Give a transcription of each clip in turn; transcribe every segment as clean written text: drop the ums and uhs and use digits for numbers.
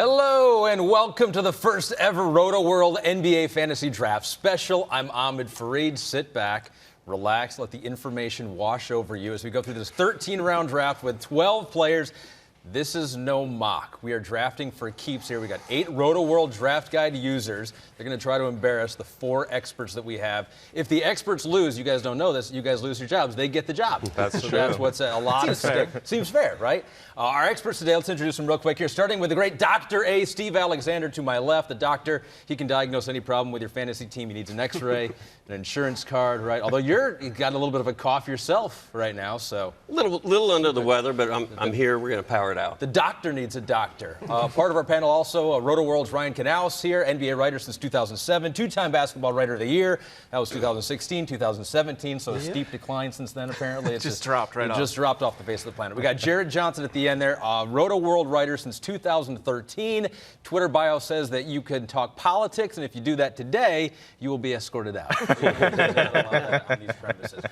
Hello and welcome to the first ever Rotoworld NBA Fantasy Draft Special. I'm Ahmed Fareed. Sit back, relax, let the information wash over you as we go through this 13-round draft with 12 players. This is no mock. We are drafting for keeps here. We got 8 Rotoworld Draft Guide users. They're going to try to embarrass the 4 experts that we have. If the experts lose, you guys don't know this, you guys lose your jobs. They get the job. That's true. That's what's a lot of stake. Seems fair, right? Our experts today, let's introduce them real quick here, starting with the great Dr. A, Steve Alexander to my left. The doctor, he can diagnose any problem with your fantasy team. He needs an x-ray, an insurance card, right? Although you've got a little bit of a cough yourself right now, so. Little under the weather, but I'm here. We're going to power it out. The doctor needs a doctor. Part of our panel also, Rotoworld's Ryan Knaus here, NBA writer since 2007, 2-time Basketball Writer of the Year. That was 2016, 2017, so a steep decline since then, apparently. It just dropped right off. It just dropped off the face of the planet. We got Jaren Jackson at the end there, Rotoworld writer since 2013. Twitter bio says that you can talk politics, and if you do that today, you will be escorted out. On these premises.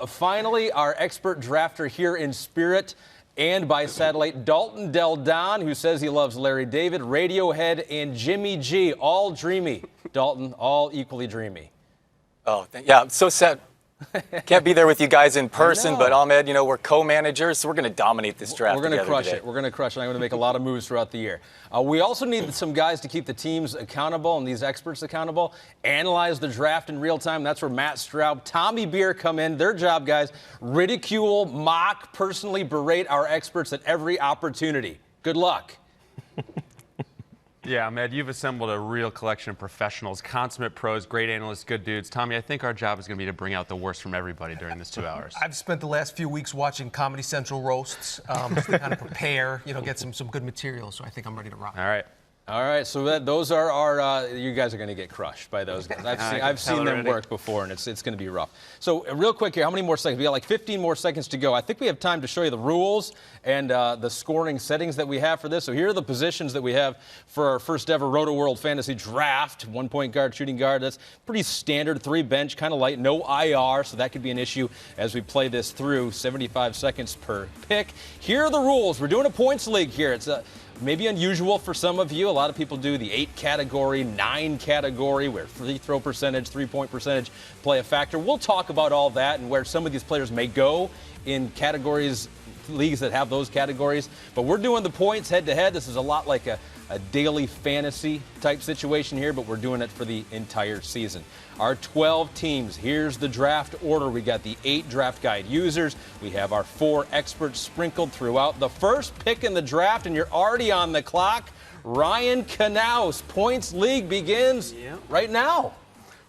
Finally, our expert drafter here in spirit and by satellite, Dalton Del Don, who says he loves Larry David, Radiohead, and Jimmy G. All dreamy. Dalton, all equally dreamy. Oh, yeah, I'm so sad. Can't be there with you guys in person, but Ahmed, we're co-managers, so we're going to dominate this draft. We're going to crush today. it. We're going to crush it. I'm going to make a lot of moves throughout the year. We also need some guys to keep the teams accountable and these experts accountable. Analyze the draft in real time. That's where Matt Straub, Tommy Beer come in. Their job, guys, ridicule, mock, personally berate our experts at every opportunity. Good luck. Yeah, Ahmed, you've assembled a real collection of professionals, consummate pros, great analysts, good dudes. Tommy, I think our job is going to be to bring out the worst from everybody during this 2 hours. I've spent the last few weeks watching Comedy Central roasts just to kind of prepare, get some good material. So I think I'm ready to rock. All right, so those are our, you guys are going to get crushed by those guys. I've seen them work before, and it's going to be rough. So real quick here, how many more seconds? We got like 15 more seconds to go. I think we have time to show you the rules and the scoring settings that we have for this. So here are the positions that we have for our first ever Rotoworld Fantasy Draft. 1 point guard, shooting guard. That's pretty standard. 3 bench, kind of light. No IR, so that could be an issue as we play this through. 75 seconds per pick. Here are the rules. We're doing a points league here. It's maybe unusual for some of you. A lot of people do the 8 category, 9 category, where free throw percentage, 3-point percentage play a factor. We'll talk about all that and where some of these players may go in categories, leagues that have those categories. But we're doing the points head-to-head. This is a lot like a daily fantasy type situation here, but we're doing it for the entire season. Our 12 teams, here's the draft order. We got the 8 draft guide users. We have our 4 experts sprinkled throughout. The first pick in the draft, and you're already on the clock, Ryan Knaus. Points league begins right now.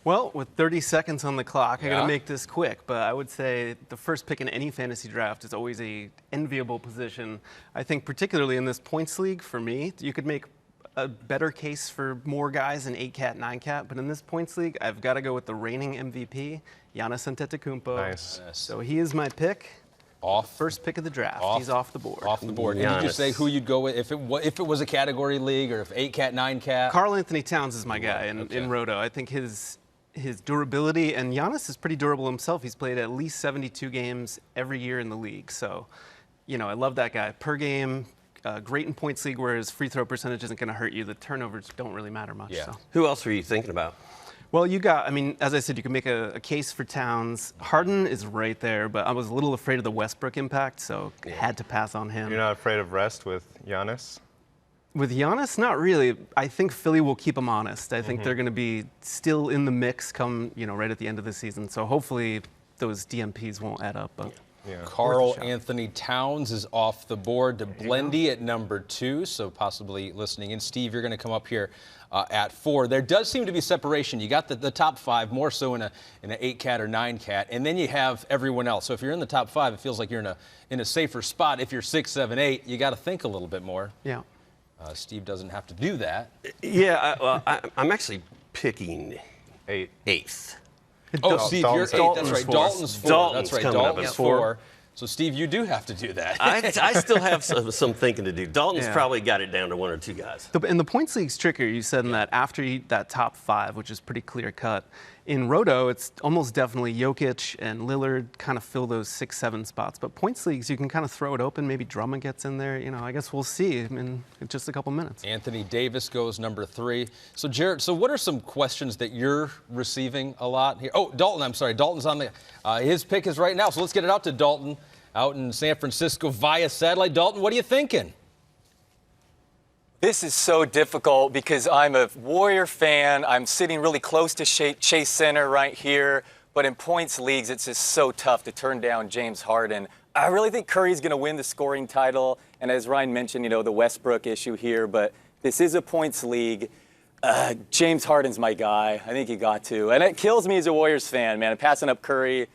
Well, with 30 seconds on the clock, I got to make this quick, but I would say the first pick in any fantasy draft is always a enviable position. I think particularly in this points league, for me, you could make a better case for more guys in 8-cat, 9-cat, but in this points league, I've got to go with the reigning MVP, Giannis Antetokounmpo. Nice. So he is my pick. First pick of the draft. He's off the board. Off the board. And did you say who you'd go with if it was a category league or if 8-cat, 9-cat? Karl Anthony Towns is my guy in Roto. I think his durability, and Giannis is pretty durable himself. He's played at least 72 games every year in the league. So, I love that guy. Per game, great in points league where his free throw percentage isn't going to hurt you. The turnovers don't really matter much. Yeah. So. Who else were you thinking about? Well, as I said, you can make a case for Towns. Harden is right there, but I was a little afraid of the Westbrook impact, so had to pass on him. You're not afraid of rest with Giannis? With Giannis, not really. I think Philly will keep him honest. I think they're going to be still in the mix come, right at the end of the season. So hopefully those DMPs won't add up. But Karl Anthony Towns is off the board to Blendy at number 2, so possibly listening in. Steve, you're going to come up here at 4. There does seem to be separation. You got the top 5, more so in an 8-cat or 9-cat, and then you have everyone else. So if you're in the top 5, it feels like you're in a safer spot. If you're 6, 7, 8, you got to think a little bit more. Yeah. Steve doesn't have to do that. Yeah, I'm actually picking 8th. Oh, Steve, you're 8. That's right. Dalton's 4. That's right. Dalton's 4. So, Steve, you do have to do that. I still have some thinking to do. Dalton's probably got it down to 1 or 2 guys. And the points league's trickier. You said in that after that top 5, which is pretty clear cut, In Roto, it's almost definitely Jokic and Lillard kind of fill those 6, 7 spots. But points leagues, you can kind of throw it open. Maybe Drummond gets in there. I guess we'll see in just a couple minutes. Anthony Davis goes number 3. So, Jarrett, what are some questions that you're receiving a lot here? Oh, Dalton, I'm sorry. Dalton's on the his pick is right now. So let's get it out to Dalton out in San Francisco via satellite. Dalton, what are you thinking? This is so difficult because I'm a Warrior fan. I'm sitting really close to Chase Center right here. But in points leagues, it's just so tough to turn down James Harden. I really think Curry's going to win the scoring title. And as Ryan mentioned, the Westbrook issue here. But this is a points league. James Harden's my guy. I think you got to. And it kills me as a Warriors fan, man. Passing up Curry,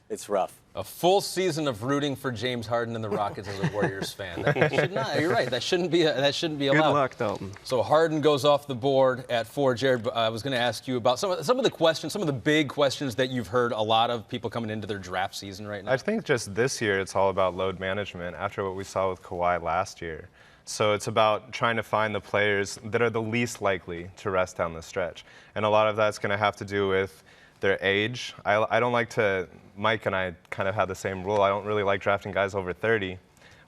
it's rough. A full season of rooting for James Harden and the Rockets as a Warriors fan. That should not. You're right. That shouldn't be allowed. Good luck, Dalton. So Harden goes off the board at 4. Jared, I was going to ask you about some of the questions, some of the big questions that you've heard a lot of people coming into their draft season right now. I think just this year it's all about load management after what we saw with Kawhi last year. So it's about trying to find the players that are the least likely to rest down the stretch. And a lot of that's going to have to do with their age. I don't like to, Mike and I kind of had the same rule. I don't really like drafting guys over 30.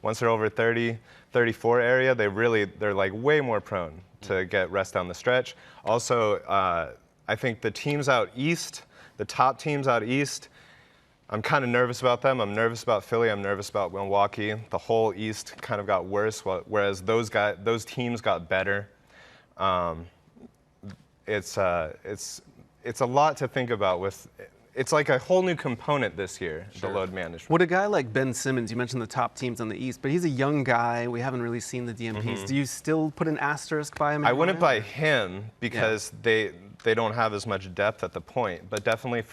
Once they're over 30, 34 area, they're like way more prone to get rest down the stretch. Also, I think the teams out east, the top teams out east, I'm kind of nervous about them. I'm nervous about Philly. I'm nervous about Milwaukee. The whole East kind of got worse, whereas those teams got better. It's a lot to think about. It's like a whole new component this year, the load management. Would a guy like Ben Simmons, you mentioned the top teams on the East, but he's a young guy. We haven't really seen the DMPs. Do you still put an asterisk by him? I wouldn't buy him because they don't have as much depth at the point, but definitely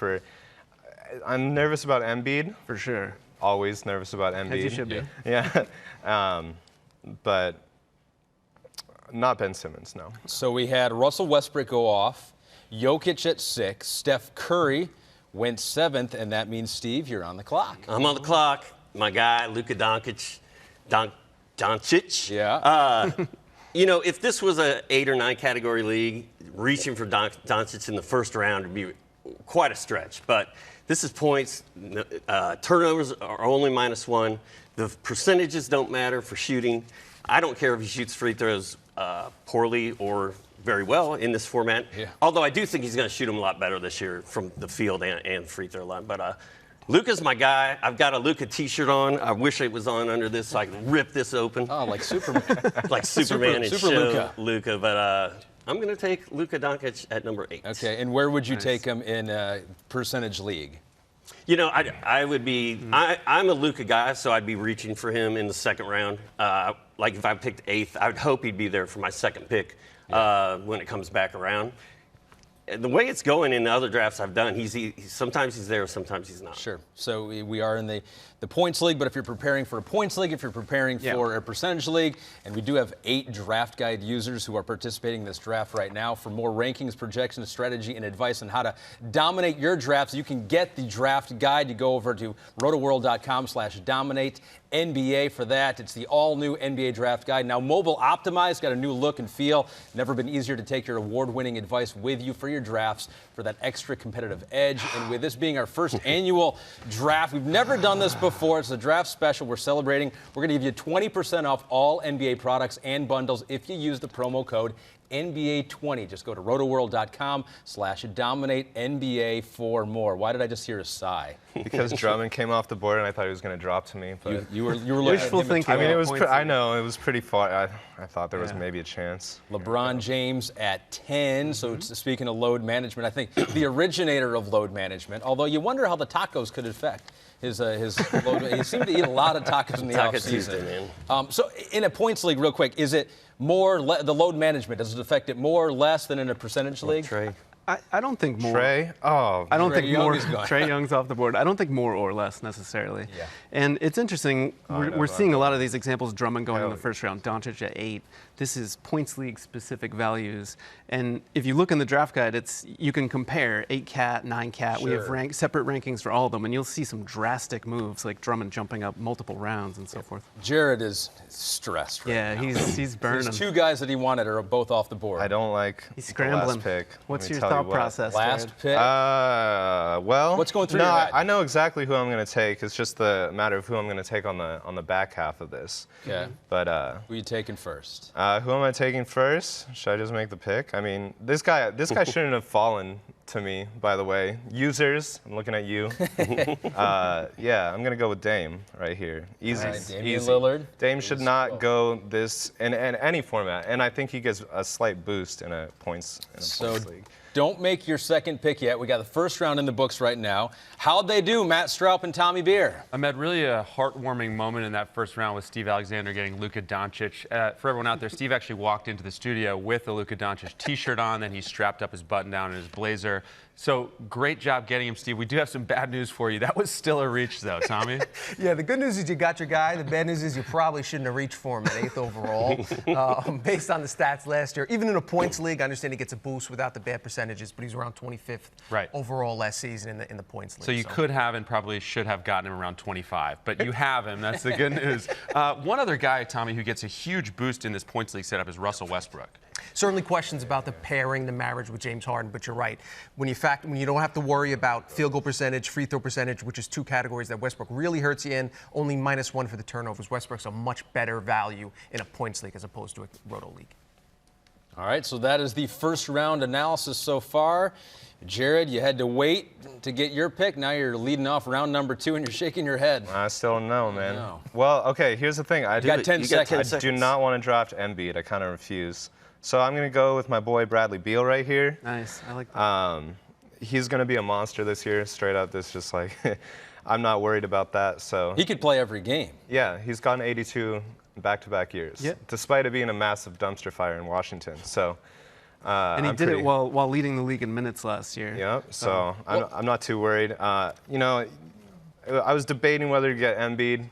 I'm nervous about Embiid. For sure. Always nervous about Embiid. As you should be. Yeah. But not Ben Simmons, no. So we had Russell Westbrook go off, Jokic at 6, Steph Curry went 7th, and that means, Steve, you're on the clock. I'm on the clock. My guy, Luka Doncic. Yeah. If this was an 8 or 9 category league, reaching for Doncic in the first round would be quite a stretch. But this is points. Turnovers are only -1. The percentages don't matter for shooting. I don't care if he shoots free throws poorly or very well in this format. Yeah. Although I do think he's going to shoot them a lot better this year from the field and free throw line. But Luka's my guy. I've got a Luka T-shirt on. I wish it was on under this so I could rip this open. Oh, like Superman. Like Superman and Super show Luka. Luka. But I'm going to take Luka Doncic at number 8. Okay, and where would you take him in a percentage league? I would be. I'm a Luka guy, so I'd be reaching for him in the second round. Like if I picked 8th, I would hope he'd be there for my second pick when it comes back around. And the way it's going in the other drafts I've done, sometimes he's there, sometimes he's not. Sure. So we are in the points league, but if you're preparing for a points league, if you're preparing for a percentage league, and we do have 8 draft guide users who are participating in this draft right now. For more rankings, projections, strategy, and advice on how to dominate your drafts, you can get the draft guide. You go over to rotoworld.com/dominate NBA for that. It's the all-new NBA draft guide. Now mobile optimized, got a new look and feel. Never been easier to take your award-winning advice with you for your drafts for that extra competitive edge. And with this being our first annual draft, we've never done this before. It's a draft special we're celebrating. We're going to give you 20% off all NBA products and bundles if you use the promo code NBA20. Just go to rotoworld.com/dominate NBA for more. Why did I just hear a sigh? Because Drummond came off the board and I thought he was going to drop to me. But You were looking at him. thinking. I mean, it was. I know it was pretty far. I thought there was maybe a chance. LeBron James at 10. So speaking of load management, I think the originator of load management. Although you wonder how the tacos could affect his load. He seemed to eat a lot of tacos in the Taco offseason. Tuesday, man. So in a points league, real quick, is it more the load management? Does it affect it more or less than in a percentage league? Trey. I don't think more. Trey? Oh, I don't Trae think Young more. is gone. Trae Young's off the board. I don't think more or less necessarily. Yeah. And it's interesting. We're seeing a lot of these examples. Drummond going in the first round, Doncic at 8. This is points league specific values. And if you look in the draft guide, you can compare 8-cat, 9-cat. We have separate rankings for all of them, and you'll see some drastic moves like Drummond jumping up multiple rounds and so forth. Jared is stressed right now. He's burning. His 2 guys that he wanted are both off the board. I don't like He's the scrambling. last pick. What's Let me your tell you thought what. process, Last Jared? pick? Well, What's going through no, your head? I know exactly who I'm going to take. It's just the matter of who I'm going to take on the back half of this. Okay. But Who are you taking first? who am I taking first? Should I just make the pick? I mean, this guy shouldn't have fallen to me, by the way. Users, I'm looking at you. Yeah, I'm going to go with Dame right here. Easy. All right, Damian easy. Lillard. Dame should not go this in any format, and I think he gets a slight boost in a points league. Don't make your second pick yet. We got the first round in the books right now. How'd they do, Matt Straub and Tommy Beer? Ahmed, really a heartwarming moment in that first round with Steve Alexander getting Luka Doncic. For everyone out there, Steve actually walked into the studio with a Luka Doncic t-shirt on, then he strapped up his button down and his blazer. So great job getting him, Steve. We do have some bad news for you. That was still a reach, though, Tommy. Yeah, the good news is you got your guy. The bad news is you probably shouldn't have reached for him at 8th overall. Based on the stats last year, even in a points league, I understand he gets a boost without the bad percentages, but he's around 25th overall last season in the points league. So you could have and probably should have gotten him around 25, but you have him. That's the good news. One other guy, Tommy, who gets a huge boost in this points league setup is Russell Westbrook. Certainly questions about the pairing, the marriage with James Harden, but you're right. When you don't have to worry about field goal percentage, free throw percentage, which is 2 categories that Westbrook really hurts you in, only -1 for the turnovers. Westbrook's a much better value in a points league as opposed to a roto league. All right, so that is the first round analysis so far. Jared, you had to wait to get your pick. Now you're leading off round number 2 and you're shaking your head. I still don't know, man. know. Well, okay, here's the thing. You got 10 seconds. I do not want to draft Embiid. I kind of refuse. So I'm going to go with my boy Bradley Beal right here. Nice. I like that. He's going to be a monster this year, straight up. This just like, I'm not worried about that. So He could play every game. yeah, he's gotten 82 back-to-back years, despite it being a massive dumpster fire in Washington. So, and he did it while leading the league in minutes last year. Yeah, so I'm not too worried. You know, I was debating whether to get Embiid.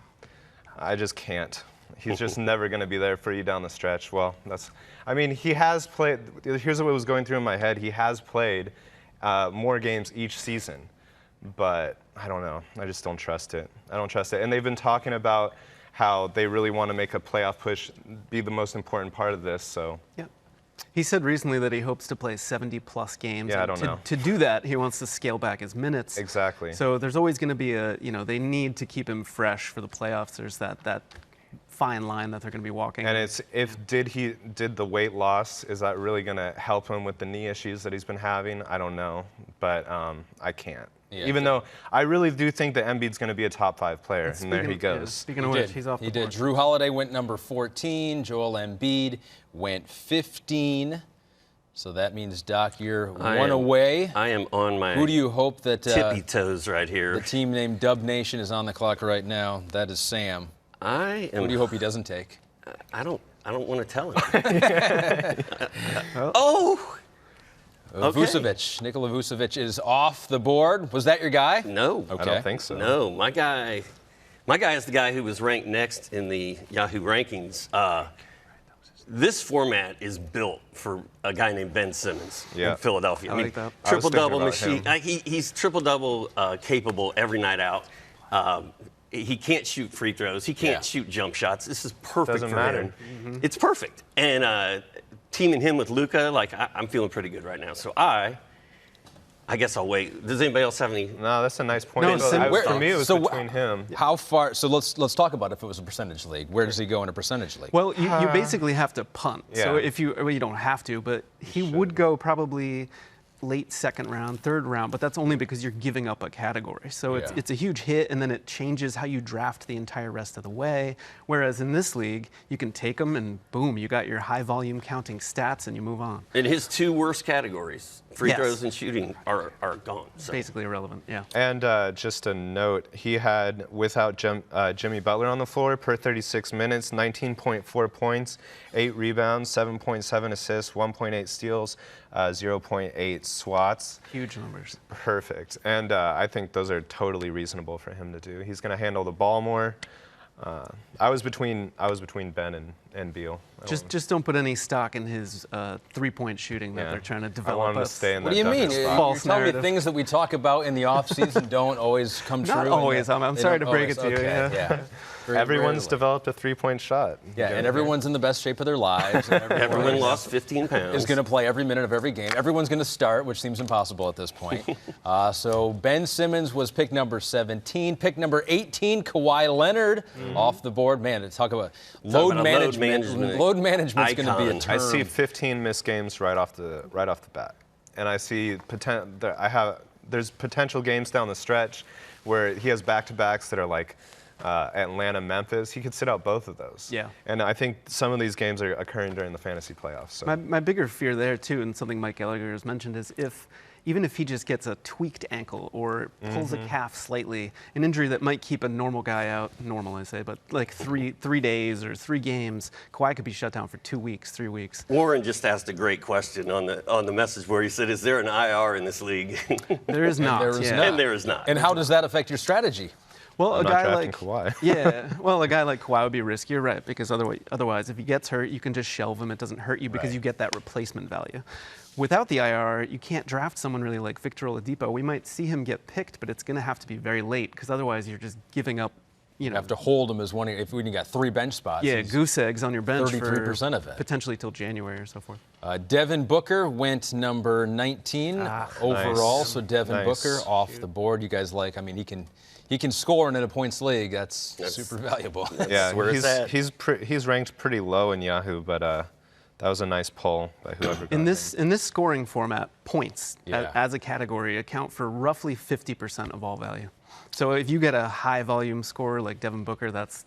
I just can't. He's just never going to be there for you down the stretch. Well, I mean, he has played. Here's what was going through in my head. He has played more games each season, but I don't know. I just don't trust it. I don't trust it. And they've been talking about how they really want to make a playoff push be the most important part of this. So. Yeah. He said recently that he hopes to play 70-plus games. Yeah, I don't know. To do that, he wants to scale back his minutes. Exactly. So there's always going to be they need to keep him fresh for the playoffs. There's that fine line that they're going to be walking. And it's did the weight loss, is that really going to help him with the knee issues that he's been having? I don't know, but I can't. Yeah, even though I really do think that Embiid's going to be a top 5 player, and there he goes. Yeah, speaking of which, he's off the board. He did. Drew Holiday went number 14. Joel Embiid went 15. So that means, Doc, you're one away. I am on my Who do you hope that tippy toes right here? The team named Dub Nation is on the clock right now. That is Sam. Who do you hope he doesn't take? I don't want to tell him. Oh! Okay. Vucevic. Nikola Vucevic is off the board. Was that your guy? No. Okay. I don't think so. No, my guy is the guy who was ranked next in the Yahoo rankings. This format is built for a guy named Ben Simmons in Philadelphia. I like that. Triple-double machine. He's triple-double capable every night out. He can't shoot free throws. He can't shoot jump shots. This is perfect Doesn't for matter. him. Mm-hmm. It's perfect. And teaming him with Luka, I'm feeling pretty good right now. So I guess I'll wait. Does anybody else have any? No, that's a nice point. No, for me, it was between him. How far? So let's talk about if it was a percentage league. Where does he go in a percentage league? Well, you basically have to punt. Yeah. So you don't have to, but he would go probably late second round, third round, but that's only because you're giving up a category. So it's a huge hit, and then it changes how you draft the entire rest of the way. Whereas in this league, you can take them and boom, you got your high volume counting stats and you move on. And his 2 worst categories, free throws and shooting, are gone. So. Basically irrelevant, yeah. And just a note, he had, without Jimmy Butler on the floor, per 36 minutes, 19.4 points, 8 rebounds, 7.7 assists, 1.8 steals, 0.8 swats. Huge numbers. Perfect. And I think those are totally reasonable for him to do. He's going to handle the ball more. I was between Ben and Beal. Just don't put any stock in his three-point shooting that they're trying to I develop. want him to stay in What that do you mean? Duncan You're spot. False telling me narrative. things that we talk about in the offseason don't always come true? Not always. I'm They sorry don't to break it always- to you. okay, Yeah. Very Everyone's rarely. developed a three-point shot. Yeah, and everyone's in the best shape of their lives. And Everyone lost 15 pounds. is going to play every minute of every game. Everyone's going to start, which seems impossible at this point. So Ben Simmons was pick number 17. Pick number 18, Kawhi Leonard off the board. Man, to talk about load about a management. Load management's going to be a icon. term. I see 15 missed games right off the bat, and I see there's potential games down the stretch where he has back-to-backs that are like Atlanta, Memphis. He could sit out both of those. Yeah. And I think some of these games are occurring during the fantasy playoffs. So. My bigger fear there, too, and something Mike Gallagher has mentioned, is even if he just gets a tweaked ankle or pulls a calf slightly, an injury that might keep a normal guy out, normal I say, but like three days or 3 games, Kawhi could be shut down for 2 weeks, 3 weeks. Warren just asked a great question on the message board. He said, "Is there an IR in this league?" There is not. there is yeah. not. And there is not. And how does that affect your strategy? Well, I'm a not guy drafting like Kawhi. a guy like Kawhi would be risky, you're right? Because otherwise, if he gets hurt, you can just shelve him. It doesn't hurt you because Right. you get that replacement value. Without the IR, you can't draft someone really like Victor Oladipo. We might see him get picked, but it's going to have to be very late because otherwise, you're just giving up. You have to hold him as one. If when you got 3 bench spots, Yeah, he's- goose eggs on your bench 33% for of it. potentially till January or so forth. Devin Booker went number 19 overall. Nice. So Devin Nice. Booker off the board. You guys like? I mean, he can score in a points league. That's super valuable. Yeah, where it's at. he's ranked pretty low in Yahoo, but that was a nice poll by whoever got In him. this scoring format, points Yeah. as a category account for roughly 50% of all value. So if you get a high volume scorer like Devin Booker, that's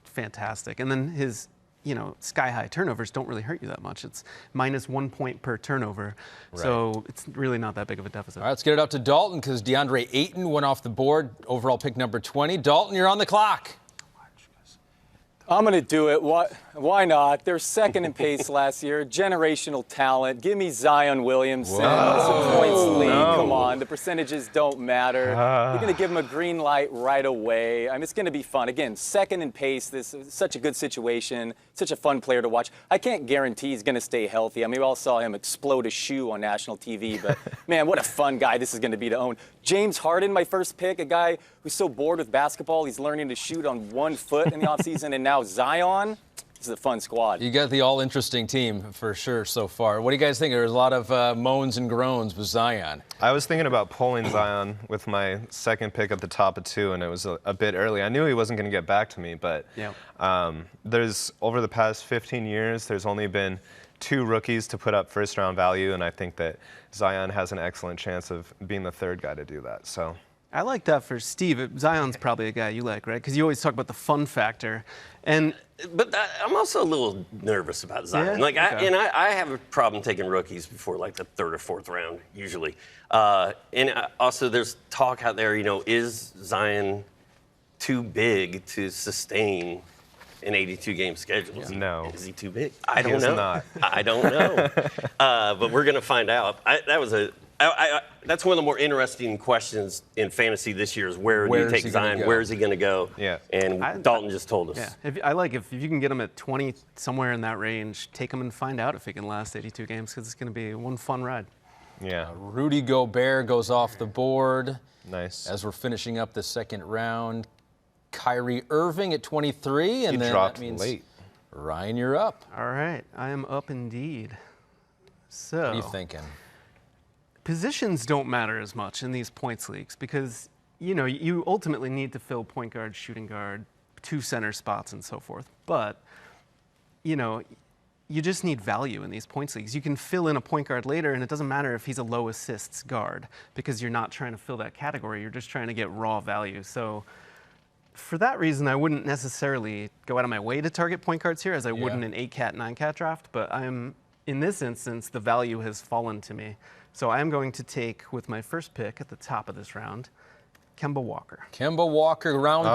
fantastic. And then his sky high turnovers don't really hurt you that much. It's -1 point per turnover. So it's really not that big of a deficit. All right, let's get it out to Dalton because DeAndre Ayton went off the board. Overall pick number 20. Dalton, you're on the clock. I'm going to do it. Why not? They're second in pace last year. Generational talent. Give me Zion Williamson. It's a points league. Come on. The percentages don't matter. You're going to give him a green light right away. I mean, it's going to be fun. Again, second in pace. This is such a good situation. Such a fun player to watch. I can't guarantee he's going to stay healthy. I mean, we all saw him explode a shoe on national TV. But, man, what a fun guy this is going to be to own. James Harden, my first pick, a guy who's so bored with basketball, he's learning to shoot on 1 foot in the offseason. And now Zion. This is a fun squad. You got the all-interesting team for sure so far. What do you guys think? There's a lot of moans and groans with Zion. I was thinking about pulling Zion with my second pick at the top of 2, and it was a bit early. I knew he wasn't going to get back to me, but there's over the past 15 years, there's only been 2 rookies to put up first-round value, and I think that Zion has an excellent chance of being the 3rd guy to do that. So. I like that for Steve. Zion's probably a guy you like, right? Because you always talk about the fun factor. But I'm also a little nervous about Zion. Yeah? I have a problem taking rookies before like the 3rd or 4th round usually. Also, there's talk out there. Is Zion too big to sustain an 82-game schedule? No. Is he too big? I don't is know. not. I don't know. But we're gonna find out. That's one of the more interesting questions in fantasy this year is where do you is take he gonna Zion? go? Where is he going to go? Yeah. And Dalton just told us. Yeah, if you can get him at 20, somewhere in that range, take him and find out if he can last 82 games because it's going to be one fun ride. Yeah. Rudy Gobert goes off the board. Nice. As we're finishing up the second round, Kyrie Irving at 23, and He then dropped that means late. Ryan, you're up. All right, I am up indeed. So, What are you thinking? positions don't matter as much in these points leagues because, you ultimately need to fill point guard, shooting guard, 2 center spots and so forth. But, you just need value in these points leagues. You can fill in a point guard later, and it doesn't matter if he's a low assists guard because you're not trying to fill that category. You're just trying to get raw value. So for that reason, I wouldn't necessarily go out of my way to target point guards here as I would in an 8-cat, 9-cat draft. But in this instance, the value has fallen to me. So I am going to take, with my first pick at the top of this round, Kemba Walker. Kemba Walker, round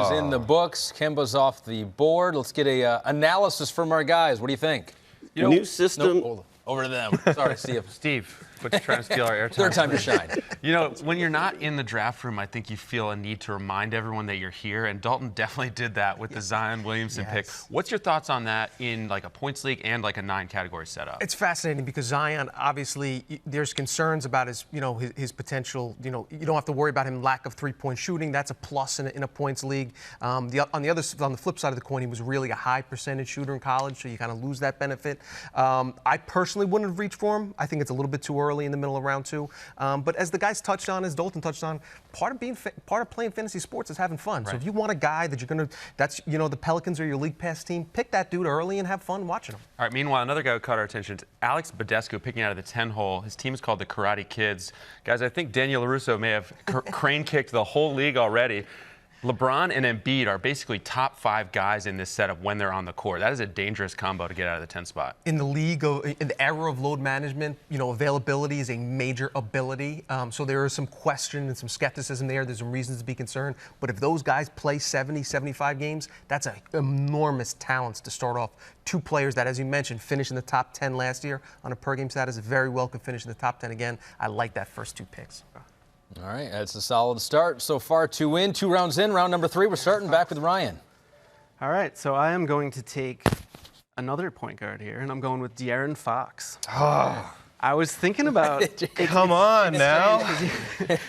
2 is in the books. Kemba's off the board. Let's get a analysis from our guys. What do you think? New system. Over to them. Sorry, Steve. Steve, quit trying to steal our airtime. Third time to shine. You know, when you're not in the draft room, I think you feel a need to remind everyone that you're here, and Dalton definitely did that with the Zion Williamson pick. What's your thoughts on that in like a points league and like a 9-category setup? It's fascinating because Zion, obviously, there's concerns about his potential. You don't have to worry about him lack of three-point shooting. That's a plus in a points league. On the flip side of the coin, he was really a high percentage shooter in college, so you kind of lose that benefit. I personally wouldn't have reached for him. I think it's a little bit too early in the middle of round 2. But as the guys touched on, as Dalton touched on, part of playing fantasy sports is having fun. Right. So if you want a guy that the Pelicans are your league pass team, pick that dude early and have fun watching him. All right, meanwhile, another guy who caught our attention is Alex Badescu picking out of the 10-hole. His team is called the Karate Kids. Guys, I think Daniel LaRusso may have crane-kicked the whole league already. LeBron and Embiid are basically top 5 guys in this setup when they're on the court. That is a dangerous combo to get out of the 10 spot. In the league, in the era of load management, availability is a major ability. So there is some question and some skepticism there. There's some reasons to be concerned. But if those guys play 70, 75 games, that's an enormous talent to start off. 2 players that, as you mentioned, finished in the top 10 last year on a per-game status, very well could finish in the top 10 again. I like that first 2 picks. All right, that's a solid start. So far, 2 in, 2 rounds in. Round number 3, we're starting back with Ryan. All right, so I am going to take another point guard here, and I'm going with De'Aaron Fox. Oh. I was thinking about... Come on now.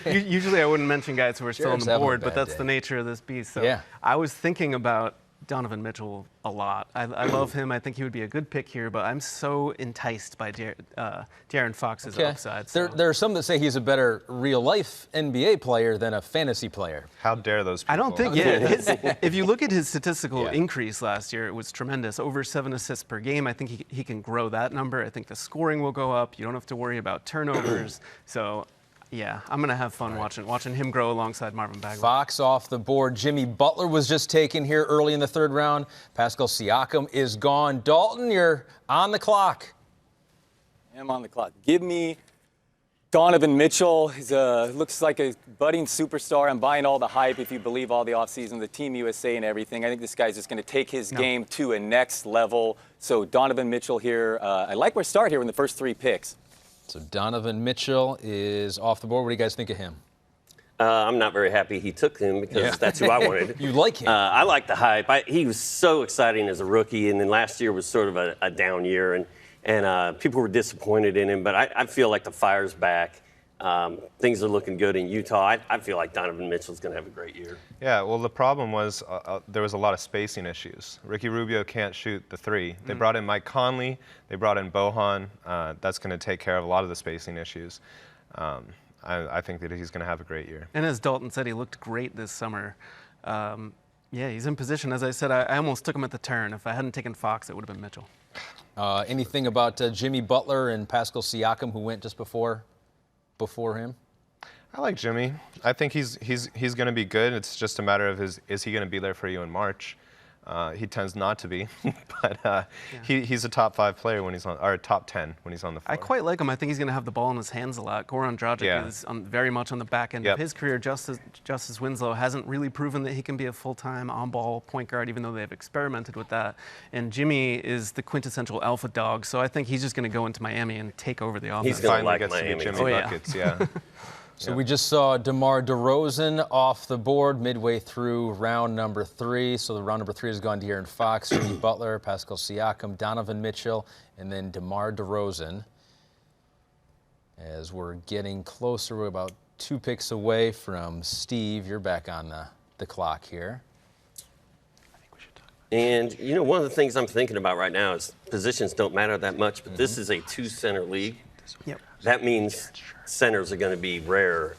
Usually I wouldn't mention guys who are still on the board, but that's the nature of this beast. So yeah. I was thinking about Donovan Mitchell a lot. I love him. I think he would be a good pick here, but I'm so enticed by De'Aaron Fox's upside. So. There are some that say he's a better real-life NBA player than a fantasy player. How dare those people? I don't think, if you look at his statistical increase last year, it was tremendous. Over 7 assists per game. I think he can grow that number. I think the scoring will go up. You don't have to worry about turnovers. So, yeah, I'm going to have fun watching him grow alongside Marvin Bagley. Fox off the board. Jimmy Butler was just taken here early in the 3rd round. Pascal Siakam is gone. Dalton, you're on the clock. I'm on the clock. Give me Donovan Mitchell. He looks like a budding superstar. I'm buying all the hype if you believe all the offseason, the Team USA and everything. I think this guy's just going to take his game to a next level. So Donovan Mitchell here. I like where we start here in the first 3 picks. So Donovan Mitchell is off the board. What do you guys think of him? I'm not very happy he took him because that's who I wanted. You like him? I like the hype. He was so exciting as a rookie, and then last year was sort of a down year, and people were disappointed in him. But I feel like the fire's back. Things are looking good in Utah. I feel like Donovan Mitchell's going to have a great year. Yeah, well, the problem was there was a lot of spacing issues. Ricky Rubio can't shoot the 3. They brought in Mike Conley. They brought in Bohan. That's going to take care of a lot of the spacing issues. I think that he's going to have a great year. And as Dalton said, he looked great this summer. Yeah, he's in position. As I said, I almost took him at the turn. If I hadn't taken Fox, it would have been Mitchell. Anything about Jimmy Butler and Pascal Siakam, who went just before him? I like Jimmy. I think he's going to be good. It's just a matter of is he going to be there for you in March? He tends not to be, but he's a top 5 player when he's on, or top 10 when he's on the floor. I quite like him. I think he's going to have the ball in his hands a lot. Goran Dragic is very much on the back end of his career. Justice Winslow hasn't really proven that he can be a full-time on-ball point guard, even though they've experimented with that. And Jimmy is the quintessential alpha dog, so I think he's just going to go into Miami and take over the offense. He's going to like gets Miami. to get Jimmy buckets, yeah. So we just saw DeMar DeRozan off the board midway through round number 3. So the round number 3 has gone to De'Aaron Fox, Jimmy Butler, Pascal Siakam, Donovan Mitchell, and then DeMar DeRozan. As we're getting closer, we're about 2 picks away from Steve. You're back on the clock here. And, one of the things I'm thinking about right now is positions don't matter that much, but this is a 2-center league. Yep. That means centers are going to be rare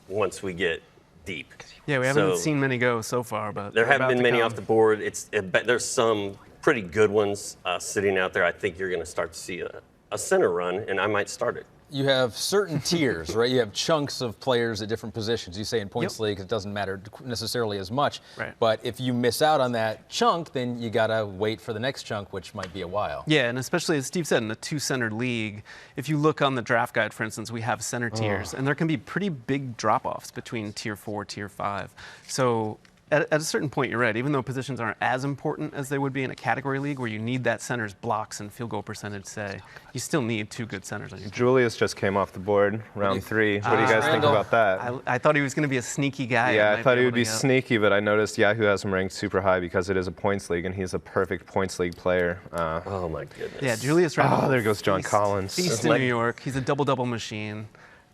once we get deep. Yeah, we haven't seen many go so far, but there haven't been many off the board. There's some pretty good ones sitting out there. I think you're going to start to see a center run, and I might start it. You have certain tiers, right? You have chunks of players at different positions. You say in points league, it doesn't matter necessarily as much. Right. But if you miss out on that chunk, then you got to wait for the next chunk, which might be a while. Yeah, and especially, as Steve said, in a 2-center league, if you look on the draft guide, for instance, we have center tiers, and there can be pretty big drop-offs between tier 4, tier 5. So at a certain point, you're right. Even though positions aren't as important as they would be in a category league where you need that center's blocks and field goal percentage, say, you still need 2 good centers on your team. Julius just came off the board, round 3. What do you guys think about that? I thought he was going to be a sneaky guy. Yeah, I thought he would be sneaky, but I noticed Yahoo has him ranked super high because it is a points league, and he's a perfect points league player. Oh, my goodness. Yeah, Julius Randle. Oh, there goes John Collins. Feast in New York. He's a double-double machine.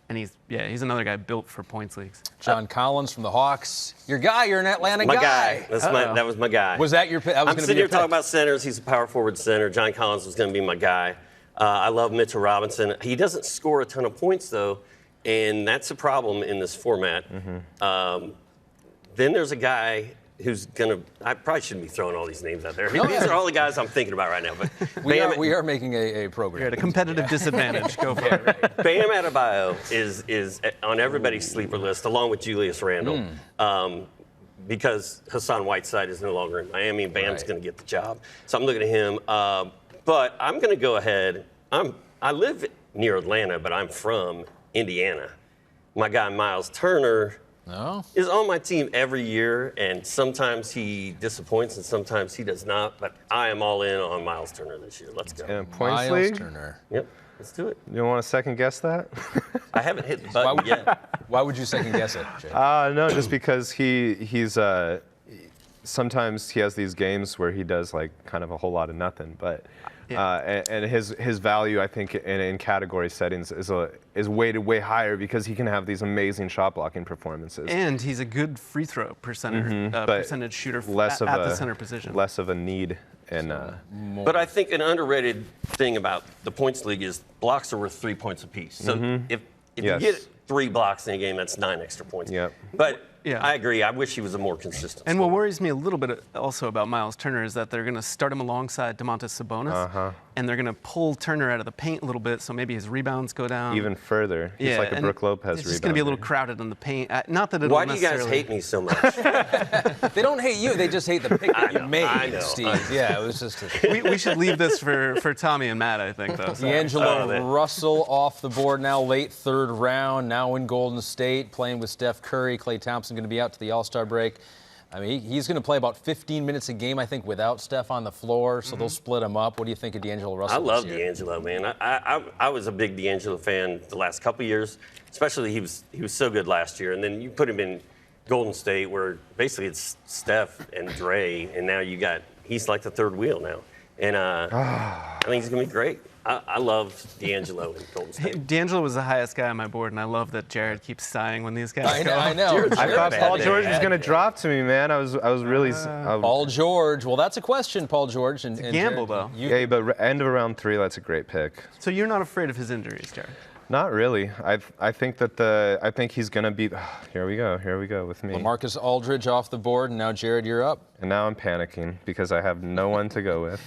And he's another guy built for points leagues. John Collins from the Hawks. Your guy, you're an Atlanta My guy. That was my guy. Was that your pick? I'm sitting here talking about centers. He's a power forward center. John Collins was going to be my guy. I love Mitchell Robinson. He doesn't score a ton of points, though, and that's a problem in this format. Then there's a guy who's going to – I probably shouldn't be throwing all these names out there. These are all the guys I'm thinking about right now. But we are making a program. You're at a competitive disadvantage. Go for it. Bam Adebayo is on everybody's sleeper list, along with Julius Randle. Because Hassan Whiteside is no longer in Miami, Bam's going to get the job. So I'm looking at him. But I'm going to go ahead. I live near Atlanta, but I'm from Indiana. My guy Miles Turner is on my team every year, and sometimes he disappoints and sometimes he does not. But I am all in on Miles Turner this year. Let's go. And points Miles league? Turner. Yep, let's do it. You don't want to second guess that? I haven't hit the button yet. Why would you second guess it, Jay? No, just because he's sometimes he has these games where he does like kind of a whole lot of nothing, but and his value I think in category settings is weighted way higher because he can have these amazing shot blocking performances. And he's a good free throw percentage shooter at the center position. Less of a need. But I think an underrated thing about the points league is blocks are worth 3 points apiece. So if you get 3 blocks in a game, that's 9 extra points. Yep. But I agree. I wish he was a more consistent And scorer. what worries me a little bit also about Miles Turner is that they're going to start him alongside Domantas Sabonis, and they're going to pull Turner out of the paint a little bit, so maybe his rebounds go down. Even further. He's like a Brook Lopez rebounder. It's just going to be a little crowded in the paint. Not that it'll Why do you guys hate me so much? They don't hate you. They just hate the pick that you made, I know. Steve. Yeah, it was just. we should leave this for Tommy and Matt, I think, though. D'Angelo Russell off the board now, late 3rd round, now in Golden State, playing with Steph Curry. Klay Thompson going to be out to the All-Star break. I mean, he's going to play about 15 minutes a game, I think, without Steph on the floor, so they'll split him up. What do you think of D'Angelo Russell? I love this year? D'Angelo, man. I was a big D'Angelo fan the last couple years, especially he was so good last year. And then you put him in Golden State, where basically it's Steph and Dre, and now he's like the 3rd wheel now. And I think he's going to be great. I love D'Angelo in Golden State. D'Angelo was the highest guy on my board, and I love that Jared keeps sighing when these guys go. I know. I thought Paul George was going to drop to me, man. I was really. Paul George. Well, that's a question, Paul George. And gamble, though. Yeah, but end of round 3, that's a great pick. So you're not afraid of his injuries, Jared? Not really. I think he's going to be. Here we go with me. Lamarcus Aldridge off the board, and now Jared, you're up. And now I'm panicking because I have no one to go with.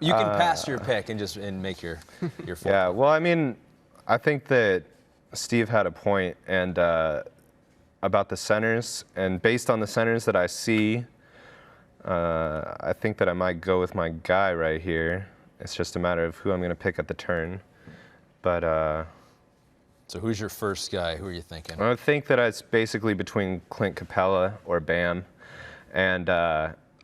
You can pass your pick and make your full. Yeah, well, I mean, I think that Steve had a point and about the centers, and based on the centers that I see, I think that I might go with my guy right here. It's just a matter of who I'm going to pick at the turn. But so who's your first guy? Who are you thinking? I think that it's basically between Clint Capella or Bam, and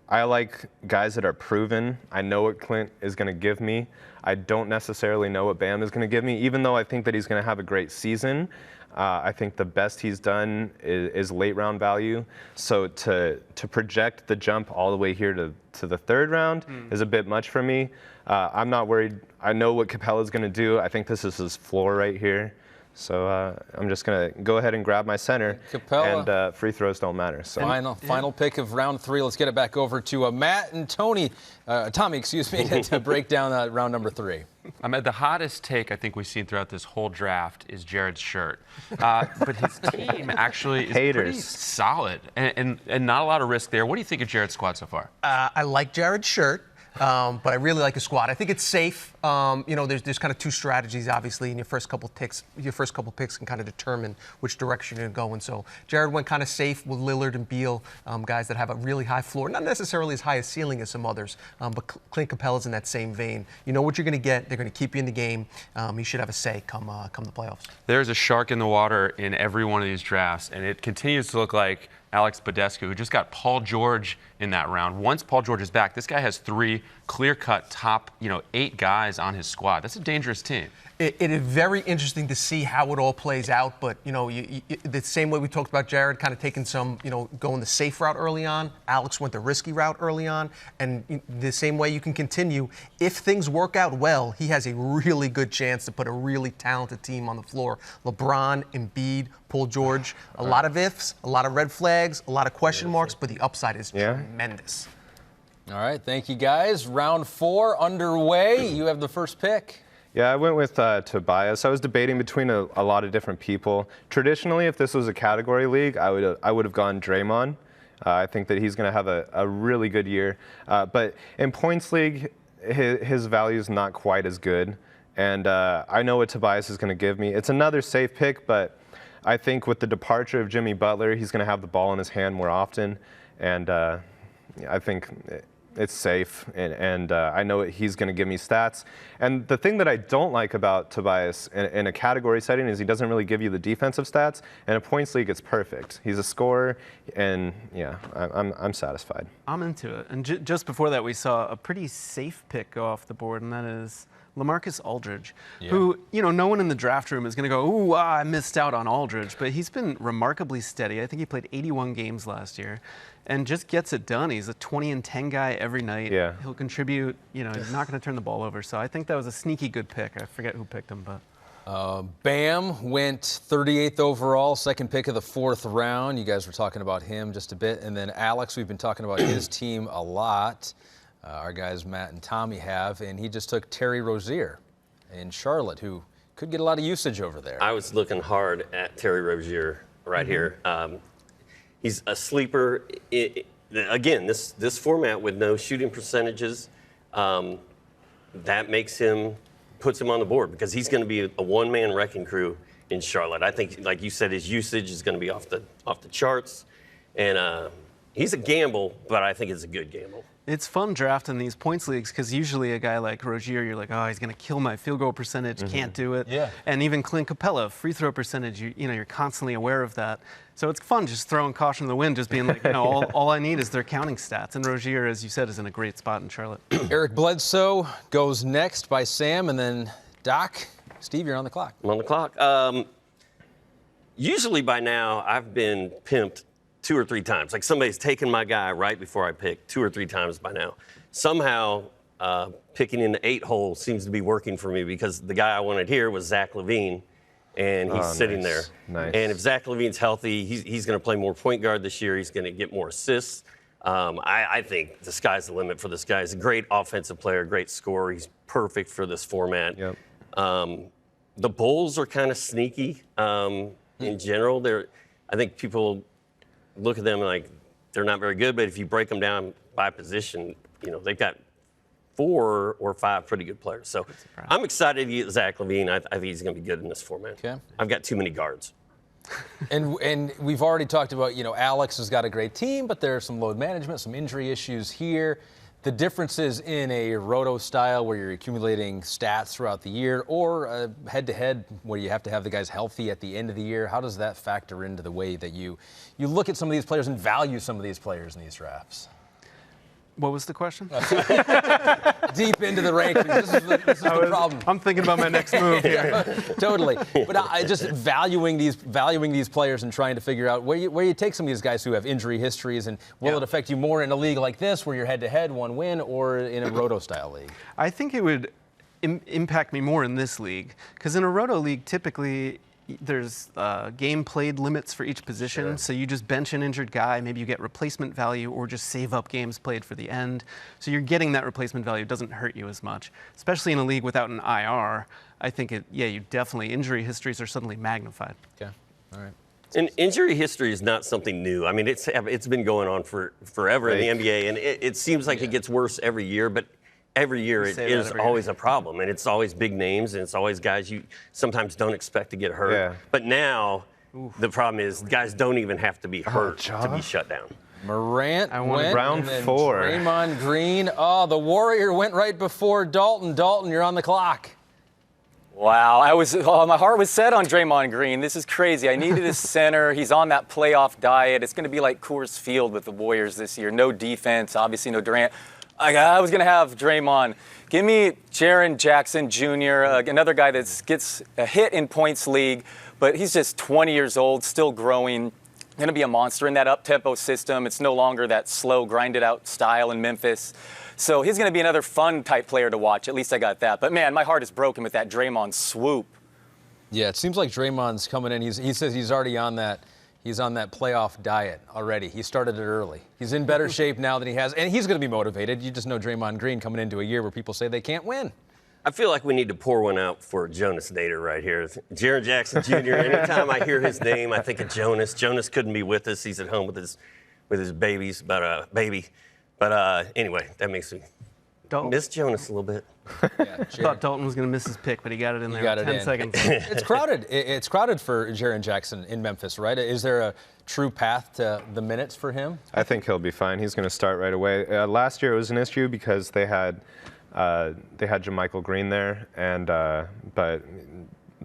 I like guys that are proven. I know what Clint is going to give me. I don't necessarily know what Bam is going to give me, even though I think that he's going to have a great season. I think the best he's done is late round value. So to project the jump all the way here to the 3rd round is a bit much for me. I'm not worried. I know what Capella's going to do. I think this is his floor right here. So I'm just going to go ahead and grab my center. Capella. And free throws don't matter. So Final pick of round 3. Let's get it back over to Matt and Tommy, to break down round number 3. The hottest take I think we've seen throughout this whole draft is Jared's shirt. But his team actually is pretty solid and not a lot of risk there. What do you think of Jared's squad so far? I like Jared's shirt. But I really like his squad. I think it's safe. There's kind of two strategies, obviously, in your first couple picks. Your first couple picks can kind of determine which direction you're going. So Jared went kind of safe with Lillard and Beal, guys that have a really high floor, not necessarily as high a ceiling as some others, but Clint Capella's in that same vein. You know what you're going to get. They're going to keep you in the game. You should have a say come the playoffs. There's a shark in the water in every one of these drafts, and it continues to look like Alex Badescu, who just got Paul George in that round. Once Paul George is back, this guy has 3 clear-cut top, 8 guys on his squad. That's a dangerous team. It is very interesting to see how it all plays out, but the same way we talked about Jared kind of taking some, going the safe route early on. Alex went the risky route early on, and the same way you can continue. If things work out well, he has a really good chance to put a really talented team on the floor. LeBron, Embiid, Paul George, a lot of ifs, a lot of red flags, a lot of question marks, but the upside is tremendous. All right, thank you guys. Round 4 underway. You have the first pick. Yeah, I went with Tobias. I was debating between a lot of different people. Traditionally, if this was a category league, I would have gone Draymond. I think that he's going to have a really good year. But in points league, his value is not quite as good. And I know what Tobias is going to give me. It's another safe pick, but I think with the departure of Jimmy Butler, he's going to have the ball in his hand more often. And I think it's safe, and I know he's going to give me stats. And the thing that I don't like about Tobias in a category setting is he doesn't really give you the defensive stats. In a points league, it's perfect. He's a scorer, and yeah, I'm satisfied. I'm into it. And just before that, we saw a pretty safe pick go off the board, and that is Lamarcus Aldridge, who, no one in the draft room is going to go, ooh, I missed out on Aldridge, but he's been remarkably steady. I think he played 81 games last year and just gets it done. He's a 20-10 guy every night. Yeah. He'll contribute. He's not going to turn the ball over. So I think that was a sneaky good pick. I forget who picked him, but. Bam went 38th overall, second pick of the 4th round. You guys were talking about him just a bit. And then Alex, we've been talking about his team a lot. Our guys Matt and Tommy have, and he just took Terry Rozier in Charlotte, who could get a lot of usage over there. I was looking hard at Terry Rozier right here. He's a sleeper. Again, this format with no shooting percentages, that puts him on the board because he's going to be a one-man wrecking crew in Charlotte. I think, like you said, his usage is going to be off the charts, and he's a gamble, but I think it's a good gamble. It's fun drafting these points leagues because usually a guy like Rozier, you're like, oh, he's going to kill my field goal percentage, can't do it. Yeah. And even Clint Capella, free throw percentage, you're constantly aware of that. So it's fun just throwing caution to the wind, just being like, all I need is their counting stats. And Rozier, as you said, is in a great spot in Charlotte. Eric Bledsoe goes next by Sam, and then Doc. Steve, you're on the clock. I'm on the clock. Usually by now, I've been pimped 2 or 3 times. Like somebody's taken my guy right before I pick 2 or 3 times by now. Somehow, picking in the 8 hole seems to be working for me because the guy I wanted here was Zach Lavine, and he's sitting there. Nice. And if Zach Lavine's healthy, he's going to play more point guard this year. He's going to get more assists. I think the sky's the limit for this guy. He's a great offensive player, great scorer. He's perfect for this format. Yep. The Bulls are kind of sneaky in general. I think people look at them like they're not very good, but if you break them down by position, they've got 4 or 5 pretty good players. So I'm excited to get Zach Lavine. I think he's going to be good in this format. Okay. I've got too many guards. And we've already talked about, Alex has got a great team, but there's some load management, some injury issues here. The differences in a roto style where you're accumulating stats throughout the year or a head-to-head where you have to have the guys healthy at the end of the year, how does that factor into the way that you look at some of these players and value some of these players in these drafts? What was the question? Deep into the rankings. This is the problem. I'm thinking about my next move here. Totally. But I just valuing these players and trying to figure out where you take some of these guys who have injury histories, and will it affect you more in a league like this where you're head-to-head, one win, or in a roto-style league? I think it would impact me more in this league because in a roto league, typically there's game played limits for each position. Sure. So you just bench an injured guy, maybe you get replacement value or just save up games played for the end. So you're getting that replacement value. It doesn't hurt you as much, especially in a league without an IR. I think injury histories are suddenly magnified. Okay, all right. And injury history is not something new. I mean, it's been going on for forever in the NBA, and it seems like it gets worse every year. But every year it say that is every year. always a problem, and it's always big names, and it's always guys you sometimes don't expect to get hurt. Yeah. But now the problem is guys don't even have to be hurt to be shut down. Morant went, round and then 4. Draymond Green. Oh, the Warrior went right before Dalton. Dalton, you're on the clock. Wow, my heart was set on Draymond Green. This is crazy. I needed a center. He's on that playoff diet. It's going to be like Coors Field with the Warriors this year. No defense, obviously no Durant. I was going to have Draymond. Give me Jaren Jackson Jr., another guy that gets a hit in points league, but he's just 20 years old, still growing. Going to be a monster in that up-tempo system. It's no longer that slow, grinded-out style in Memphis. So he's going to be another fun type player to watch. At least I got that. But, man, my heart is broken with that Draymond swoop. Yeah, it seems like Draymond's coming in. He says he's already on that. He's on that playoff diet already. He started it early. He's in better shape now than he has. And he's going to be motivated. You just know Draymond Green coming into a year where people say they can't win. I feel like we need to pour one out for Jonas Nader right here. Jaren Jackson Jr., anytime I hear his name, I think of Jonas. Jonas couldn't be with us. He's at home with his babies, baby. But anyway, that makes me miss Jonas a little bit. I thought Dalton was going to miss his pick, but he got it in there. Got it 10 in. seconds. It's crowded. It's crowded for Jaren Jackson in Memphis, right? Is there a true path to the minutes for him? I think he'll be fine. He's going to start right away. Last year it was an issue because they had JaMychal Green there, and but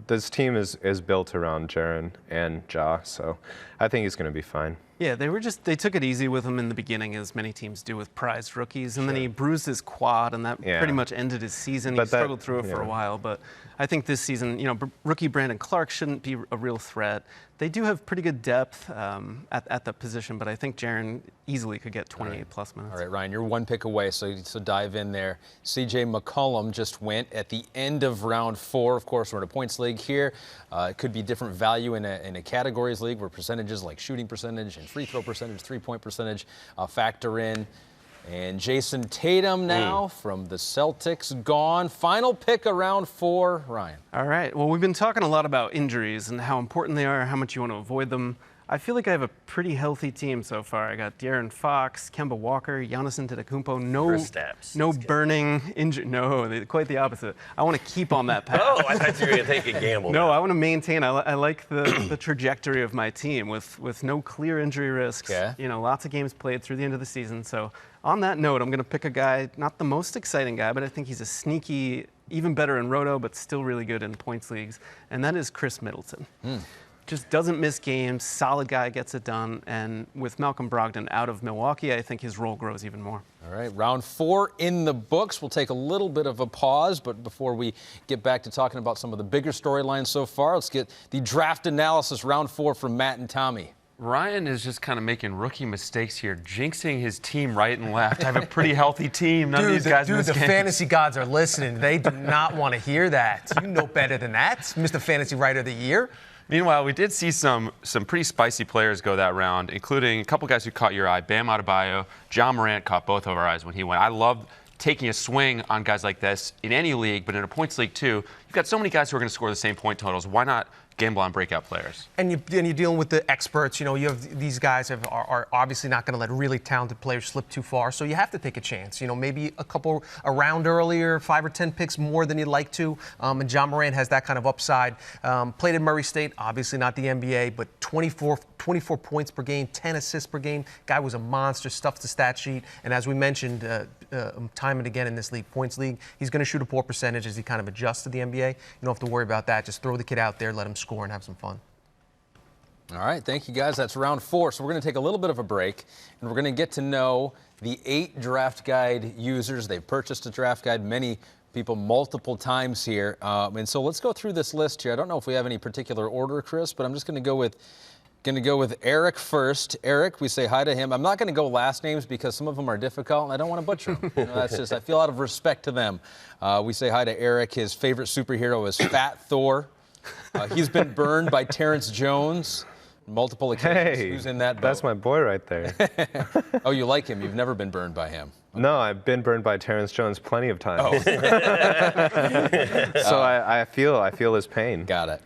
this team is built around Jaren and Ja, so I think he's going to be fine. Yeah, they took it easy with him in the beginning, as many teams do with prized rookies, and then he bruised his quad, and that pretty much ended his season. He struggled through it for a while, but I think this season, rookie Brandon Clark shouldn't be a real threat. They do have pretty good depth at the position, but I think Jaren easily could get 28-plus minutes. All right, Ryan, you're one pick away, so dive in there. C.J. McCollum just went at the end of round 4. Of course, we're in a points league here. It could be different value in a categories league where percentages like shooting percentage and free throw percentage, three-point percentage factor in. And Jason Tatum now from the Celtics gone. Final pick of round 4, Ryan. All right. Well, we've been talking a lot about injuries and how important they are, how much you want to avoid them. I feel like I have a pretty healthy team so far. I got De'Aaron Fox, Kemba Walker, Giannis Antetokounmpo. No burning injury. No, quite the opposite. I want to keep on that path. Oh, I thought you were going to take a gamble. No, I want to maintain. I like the trajectory of my team with no clear injury risks. Okay. Lots of games played through the end of the season. So on that note, I'm going to pick a guy, not the most exciting guy, but I think he's a sneaky, even better in Roto, but still really good in points leagues, and that is Chris Middleton. Just doesn't miss games, solid guy, gets it done, and with Malcolm Brogdon out of Milwaukee, I think his role grows even more. All right, round 4 in the books. We'll take a little bit of a pause, but before we get back to talking about some of the bigger storylines so far, let's get the draft analysis, round 4 from Matt and Tommy. Ryan is just kind of making rookie mistakes here, jinxing his team right and left. I have a pretty healthy team. None of these guys miss the games. fantasy gods are listening. They do not want to hear that. You know better than that, Mr. Fantasy Writer of the Year. Meanwhile, we did see some pretty spicy players go that round, including a couple guys who caught your eye. Bam Adebayo, John Morant caught both of our eyes when he went. I love taking a swing on guys like this in any league, but in a points league too. You've got so many guys who are going to score the same point totals. Why not gamble on breakout players? And you're dealing with the experts. You have these guys are obviously not going to let really talented players slip too far, so you have to take a chance. Maybe a round earlier, 5 or 10 picks more than you'd like to. And John Morant has that kind of upside. Played at Murray State, obviously not the NBA, but 24 points per game, 10 assists per game. Guy was a monster, stuffed the stat sheet. And as we mentioned time and again in this league, points league, he's going to shoot a poor percentage as he kind of adjusts to the NBA. You don't have to worry about that. Just throw the kid out there, let him score, and have some fun. All right, thank you guys. That's round 4. So we're going to take a little bit of a break, and we're going to get to know the 8 draft guide users. They've purchased a draft guide, many people multiple times here. And so let's go through this list here. I don't know if we have any particular order, Chris, but I'm just going to go with Eric first. Eric, we say hi to him. I'm not going to go last names because some of them are difficult, and I don't want to butcher them. That's just, I feel out of respect to them. We say hi to Eric. His favorite superhero is Fat Thor. He's been burned by Terrence Jones multiple occasions. Hey, who's in that boat? That's my boy right there. Oh, you like him? You've never been burned by him? No, I've been burned by Terrence Jones plenty of times. Oh. So I feel his pain. Got it.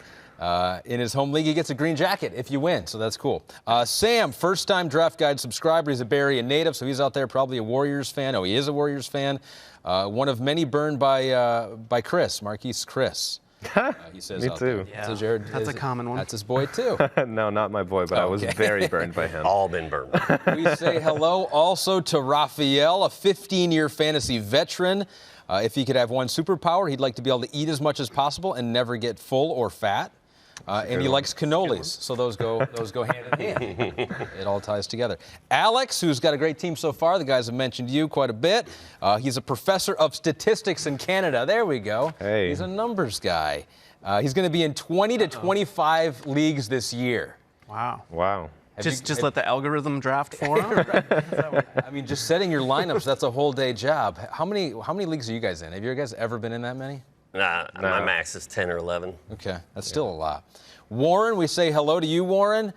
In his home league, he gets a green jacket if you win, so that's cool. Sam, first-time Draft Guide subscriber. He's a Bay Area native, so he's out there probably a Warriors fan. Oh, he is a Warriors fan. One of many burned by Chris, Marquise Chris. He says Me out too. there. Yeah, So Jared, that's a common one. That's his boy, too. No, not my boy, but I was very burned by him. All been burned. We say hello also to Raphael, a 15-year fantasy veteran. If he could have one superpower, he'd like to be able to eat as much as possible and never get full or fat. And he likes cannolis, so those go hand in hand. It all ties together. Alex, who's got a great team so far, the guys have mentioned you quite a bit. He's a professor of statistics in Canada. There we go. Hey. He's a numbers guy. He's going to be in 20 to 25 leagues this year. Wow. Wow. Just let the algorithm draft for him. I mean, just setting your lineups, that's a whole day job. How many leagues are you guys in? Have you guys ever been in that many? Nah, my max is 10 or 11. Okay, that's still a lot. Warren, we say hello to you, Warren.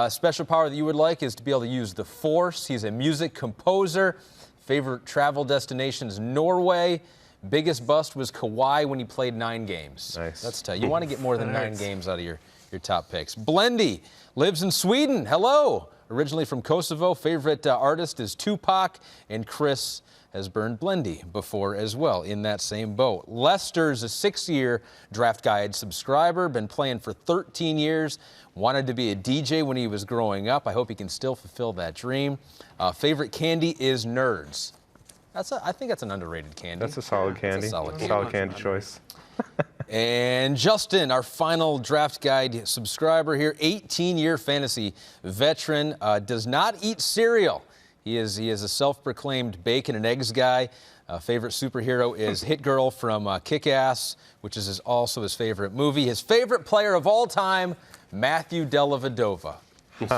Special power that you would like is to be able to use the Force. He's a music composer. Favorite travel destination is Norway. Biggest bust was Kawhi when he played 9 games. Nice. That's tough. You want to get more than 9 games out of your top picks. Blendy lives in Sweden. Hello. Originally from Kosovo. Favorite artist is Tupac. And Chris has burned Blendy before as well in that same boat. Lester's a 6-year Draft Guide subscriber, been playing for 13 years, wanted to be a DJ when he was growing up. I hope he can still fulfill that dream. Favorite candy is Nerds. I think that's an underrated candy. That's a solid candy. That's a solid Solid candy choice. And Justin, our final Draft Guide subscriber here, 18-year fantasy veteran, does not eat cereal. He is a self-proclaimed bacon and eggs guy. Favorite superhero is Hit Girl from Kick-Ass, which is also his favorite movie. His favorite player of all time, Matthew Dellavedova.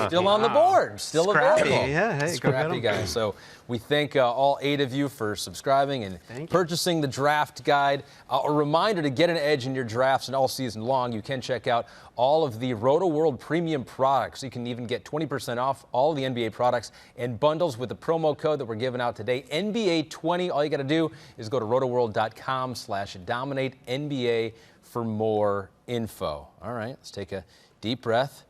Still on the board, still Scrappy, available. yeah, hey, go get Scrappy him. guy. So we thank all 8 of you for subscribing and purchasing the Draft Guide. A reminder to get an edge in your drafts and all season long. You can check out all of the Rotoworld premium products. You can even get 20% off all the NBA products and bundles with the promo code that we're giving out today, NBA20. All you got to do is go to rotoworld.com/dominate NBA for more info. All right, let's take a deep breath.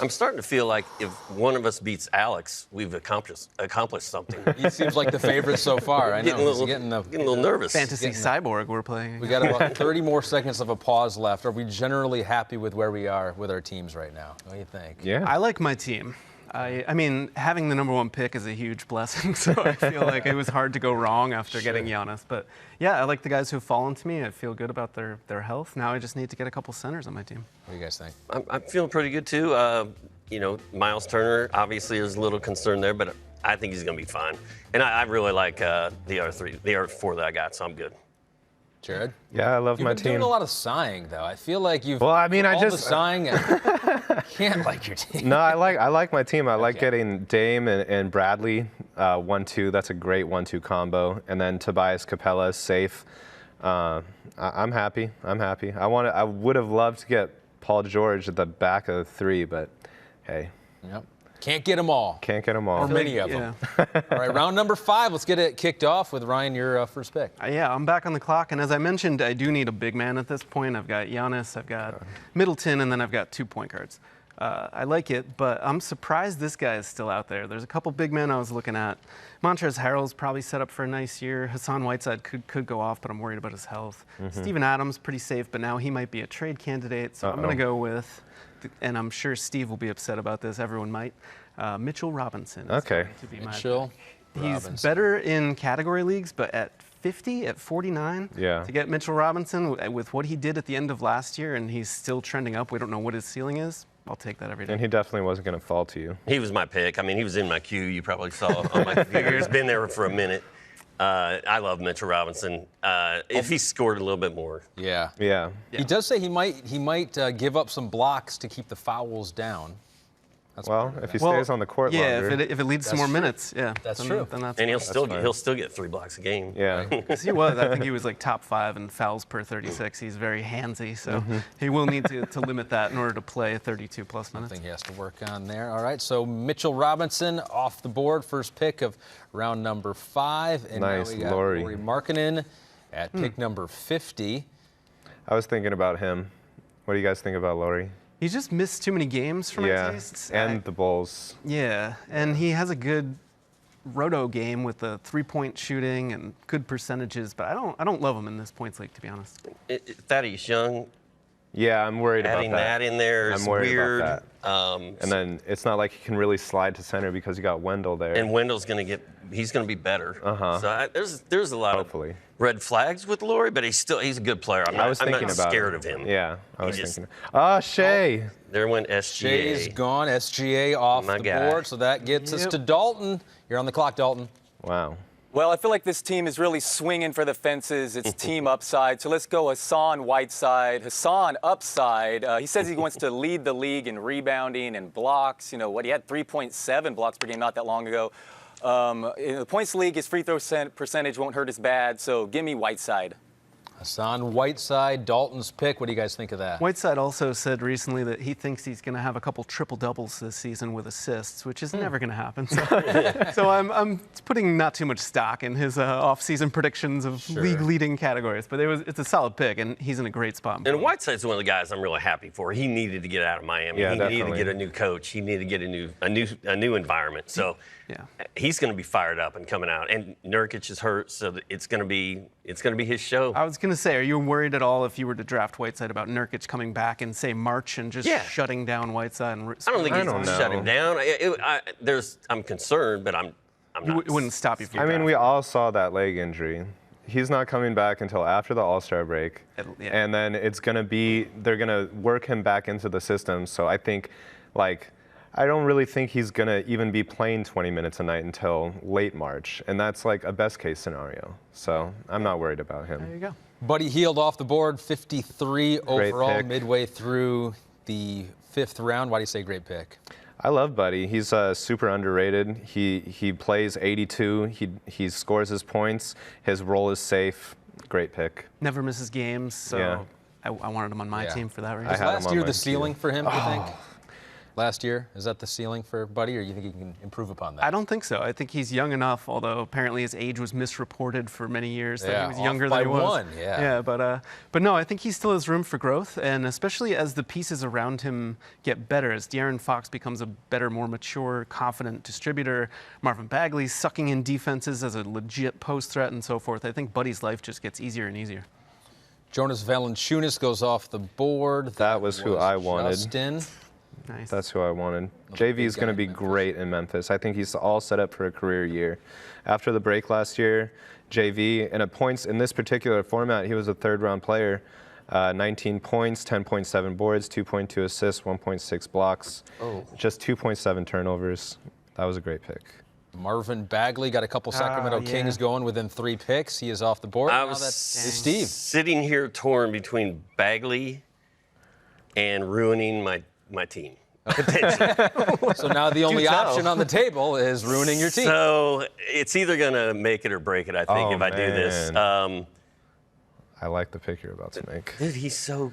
I'm starting to feel like if one of us beats Alex, we've accomplished something. He seems like the favorite so far. I know. Getting a little nervous. Fantasy Cyborg we're playing. We got about 30 more seconds of a pause left. Are we generally happy with where we are with our teams right now? What do you think? Yeah. I like my team. I mean, having the #1 pick is a huge blessing, so I feel like it was hard to go wrong after getting Giannis. But yeah, I like the guys who've fallen to me. I feel good about their health. Now I just need to get a couple centers on my team. What do you guys think? I'm feeling pretty good too. Miles Turner obviously is a little concerned there, but I think he's going to be fine. And I really like the other 4 that I got, so I'm good. Jared? Yeah, I love You've my been team. doing a lot of sighing, though. I feel like you've. Well, I mean, I all just- the sighing. I can't like your team. No, I like my team. I like getting Dame and Bradley 1-2. That's a great 1-2 combo. And then Tobias Capella is safe. I'm happy. I would have loved to get Paul George at the back of the 3, but hey. Yep. Can't get them all. Can't get them all. Or many of them. All right, round number 5. Let's get it kicked off with Ryan, your first pick. Yeah, I'm back on the clock, and as I mentioned, I do need a big man at this point. I've got Giannis, I've got Middleton, and then I've got 2 point guards. I like it, but I'm surprised this guy is still out there. There's a couple big men I was looking at. Montrezl Harrell's probably set up for a nice year. Hassan Whiteside could go off, but I'm worried about his health. Steven Adams, pretty safe, but now he might be a trade candidate, so I'm going to go with, and I'm sure Steve will be upset about this, everyone might, Mitchell Robinson. Okay. To be my Mitchell He's Robinson. better in category leagues, but at 50, at 49, Yeah. to get Mitchell Robinson with what he did at the end of last year, and he's still trending up. We don't know what his ceiling is. I'll take that every day. And he definitely wasn't going to fall to you. He was my pick. I mean, he was in my queue. You probably saw on my computer. He's been there for a minute. I love Mitchell Robinson. If he scored a little bit more. Yeah. Yeah. He does say he might give up some blocks to keep the fouls down. That's Well, if he stays on the court longer. if it leads to That's more true. minutes, That's then, true. Then that's And he'll fine. still get 3 blocks a game. Yeah. Because I think he was like top 5 in fouls per 36. He's very handsy, so he will need to limit that in order to play 32 plus minutes. Something he has to work on there. All right, so Mitchell Robinson off the board, first pick of round number 5. And Nice, now we got Lowry. Lauri Markkanen at pick number 50. I was thinking about him. What do you guys think about Lowry? He just missed too many games for my tastes. And the Bulls. Yeah, and he has a good roto game with the three-point shooting and good percentages, but I don't love him in this points league, to be honest. Thaddeus Young. Yeah, I'm worried about that. Adding that in there is I'm worried weird. about that. And then it's not like he can really slide to center because you got Wendell there. And Wendell's he's going to be better. So there's a lot Hopefully. of red flags with Lowry, but he's a good player. I'm not scared of him. Yeah, I was thinking. Shea. There went SGA. Shay's gone. SGA off the board, so that gets us to Dalton. You're on the clock, Dalton. Wow. Well, I feel like this team is really swinging for the fences. It's team upside. So let's go Hassan Whiteside. Hassan upside. He says he wants to lead the league in rebounding and blocks. You know what? He had 3.7 blocks per game not that long ago. In the points league, his free throw percentage won't hurt as bad. So give me Whiteside. Hassan Whiteside, Dalton's pick. What do you guys think of that? Whiteside also said recently that he thinks he's going to have a couple triple-doubles this season with assists, which is never going to happen. So I'm putting not too much stock in his off-season predictions of league-leading categories. But it's a solid pick, and he's in a great spot. And Whiteside's one of the guys I'm really happy for. He needed to get out of Miami. Yeah, he definitely. needed to get a new coach. He needed to get a new environment. So he's going to be fired up and coming out. And Nurkic is hurt, so it's going to be his show. I was going to say, are you worried at all if you were to draft Whiteside about Nurkic coming back in, say, March and just shutting down Whiteside? And I don't think he's going to shut him down. I'm concerned, but I'm not. It wouldn't stop you from I mean, drafting. we all saw that leg injury. He's not coming back until after the All-Star break. And then they're going to work him back into the system. So I think, I don't really think he's going to even be playing 20 minutes a night until late March. And that's like a best-case scenario. So I'm not worried about him. There you go. Buddy Hield off the board, 53 overall, pick. midway through the 5th round. Why do you say great pick? I love Buddy. He's super underrated. He plays 82. He scores his points. His role is safe. Great pick. Never misses games, so I wanted him on my team for that reason. Was had him last on year my the ceiling queue. for him, do you think? Last year, is that the ceiling for Buddy, or do you think he can improve upon that? I don't think so. I think he's young enough, although apparently his age was misreported for many years. That he was younger off by than he was. one, yeah. But no, I think he still has room for growth, and especially as the pieces around him get better, as De'Aaron Fox becomes a better, more mature, confident distributor, Marvin Bagley's sucking in defenses as a legit post threat and so forth. I think Buddy's life just gets easier and easier. Jonas Valanciunas goes off the board. That was who I wanted. Justin. Nice. That's who I wanted. JV is going to be great in Memphis. I think he's all set up for a career year. After the break last year, JV, and at points in this particular format, he was a third-round player. 19 points, 10.7 boards, 2.2 assists, 1.6 blocks, just 2.7 turnovers. That was a great pick. Marvin Bagley got a couple Sacramento Kings going within 3 picks. He is off the board. I Now was that's Steve. sitting here torn between Bagley and ruining my team. So now the only option on the table is ruining your team. So it's either going to make it or break it, I think, if I do this. I like the pick you're about to make. Dude, he's so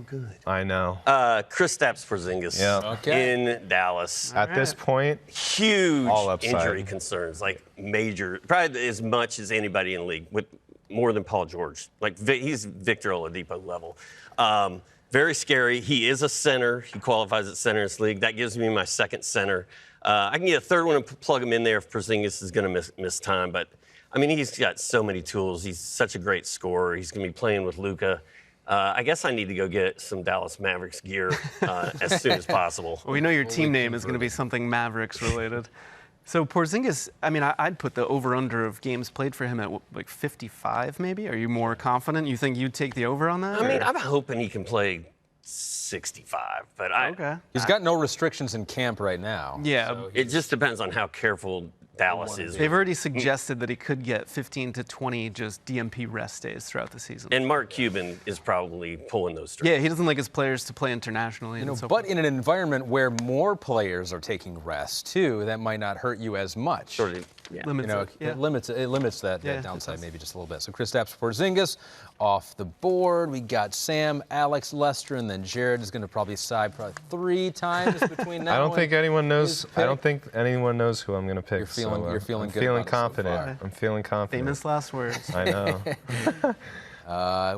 good. I know. Kristaps Porzingis in Dallas. At this point, Huge all upside. injury concerns, like major, probably as much as anybody in the league, with more than Paul George. Like he's Victor Oladipo level. Very scary. He is a center. He qualifies at center in this league. That gives me my second center. I can get a third one and plug him in there if Porzingis is going to miss time. But, I mean, he's got so many tools. He's such a great scorer. He's going to be playing with Luka. I guess I need to go get some Dallas Mavericks gear as soon as possible. Well, we know your team name is going to be something Mavericks related. So Porzingis, I mean, I'd put the over-under of games played for him at like 55 maybe. Are you more confident? You think you'd take the over on that? I mean, I'm hoping he can play 65, but He's got no restrictions in camp right now. Yeah. So it just depends on how careful Dallas is. They've already suggested that he could get 15 to 20 just DMP rest days throughout the season. And Mark Cuban is probably pulling those strings. Yeah, he doesn't like his players to play internationally. But in an environment where more players are taking rest too, that might not hurt you as much. Sort of, It limits that downside maybe just a little bit. So Kristaps Porzingis off the board. We got Sam, Alex, Lester, and then Jared is going to probably side 3 times between now. I don't think anyone knows. his I don't pick. think anyone knows who I'm going to pick. You're feeling I'm good feeling about it so confident. far. I'm feeling confident. Famous last words. I know.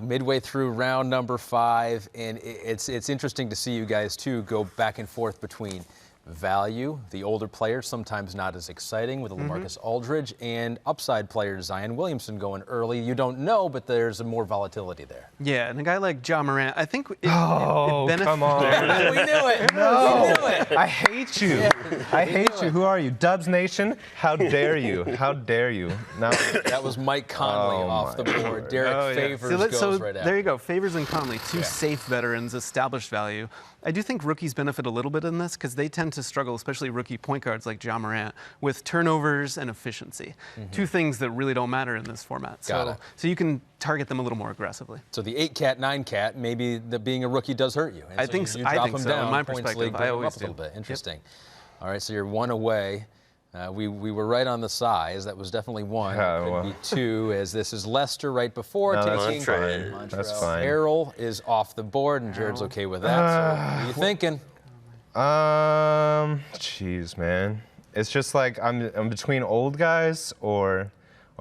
Midway through round number 5, and it's interesting to see you guys, too, go back and forth between value, the older players, sometimes not as exciting with Lamarcus Aldridge, and upside players, Zion Williamson going early. You don't know, but there's more volatility there. Yeah, and a guy like Ja Morant, I think it come on. We knew it. No. We knew it. I hate you. I hate you. Who are you? Dubs Nation? How dare you? How dare you? Now, That was Mike Conley off the board. Derek Favors goes right after. There you go. Favors and Conley, two safe veterans, established value. I do think rookies benefit a little bit in this because they tend to struggle, especially rookie point guards like Ja Morant, with turnovers and efficiency. Two things that really don't matter in this format. So you can target them a little more aggressively. So the 8-cat, 9-cat, maybe being a rookie does hurt you. And I so think you I drop think them so. down, In my points perspective, league, bring I them always up a little do. bit. Interesting. All right, so you're 1 away. We were right on the size. That was definitely 1. Could be 2, as this is Leicester right before. No, taking Montrez. That's fine. Errol is off the board, and Jared's okay with that. So what are you thinking? Jeez, man. It's just like I'm between old guys or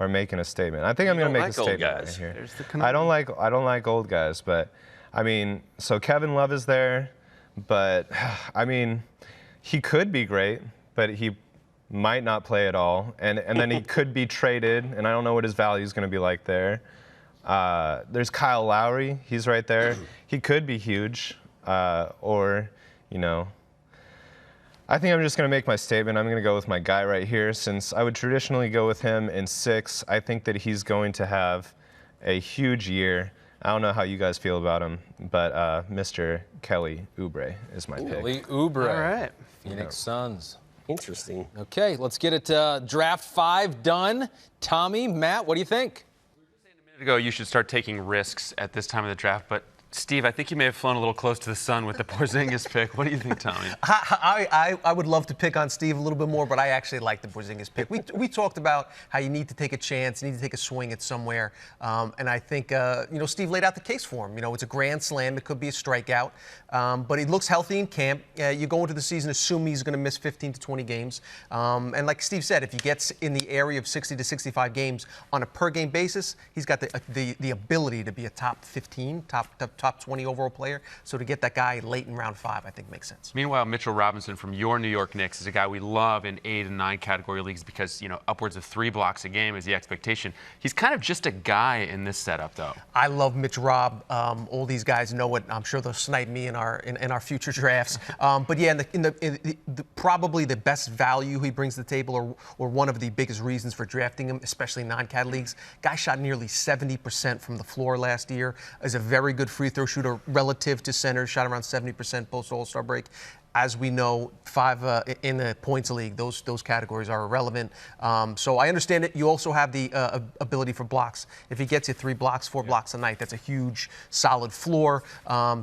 making a statement. I think I'm going to make a statement right here. I don't like old guys, but I mean, so Kevin Love is there, but I mean, he could be great, but he might not play at all, and then he could be traded, and I don't know what his value is going to be like there. There's Kyle Lowry. He's right there. He could be huge, or, you know, I think I'm just going to make my statement. I'm going to go with my guy right here. Since I would traditionally go with him in 6, I think that he's going to have a huge year. I don't know how you guys feel about him, but Mr. Kelly Oubre is my pick. Kelly Oubre. All right. Phoenix Suns. Interesting. Okay, let's get it. Draft 5 done. Tommy, Matt, what do you think? A minute ago, you should start taking risks at this time of the draft, but Steve, I think you may have flown a little close to the sun with the Porzingis pick. What do you think, Tommy? I would love to pick on Steve a little bit more, but I actually like the Porzingis pick. We talked about how you need to take a chance, you need to take a swing at somewhere, and I think Steve laid out the case for him. You know, it's a grand slam, it could be a strikeout, but he looks healthy in camp. You go into the season assuming he's going to miss 15 to 20 games, and like Steve said, if he gets in the area of 60 to 65 games on a per game basis, he's got the ability to be a top 15, top 20 overall player. So to get that guy late in round 5, I think makes sense. Meanwhile, Mitchell Robinson from your New York Knicks is a guy we love in 8 and 9 category leagues because, you know, upwards of 3 blocks a game is the expectation. He's kind of just a guy in this setup, though. I love Mitch Rob. All these guys know it. I'm sure they'll snipe me in our future drafts. But yeah, probably the best value he brings to the table, or one of the biggest reasons for drafting him, especially in non-cat leagues. Guy shot nearly 70% from the floor last year. Is a very good free throw shooter relative to center. Shot around 70% post All-Star break. As we know, 5 in the points league, those categories are irrelevant. So I understand it. You also have the ability for blocks. If he gets you 3 blocks, 4 blocks a night, that's a huge, solid floor.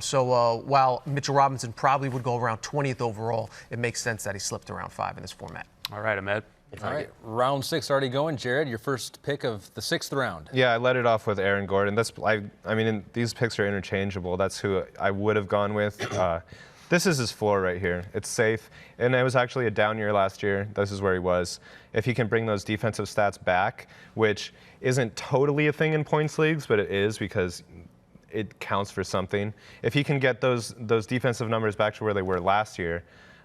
So while Mitchell Robinson probably would go around 20th overall, it makes sense that he slipped around 5 in this format. All right, Ahmed. All right, round 6 already going. Jared, your first pick of the 6th round. Yeah, I let it off with Aaron Gordon. I mean, these picks are interchangeable. That's who I would have gone with. This is his floor right here. It's safe. And it was actually a down year last year. This is where he was. If he can bring those defensive stats back, which isn't totally a thing in points leagues, but it is because it counts for something. If he can get those defensive numbers back to where they were last year,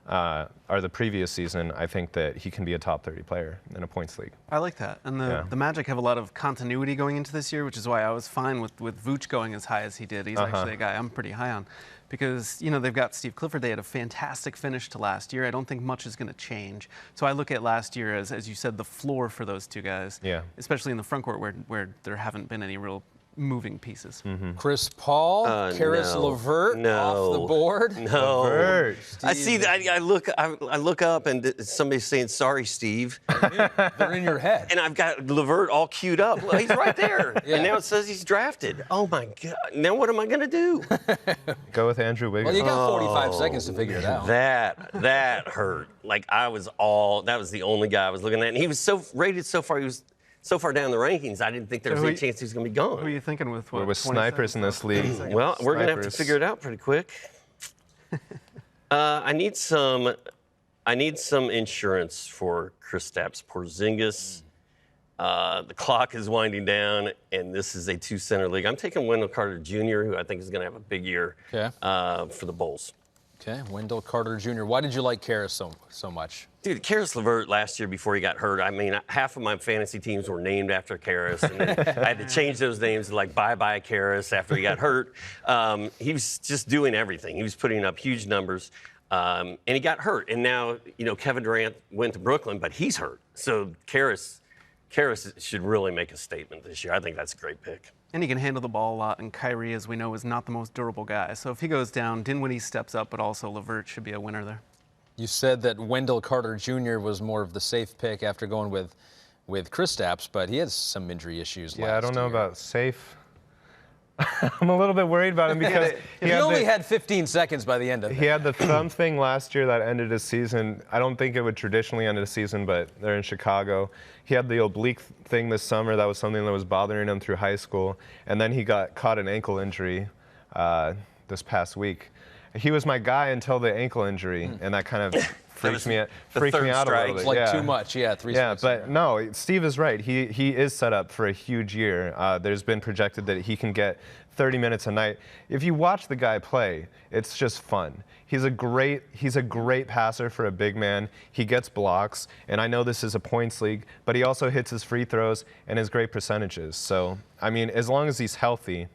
or the previous season, I think that he can be a top 30 player in a points league. I like that. And the Magic have a lot of continuity going into this year, which is why I was fine with Vooch going as high as he did. He's actually a guy I'm pretty high on. Because, you know, they've got Steve Clifford. They had a fantastic finish to last year. I don't think much is going to change. So I look at last year as you said, the floor for those two guys. Yeah. Especially in the front court where there haven't been any real moving pieces. Chris Paul, Karis LeVert off the board. No. LeVert. I see that. I look up and somebody's saying, "Sorry, Steve." They're in your head. And I've got LeVert all queued up. Well, he's right there. And now it says he's drafted. Oh my God! Now what am I gonna do? Go with Andrew Wiggins. Well, you got 45 seconds to figure it out. That hurt. Like that was the only guy I was looking at, and he was rated so far. He was so far down the rankings, I didn't think there was any chance he was going to be gone. Who are you thinking with? We're with snipers in this league. Well, we're going to have to figure it out pretty quick. I need some insurance for Kristaps Porzingis. The clock is winding down, and this is a two-center league. I'm taking Wendell Carter Jr., who I think is going to have a big year for the Bulls. Okay, Wendell Carter Jr. Why did you like Karras so much? Dude, Karis LeVert last year before he got hurt, I mean, half of my fantasy teams were named after Karis, and then I had to change those names to like bye-bye Karis after he got hurt. He was just doing everything. He was putting up huge numbers, and he got hurt. And now, you know, Kevin Durant went to Brooklyn, but he's hurt. So Karis should really make a statement this year. I think that's a great pick. And he can handle the ball a lot, and Kyrie, as we know, is not the most durable guy. So if he goes down, Dinwiddie steps up, but also LeVert should be a winner there. You said that Wendell Carter Jr. was more of the safe pick after going with Kristaps, but he has some injury issues. Yeah, I don't know about safe. I'm a little bit worried about him because he only had 15 seconds by the end of it. He had the thumb thing last year that ended his season. I don't think it would traditionally end a season, but they're in Chicago. He had the oblique thing this summer. That was something that was bothering him through high school. And then he caught an ankle injury this past week. He was my guy until the ankle injury, and that kind of freaked me out a little bit. Like too much, yeah. But no, Steve is right. He is set up for a huge year. There's been projected that he can get 30 minutes a night. If you watch the guy play, it's just fun. He's a great passer for a big man. He gets blocks, and I know this is a points league, but he also hits his free throws and has great percentages. So, I mean, as long as he's healthy,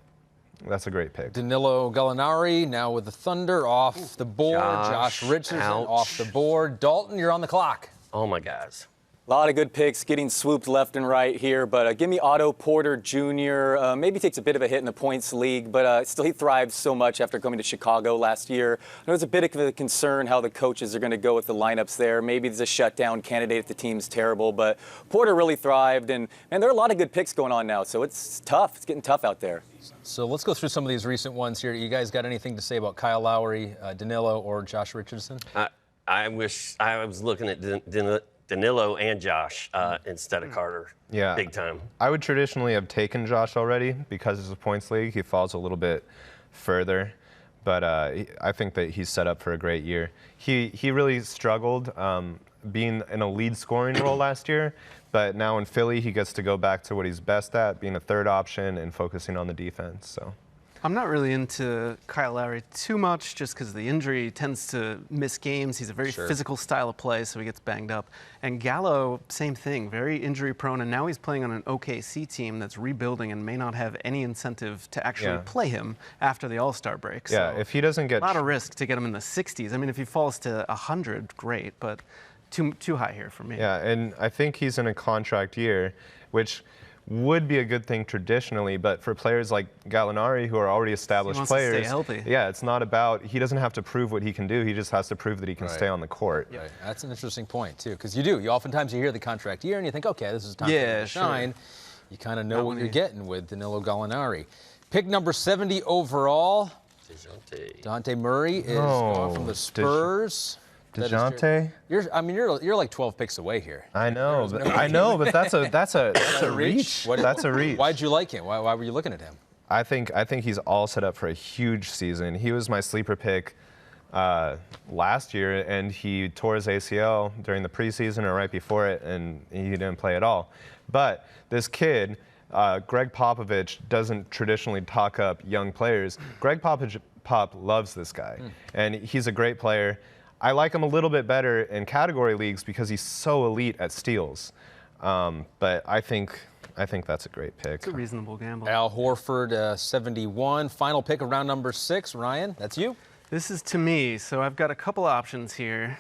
that's a great pick. Danilo Gallinari now with the Thunder off the board. Josh Richardson off the board. Dalton, you're on the clock. Oh, my guys. A lot of good picks getting swooped left and right here, but give me Otto Porter Jr. Maybe takes a bit of a hit in the points league, but still he thrived so much after coming to Chicago last year. I know it's a bit of a concern how the coaches are going to go with the lineups there. Maybe there's a shutdown candidate if the team's terrible, but Porter really thrived, and there are a lot of good picks going on now, so it's tough. It's getting tough out there. So let's go through some of these recent ones here. You guys got anything to say about Kyle Lowry, Danilo, or Josh Richardson? I wish I was looking at Danilo and Josh instead of Carter. Yeah. Big time. I would traditionally have taken Josh already because it's a points league. He falls a little bit further, but I think that he's set up for a great year. He really struggled being in a lead scoring role last year, but now in Philly he gets to go back to what he's best at, being a third option and focusing on the defense. So. I'm not really into Kyle Lowry too much just because of the injury. He tends to miss games. He's a very physical style of play, so he gets banged up. And Gallo, same thing, very injury prone, and now he's playing on an OKC team that's rebuilding and may not have any incentive to actually play him after the All-Star break. Yeah, so if he doesn't get... a lot of risk to get him in the 60s. I mean, if he falls to 100, great, but too high here for me. Yeah, and I think he's in a contract year, which would be a good thing traditionally, but for players like Gallinari, who are already established players, to stay healthy. Yeah, it's not about, he doesn't have to prove what he can do, he just has to prove that he can stay on the court. Right. That's an interesting point, too, because you oftentimes you hear the contract year and you think, okay, this is time for him to shine. You kind of know what you're getting with Danilo Gallinari. Pick number 70 overall, DeJounte Murray is gone from the Spurs. DeJounte? You're like 12 picks away here. I know, but that's a reach. That's a reach. Why'd you like him? Why were you looking at him? I think he's all set up for a huge season. He was my sleeper pick last year, and he tore his ACL during the preseason or right before it, and he didn't play at all. But this kid, Greg Popovich, doesn't traditionally talk up young players. Greg Pop loves this guy, and he's a great player. I like him a little bit better in category leagues because he's so elite at steals. But I think that's a great pick. It's a reasonable gamble. Al Horford, 71. Final pick of round number 6. Ryan, that's you? This is to me, so I've got a couple options here.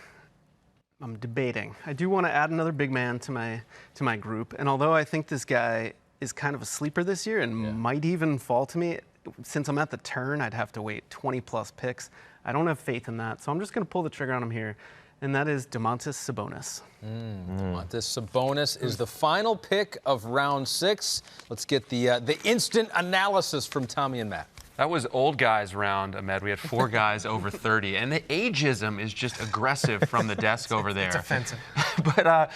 I'm debating. I do want to add another big man to my group, and although I think this guy is kind of a sleeper this year and might even fall to me, since I'm at the turn, I'd have to wait 20-plus picks. I don't have faith in that, so I'm just going to pull the trigger on him here, and that is Domantas Sabonis. Domantas Sabonis is the final pick of round 6. Let's get the instant analysis from Tommy and Matt. That was old guys round, Ahmed. We had 4 guys over 30, and the ageism is just aggressive from the desk over there. It's offensive. But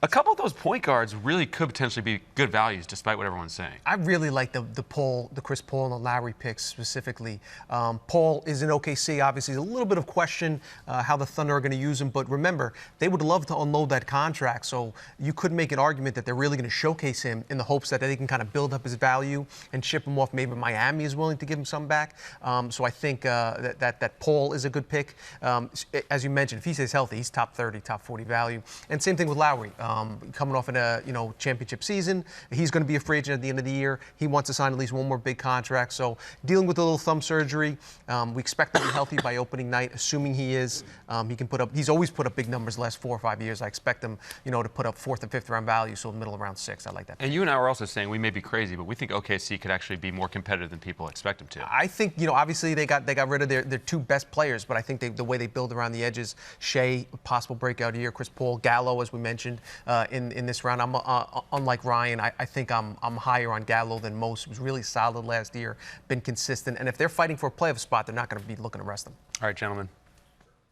A couple of those point guards really could potentially be good values, despite what everyone's saying. I really like the Chris Paul and the Lowry picks specifically. Paul is in OKC. Obviously, a little bit of question how the Thunder are going to use him. But remember, they would love to unload that contract. So you could make an argument that they're really going to showcase him in the hopes that they can kind of build up his value and ship him off. Maybe Miami is willing to give him some back. So I think that Paul is a good pick. As you mentioned, if he stays healthy, he's top 30, top 40 value. And same thing with Lowry. Coming off in a championship season, he's going to be a free agent at the end of the year. He wants to sign at least one more big contract. So dealing with a little thumb surgery, we expect him to be healthy by opening night. Assuming he is, he can put up. He's always put up big numbers the last 4 or 5 years. I expect him, to put up 4th and 5th round value. So middle of round 6. I like that. And you and I were also saying we may be crazy, but we think OKC could actually be more competitive than people expect them to. I think obviously they got rid of their 2 best players, but I think the way they build around the edges, Shea, possible breakout year, Chris Paul, Gallo, as we mentioned in this round. I'm unlike Ryan. I think I'm higher on Gallo than most. He was really solid last year, been consistent, and if they're fighting for a playoff spot, they're not going to be looking to rest them. All right, gentlemen.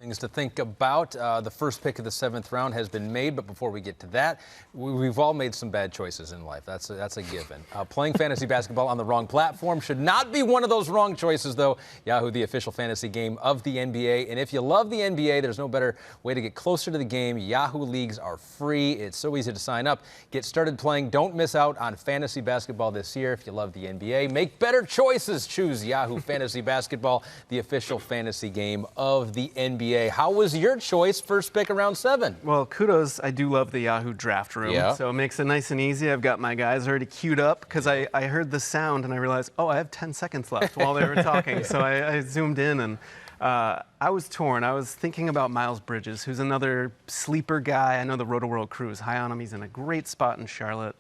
Things to think about. The first pick of the 7th round has been made, but before we get to that, we've all made some bad choices in life. That's a given. Playing fantasy basketball on the wrong platform should not be one of those wrong choices, though. Yahoo, the official fantasy game of the NBA. And if you love the NBA, there's no better way to get closer to the game. Yahoo leagues are free. It's so easy to sign up. Get started playing. Don't miss out on fantasy basketball this year. If you love the NBA, make better choices. Choose Yahoo Fantasy Basketball, the official fantasy game of the NBA. How was your choice first pick around 7? Well, kudos. I do love the Yahoo draft room. Yeah. So it makes it nice and easy. I've got my guys already queued up because I heard the sound and I realized, I have 10 seconds left while they were talking. So I zoomed in and I was torn. I was thinking about Miles Bridges, who's another sleeper guy. I know the Rotoworld crew is high on him. He's in a great spot in Charlotte.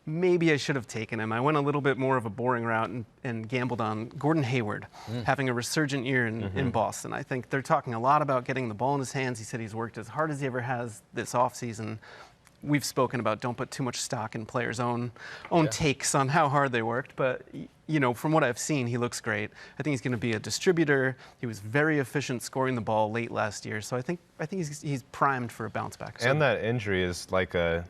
Maybe I should have taken him. I went a little bit more of a boring route and gambled on Gordon Hayward having a resurgent year in Boston. I think they're talking a lot about getting the ball in his hands. He said he's worked as hard as he ever has this offseason. We've spoken about don't put too much stock in players' own takes on how hard they worked, but from what I've seen, he looks great. I think he's going to be a distributor. He was very efficient scoring the ball late last year, so I think he's primed for a bounce back. So, and that injury is like a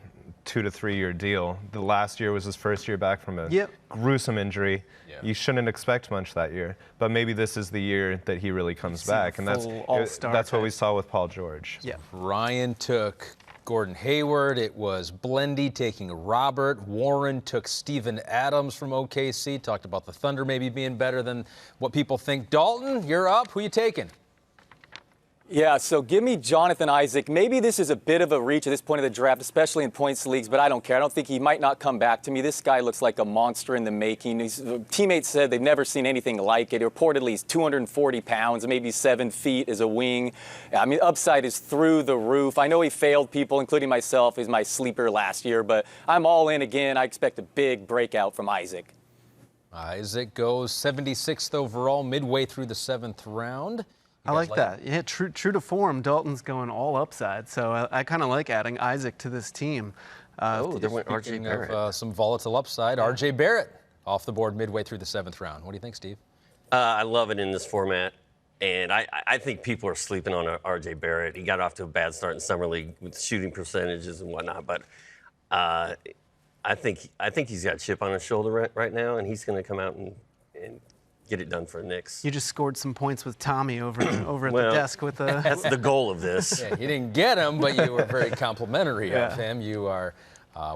2 to 3 year deal. The last year was his first year back from a gruesome injury. Yeah. You shouldn't expect much that year, but maybe this is the year that he really comes back, and that's what we saw with Paul George. Yeah. Ryan took Gordon Hayward. It was Blendy taking Robert. Warren took Steven Adams from OKC. Talked about the Thunder maybe being better than what people think. Dalton, you're up. Who you taking? Yeah, so give me Jonathan Isaac. Maybe this is a bit of a reach at this point of the draft, especially in points leagues, but I don't care. I don't think he might not come back to me. This guy looks like a monster in the making. His teammates said they've never seen anything like it. Reportedly, he's 240 pounds, maybe 7 feet as a wing. I mean, upside is through the roof. I know he failed people, including myself. He's my sleeper last year, but I'm all in again. I expect a big breakout from Isaac. Isaac goes 76th overall, midway through the 7th round. I like that. Yeah, true to form, Dalton's going all upside, so I kind of like adding Isaac to this team. There went R.J. Barrett. Of, some volatile upside. R.J. Barrett off the board midway through the 7th round. What do you think, Steve? I love it in this format, and I think people are sleeping on R.J. Barrett. He got off to a bad start in Summer League with shooting percentages and whatnot, but I think he's got a chip on his shoulder right now, and he's going to come out and get it done for the Knicks. You just scored some points with Tommy over at the desk with the. That's the goal of this. Yeah, you didn't get him, but you were very complimentary of him. You are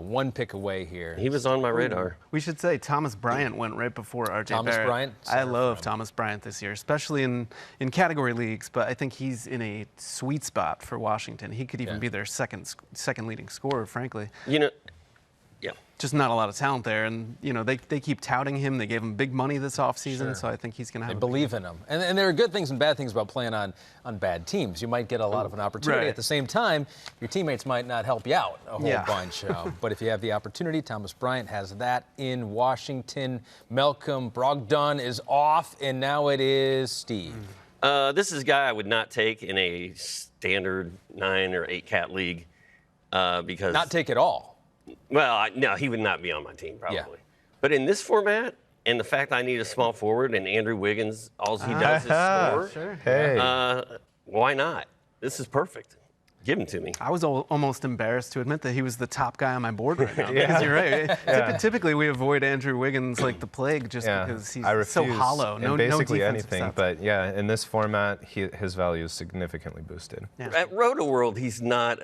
one pick away here. He was on my radar. We should say Thomas Bryant went right before R.J. Thomas Barrett. Bryant. I love Thomas Bryant this year, especially in category leagues. But I think he's in a sweet spot for Washington. He could even be their second leading scorer, frankly. Yeah. Just not a lot of talent there, and they keep touting him. They gave him big money this offseason, so I think he's going to have. They believe in him, and there are good things and bad things about playing on bad teams. You might get a lot of an opportunity. At the same time, your teammates might not help you out a whole bunch. But if you have the opportunity, Thomas Bryant has that in Washington. Malcolm Brogdon is off, and now it is Steve. This is a guy I would not take in a standard 9 or 8 cat league because Not take it all. Well, no, he would not be on my team, probably. Yeah. But in this format, and the fact I need a small forward, and Andrew Wiggins, all he does is score, Hey. why not? This is perfect. Give him to me. I was almost embarrassed to admit that he was the top guy on my board right now. Because you're right. Typically, we avoid Andrew Wiggins like the plague just because he's so hollow. No, basically anything. But yeah, in this format, his value is significantly boosted. Yeah. At Rotoworld, he's not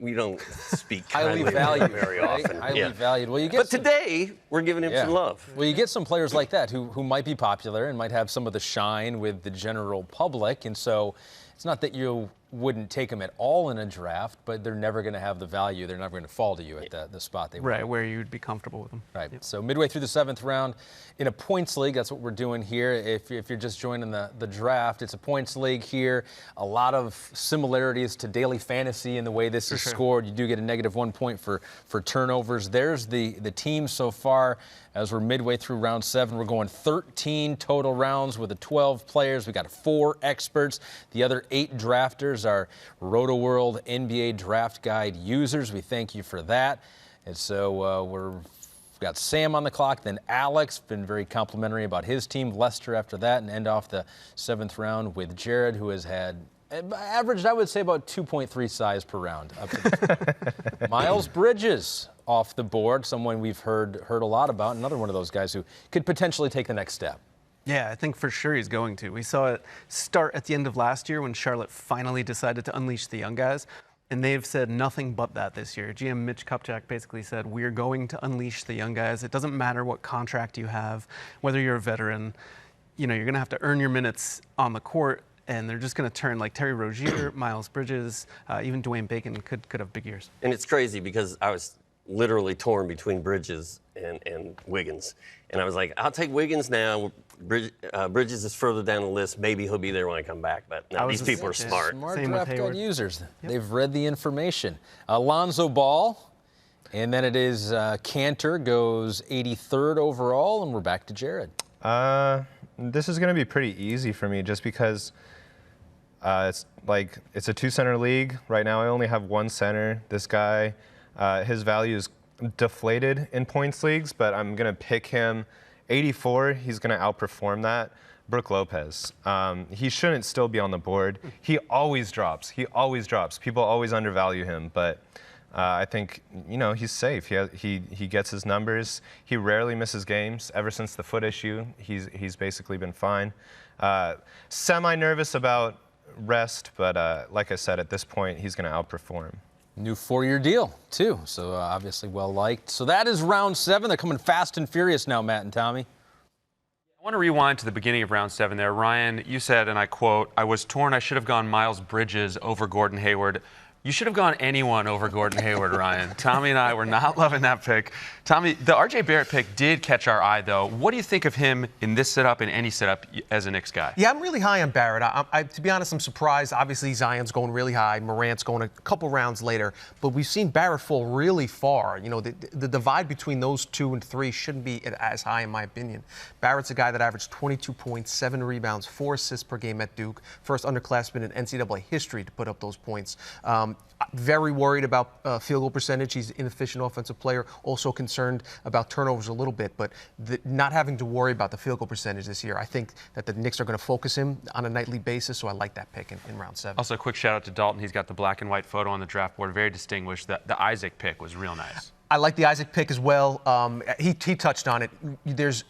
we don't speak highly valued very often. Highly valued. Well, but today, we're giving him some love. Well, you get some players like that who might be popular and might have some of the shine with the general public, and so it's not that you wouldn't take them at all in a draft, but they're never going to have the value. They're never going to fall to you at the spot they want. Right, where you'd be comfortable with them. Right. Yep. So midway through the 7th round, in a points league, that's what we're doing here. If you're just joining the draft, it's a points league here. A lot of similarities to daily fantasy in the way this is scored. You do get a -1 point for turnovers. There's the team so far. As we're midway through round 7, we're going 13 total rounds with the 12 players. We got 4 experts. The other 8 drafters are Rotoworld NBA Draft Guide users. We thank you for that. And so we've got Sam on the clock, then Alex, been very complimentary about his team. Lester after that, and end off the 7th round with Jared, who has had averaged, I would say, about 2.3 size per round. Up to Miles Bridges off the board, someone we've heard a lot about, another one of those guys who could potentially take the next step. Yeah, I think for sure he's going to. We saw it start at the end of last year when Charlotte finally decided to unleash the young guys, and they've said nothing but that this year. GM Mitch Kupchak basically said, we're going to unleash the young guys. It doesn't matter what contract you have, whether you're a veteran, you're going to have to earn your minutes on the court, and they're just going to turn like Terry Rozier, Miles Bridges, even Dwayne Bacon could have big years. And it's crazy because I was literally torn between Bridges and Wiggins. And I was like, I'll take Wiggins now. Bridges is further down the list. Maybe he'll be there when I come back. But no, these people are smart. Smart draft guide users. Yep. They've read the information. Alonzo Ball, and then it is Cantor goes 83rd overall, and we're back to Jared. This is going to be pretty easy for me just because it's a 2-center league. Right now I only have 1 center. This guy, his value is deflated in points leagues, but I'm going to pick him 84. He's going to outperform that. Brook Lopez. He shouldn't still be on the board. He always drops. People always undervalue him, but I think, he's safe. He gets his numbers. He rarely misses games. Ever since the foot issue, he's basically been fine. Semi-nervous about rest, but like I said, at this point, he's going to outperform. New 4-year deal, too, so obviously well-liked. So that is round 7. They're coming fast and furious now, Matt and Tommy. I want to rewind to the beginning of round 7 there. Ryan, you said, and I quote, I was torn. I should have gone Miles Bridges over Gordon Hayward. You should have gone anyone over Gordon Hayward, Ryan. Tommy and I were not loving that pick. Tommy, the R.J. Barrett pick did catch our eye, though. What do you think of him in this setup, in any setup, as a Knicks guy? Yeah, I'm really high on Barrett. To be honest, I'm surprised. Obviously, Zion's going really high. Morant's going a couple rounds later. But we've seen Barrett fall really far. The divide between those 2 and 3 shouldn't be as high, in my opinion. Barrett's a guy that averaged 22 points, 7 rebounds, 4 assists per game at Duke. First underclassman in NCAA history to put up those points. Very worried about field goal percentage. He's an inefficient offensive player. Also concerned about turnovers a little bit, but not having to worry about the field goal percentage this year. I think that the Knicks are going to focus him on a nightly basis, so I like that pick in round 7. Also, a quick shout out to Dalton. He's got the black and white photo on the draft board. Very distinguished. The Isaac pick was real nice. I like the Isaac pick as well. He touched on it.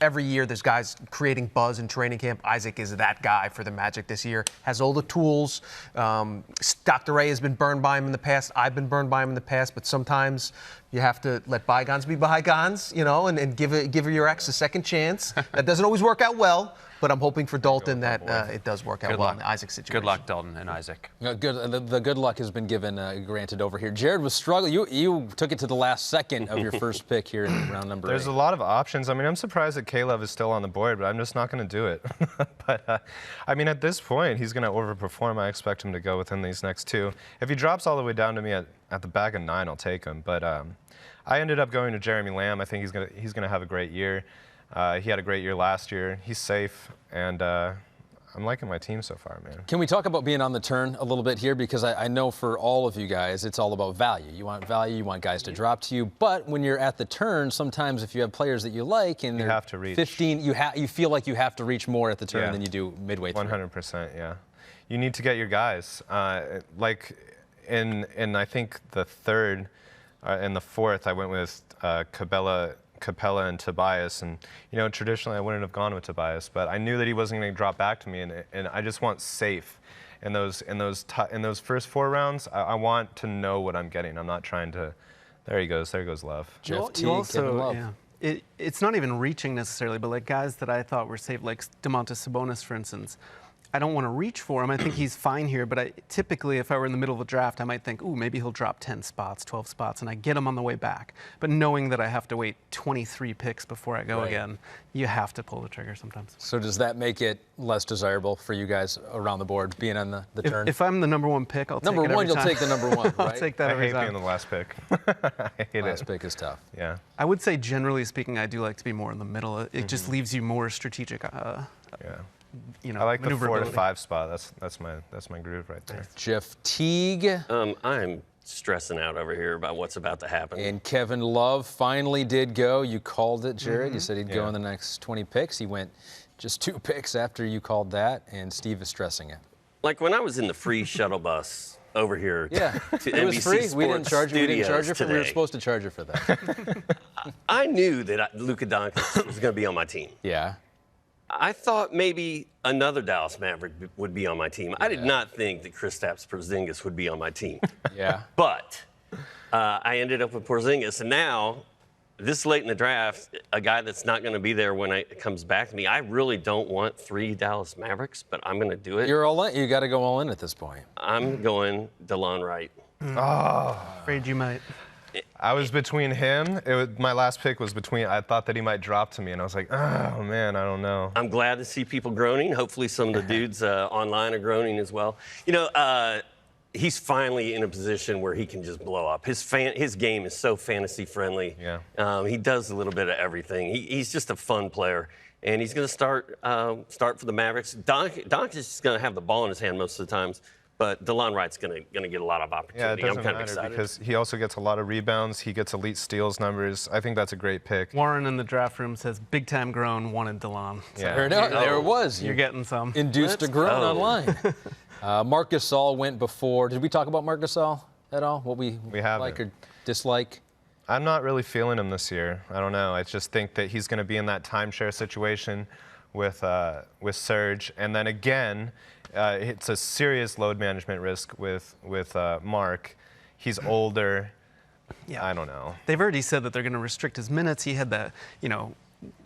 Every year there's guys creating buzz in training camp. Isaac is that guy for the Magic this year. Has all the tools. Dr. A has been burned by him in the past. I've been burned by him in the past. But sometimes you have to let bygones be bygones, and give your ex a second chance. That doesn't always work out well. But I'm hoping for Dalton that it does work out well in the Isaac situation. Good luck, Dalton and Isaac. The good luck has been granted over here. Jared was struggling. You took it to the last second of your first pick here in round number 8. There's a lot of options. I mean, I'm surprised that Caleb is still on the board, but I'm just not going to do it. But, at this point, he's going to overperform. I expect him to go within these next 2. If he drops all the way down to me at the back of 9, I'll take him. But I ended up going to Jeremy Lamb. I think he's gonna have a great year. He had a great year last year. He's safe, and I'm liking my team so far, man. Can we talk about being on the turn a little bit here? Because I know for all of you guys, it's all about value. You want value, you want guys to drop to you. But when you're at the turn, sometimes if you have players that you like and they're have to reach. 15, you feel like you have to reach more at the turn than you do midway through. 100%, yeah. You need to get your guys. in I think the third and the fourth, I went with Capella and Tobias, and traditionally I wouldn't have gone with Tobias, but I knew that he wasn't going to drop back to me, and I just want safe in those first 4 rounds. I want to know what I'm getting. I'm not trying to. There he goes. There goes Love. Jeff T. You also, Kevin Love. yeah. It's not even reaching necessarily, but like guys that I thought were safe, like Domantas Sabonis, for instance. I don't want to reach for him. I think he's fine here, but typically if I were in the middle of a draft, I might think, ooh, maybe he'll drop 10 spots, 12 spots, and I get him on the way back. But knowing that I have to wait 23 picks before I go again, you have to pull the trigger sometimes. So does that make it less desirable for you guys around the board, being on the turn? If I'm the number 1 pick, I'll take it every time. You'll take the number 1, right? I'll take that every I hate time. being the last pick. I hate it. Last pick is tough. Yeah. I would say, generally speaking, I do like to be more in the middle. It just leaves you more strategic. Yeah. I like the 4 to maneuverability. 5 spot. That's my groove right there. Jeff Teague I'm stressing out over here about what's about to happen. and Kevin Love finally did go. You called it, Jared. You said he'd go in the next 20 picks. He went just 2 picks after you called that, and Steve is stressing it. Like when I was in the free shuttle bus over here Yeah, to it was NBC free. Sports We didn't charge you. We didn't charge you Studios for. We were today, supposed to charge you for that. I knew that Luka Doncic was going to be on my team. Yeah. I thought maybe another Dallas Maverick would be on my team. I did not think that Kristaps Porzingis would be on my team. Yeah. But I ended up with Porzingis, and now, this late in the draft, a guy that's not going to be there when it comes back to me. I really don't want 3 Dallas Mavericks, but I'm going to do it. You're all in. You got to go all in at this point. I'm going DeLon Wright. Afraid you might. I was between him. My last pick was between. I thought that he might drop to me, and I was like, oh man, I don't know. I'm glad to see people groaning. Hopefully, some of the dudes online are groaning as well. He's finally in a position where he can just blow up. His game is so fantasy friendly. Yeah. He does a little bit of everything. He's just a fun player, and he's going to start for the Mavericks. Doncic is going to have the ball in his hand most of the times, but DeLon Wright's going to get a lot of Yeah, it opportunity. doesn't I'm kind of matter excited. because he also gets a lot of rebounds. He gets elite steals numbers. I think that's a great pick. Warren in the draft room says, big time grown, wanted DeLon. So Yeah. There it was. you're getting some. Induced a groan go. online. Marc Gasol went before. Did we talk about Marc Gasol at all? What we haven't. like or dislike? I'm not really feeling him this year. I don't know. I just think that he's going to be in that timeshare situation with Serge, and then again, it's a serious load management risk with Mark. He's older. Yeah. I don't know. They've already said that they're going to restrict his minutes. He had that,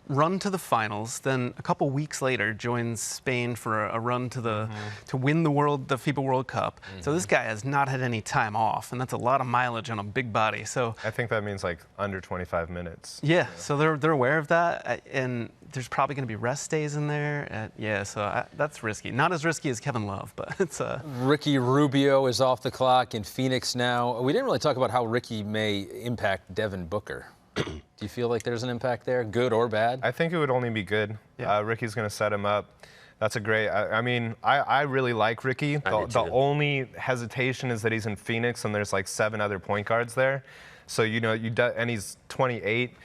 run to the finals. Then a couple weeks later, joins Spain for a run to win the FIBA World Cup. So this guy has not had any time off, and that's a lot of mileage on a big body. So I think that means like under 25 minutes. yeah, so they're aware of that, and there's probably going to be rest days in there. That's risky. Not as risky as Kevin Love, but it's Ricky Rubio is off the clock in Phoenix now. We didn't really talk about how Ricky may impact Devin Booker. Do you feel like there's an impact there, good or bad? I think it would only be good. Yeah. Ricky's going to set him up. That's a great. I really like Ricky. The only hesitation is that he's in Phoenix and there's like 7 other point guards there. So and he's 28.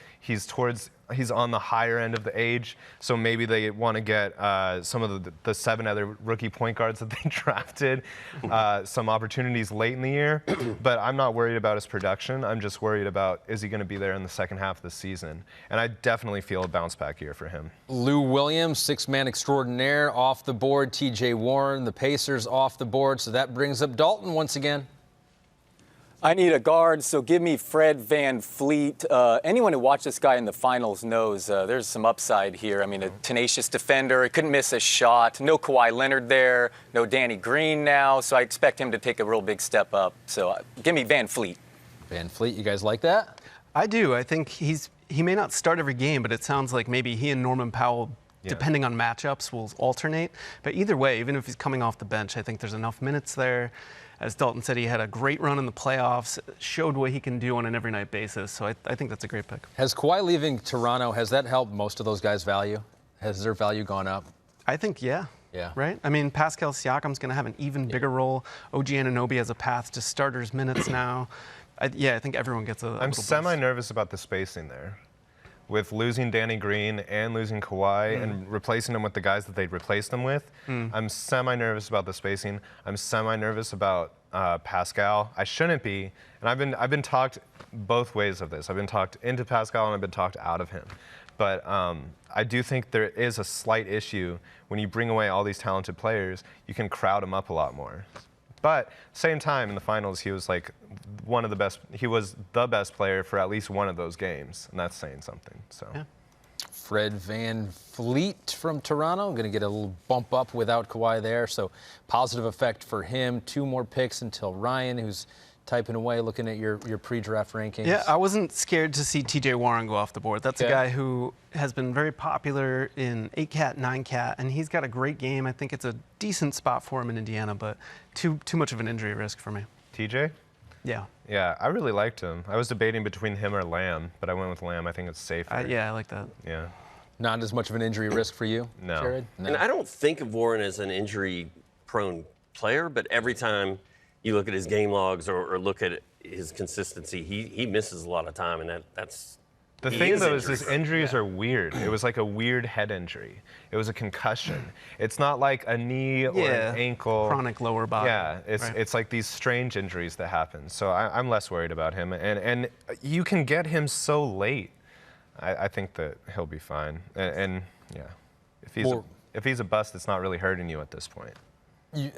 He's on the higher end of the age, so maybe they want to get some of the 7 other rookie point guards that they drafted some opportunities late in the year. But I'm not worried about his production. I'm just worried about, is he going to be there in the second half of the season? And I definitely feel a bounce back year for him. Lou Williams, 6-man extraordinaire, off the board. T.J. Warren, the Pacers, off the board. So that brings up Dalton once again. I need a guard, so give me Fred VanVleet. Anyone who watched this guy in the finals knows there's some upside here. I mean, a tenacious defender. He couldn't miss a shot. No Kawhi Leonard there. No Danny Green now. So I expect him to take a real big step up. So give me VanVleet. VanVleet, you guys like that? I do. I think he may not start every game, but it sounds like maybe he and Norman Powell, depending on matchups, will alternate. But either way, even if he's coming off the bench, I think there's enough minutes there. As Dalton said, he had a great run in the playoffs, showed what he can do on an every night basis. So I think that's a great pick. Has Kawhi leaving Toronto, has that helped most of those guys' value? Has their value gone up? I think, yeah. Right? I mean, Pascal Siakam's going to have an even bigger role. OG Anunoby has a path to starters minutes now. I think everyone gets a I'm little semi-nervous about the spacing there. With losing Danny Green and losing Kawhi and replacing them with the guys that they'd replaced them with, I'm semi-nervous about the spacing. I'm semi-nervous about Pascal. I shouldn't be, and I've been talked both ways of this. I've been talked into Pascal and I've been talked out of him. But I do think there is a slight issue when you bring away all these talented players. You can crowd them up a lot more. But same time in the finals, he was like one of the best. He was the best player for at least one of those games, and that's saying something. So. Yeah. Fred VanVleet from Toronto. Going to get a little bump up without Kawhi there. So positive effect for him. 2 more picks until Ryan, who's typing away, looking at your pre-draft rankings. Yeah, I wasn't scared to see TJ Warren go off the board. That's Okay. a guy who has been very popular in 8-cat, 9-cat, and he's got a great game. I think it's a decent spot for him in Indiana, but too much of an injury risk for me. TJ? Yeah. Yeah, I really liked him. I was debating between him or Lamb, but I went with Lamb. I think it's safer. Yeah, I like that. Yeah. Not as much of an injury risk for you, No. Jared? No. And I don't think of Warren as an injury-prone player, but every time you look at his game logs or look at his consistency, he misses a lot of time, and that's The he thing, is though, is his injury-prone. injuries are weird. It was like a weird head injury. It was a concussion. It's not like a knee or Yeah, an ankle. chronic lower body. Yeah, it's like these strange injuries that happen. So I'm less worried about him. And you can get him so late. I think that he'll be fine. And yeah, if he's a bust, it's not really hurting you at this point.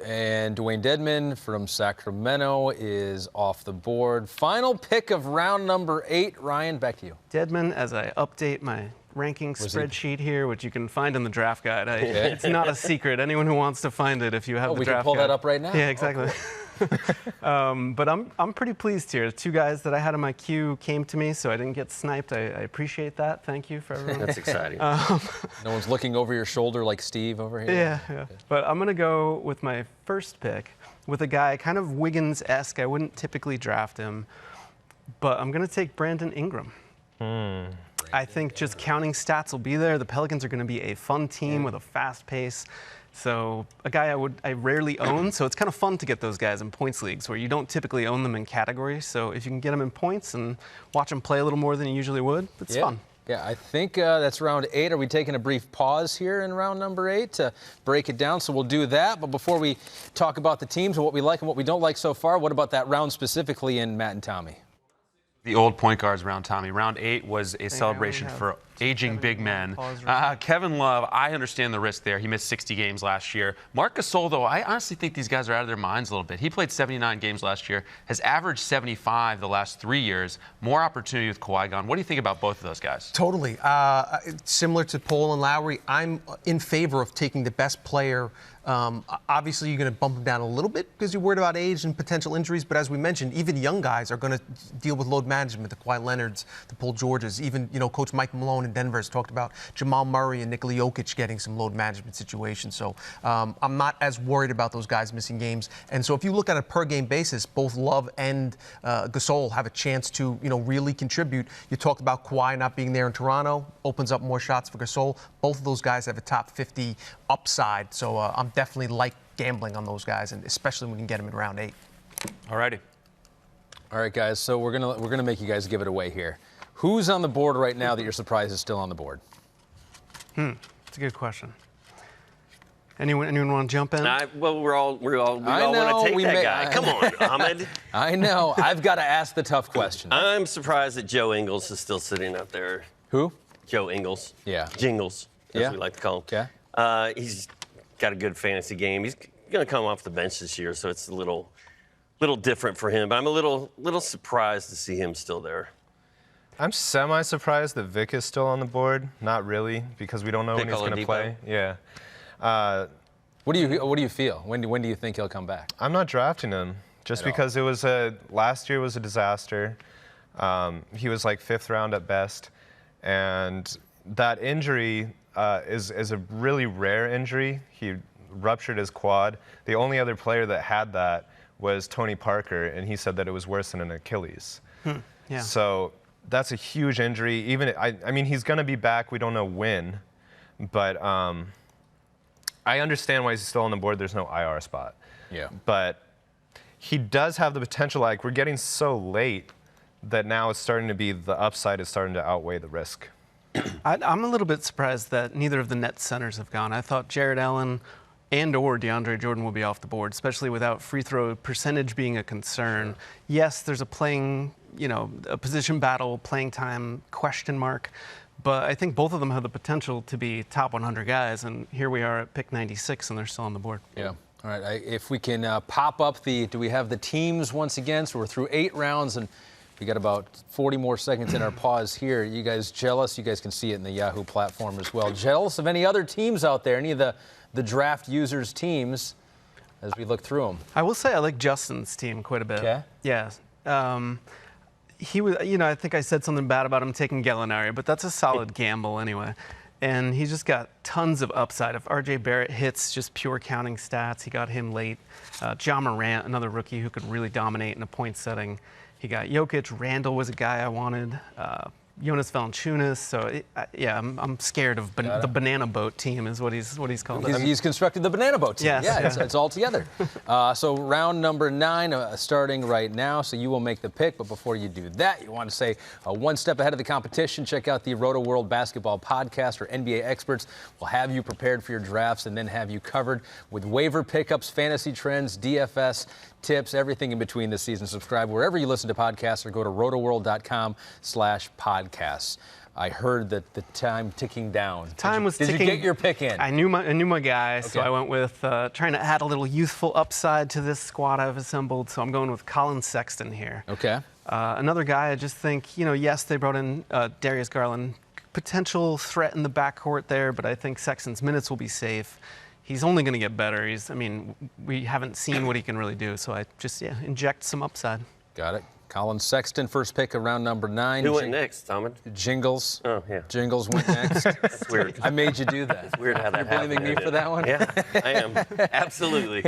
And Dwayne Dedman from Sacramento is off the board. Final pick of round number 8. Ryan, back to you. Dedman, as I update my ranking spreadsheet here, which you can find in the draft guide. It's not a secret. Anyone who wants to find it, if you have the we draft can pull guide. that up right now. Yeah, exactly. But I'm pretty pleased here. 2 guys that I had in my queue came to me, so I didn't get sniped. I appreciate that. Thank you for everyone. That's exciting. No one's looking over your shoulder like Steve over here. Yeah. But I'm going to go with my first pick with a guy kind of Wiggins-esque. I wouldn't typically draft him, but I'm going to take Brandon Ingram. I think just counting stats will be there. The Pelicans are going to be a fun team with a fast pace. So a guy I rarely own, so it's kind of fun to get those guys in points leagues where you don't typically own them in categories. So if you can get them in points and watch them play a little more than you usually would, it's fun. Yeah, I think that's round 8. Are we taking a brief pause here in round number 8 to break it down? So we'll do that. But before we talk about the teams and what we like and what we don't like so far, what about that round specifically in Matt and Tommy? The old point guards round, Tommy. Round 8 was a celebration for aging big men. Kevin Love, I understand the risk there. He missed 60 games last year. Marc Gasol, though, I honestly think these guys are out of their minds a little bit. He played 79 games last year, has averaged 75 the last 3 years. More opportunity with Kawhi gone. What do you think about both of those guys? Totally. Similar to Paul and Lowry, I'm in favor of taking the best player. Obviously, you're going to bump him down a little bit because you're worried about age and potential injuries. But as we mentioned, even young guys are going to deal with load management. The Kawhi Leonards, the Paul Georges, even Coach Mike Malone in Denver has talked about Jamal Murray and Nikola Jokic getting some load management situations. So I'm not as worried about those guys missing games. And so if you look at a per game basis, both Love and Gasol have a chance to really contribute. You talked about Kawhi not being there in Toronto, opens up more shots for Gasol. Both of those guys have a top 50 upside. So I'm definitely like gambling on those guys, and especially when you can get them in round 8. All righty. All right, guys. So we're gonna make you guys give it away here. Who's on the board right now that you're surprised is still on the board? That's a good question. Anyone want to jump in? We all want to take that guy. Come on, Ahmed. I know. I've got to ask the tough question. I'm surprised that Joe Ingles is still sitting up there. Who? Joe Ingles. Yeah. Jingles, as Yeah. we like to call him. Yeah. He's got a good fantasy game. He's going to come off the bench this year, so it's a little different for him. But I'm a little surprised to see him still there. I'm semi-surprised that Vic is still on the board. Not really, because we don't know when he's going to Oladipo? play. Yeah. What do you feel? When do you think he'll come back? I'm not drafting him just At all. because it was last year was a disaster. He was like 5th round at best, and that injury is a really rare injury. He ruptured his quad. The only other player that had that was Tony Parker, and he said that it was worse than an Achilles. Yeah. So that's a huge injury. I mean, he's going to be back. We don't know when, but I understand why he's still on the board. There's no IR spot. Yeah. But he does have the potential. Like, we're getting so late that now it's starting to be the upside is starting to outweigh the risk. I'm a little bit surprised that neither of the Nets centers have gone. I thought Jared Allen and or DeAndre Jordan will be off the board, especially without free throw percentage being a concern. Yes, there's a a position battle, playing time question mark, but I think both of them have the potential to be top 100 guys, and here we are at pick 96, and they're still on the board. Yeah. All right. If we can pop up do we have the teams once again? So we're through 8 rounds, and we got about 40 more seconds in our pause here. You guys jealous? You guys can see it in the Yahoo platform as well. Jealous of any other teams out there? Any of the draft users' teams as we look through them? I will say I like Justin's team quite a bit. Okay. Yeah. He was, I think I said something bad about him taking Gallinari, but that's a solid gamble anyway. And he's just got tons of upside. If R.J. Barrett hits just pure counting stats, he got him late. Ja Morant, another rookie who could really dominate in a point setting. He got Jokic. Randall was a guy I wanted. Jonas Valanciunas. So I'm scared of the banana boat team is what he's called. He's constructed the banana boat team. Yes, It's all together. So round number 9 starting right now. So you will make the pick, but before you do that, you want to say one step ahead of the competition. Check out the Rotoworld Basketball Podcast, where NBA experts will have you prepared for your drafts and then have you covered with waiver pickups, fantasy trends, DFS tips, everything in between this season. Subscribe wherever you listen to podcasts or go to rotoworld.com/podcasts. I heard that the time ticking down. Time was ticking. Did you get your pick in? I knew my guy, Okay. so I went with trying to add a little youthful upside to this squad I've assembled. So I'm going with Colin Sexton here. Okay. Another guy I just think, yes, they brought in Darius Garland, potential threat in the backcourt there, but I think Sexton's minutes will be safe. He's only going to get better. We haven't seen what he can really do, so I just inject some upside. Got it. Colin Sexton, first pick of round number 9. Who went next, Tommen? Jingles. Oh, yeah. Jingles went next. That's weird. I made you do that. It's weird how that You're happened. blaming me for that one? Yeah, I am. Absolutely.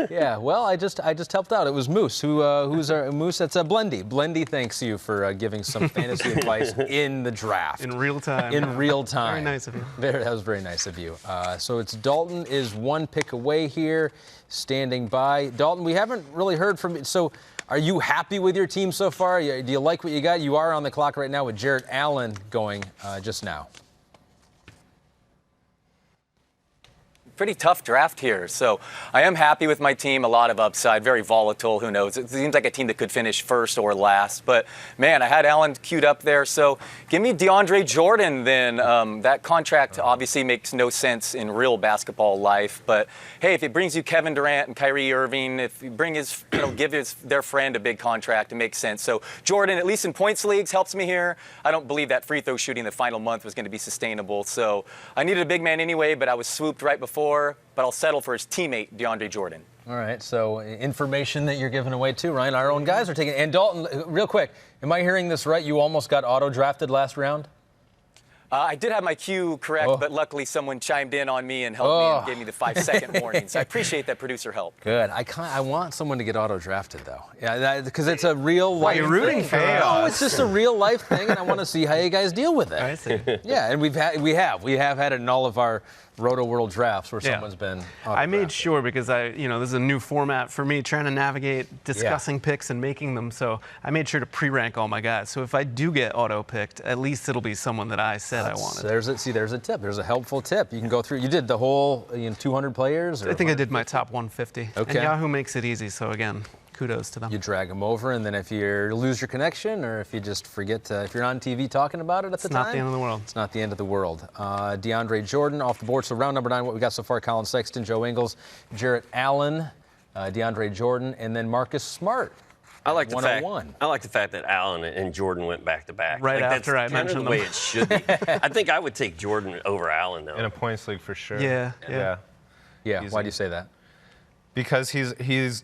Yeah. Well, I just helped out. It was Moose. Who's our Moose? That's Blendy. Blendy thanks you for giving some fantasy advice in the draft. In real time. In real time. Very nice of you. That was very nice of you. So it's Dalton is 1 pick away here, standing by. Dalton, we haven't really heard from you. So are you happy with your team so far? Do you like what you got? You are on the clock right now with Jarrett Allen going just now. Pretty tough draft here. So I am happy with my team. A lot of upside, very volatile. Who knows? It seems like a team that could finish first or last. But, man, I had Allen queued up there. So give me DeAndre Jordan then. That contract obviously makes no sense in real basketball life. But, hey, if it brings you Kevin Durant and Kyrie Irving, if you bring give their friend a big contract, it makes sense. So Jordan, at least in points leagues, helps me here. I don't believe that free throw shooting the final month was going to be sustainable. So I needed a big man anyway, but I was swooped right before. But I'll settle for his teammate, DeAndre Jordan. All right, so information that you're giving away too, Ryan. Our own guys are taking it. And Dalton, real quick, am I hearing this right? You almost got auto-drafted last round? I did have my cue correct, but luckily someone chimed in on me and helped me and gave me the 5-second warning. So I appreciate that producer help. Good. I want someone to get auto-drafted, though. Yeah, because it's a real life you're rooting thing. for us. No, it's just a real life thing, and I want to see how you guys deal with it. I see. Yeah, and we have had it in all of our Rotoworld drafts where someone's been I made sure because this is a new format for me trying to navigate discussing picks and making them. So I made sure to pre-rank all my guys. So if I do get auto-picked, at least it'll be someone that I said I wanted. There's a tip. There's a helpful tip. You can go through. You did the whole 200 players? Or I think I did my top 150. Okay. And Yahoo makes it easy. So again, kudos to them. You drag them over, and then if you lose your connection or if you just forget if you're on TV talking about it at the time. It's not the end of the world. It's not the end of the world. DeAndre Jordan off the board. So round number 9, what we got so far, Colin Sexton, Joe Ingles, Jarrett Allen, DeAndre Jordan, and then Marcus Smart. I like the 101. I like the fact that Allen and Jordan went back to back. Right like, after I mentioned the way it should be. I think I would take Jordan over Allen though. In a points league for sure. Yeah. Yeah. Why do you say that? Because he's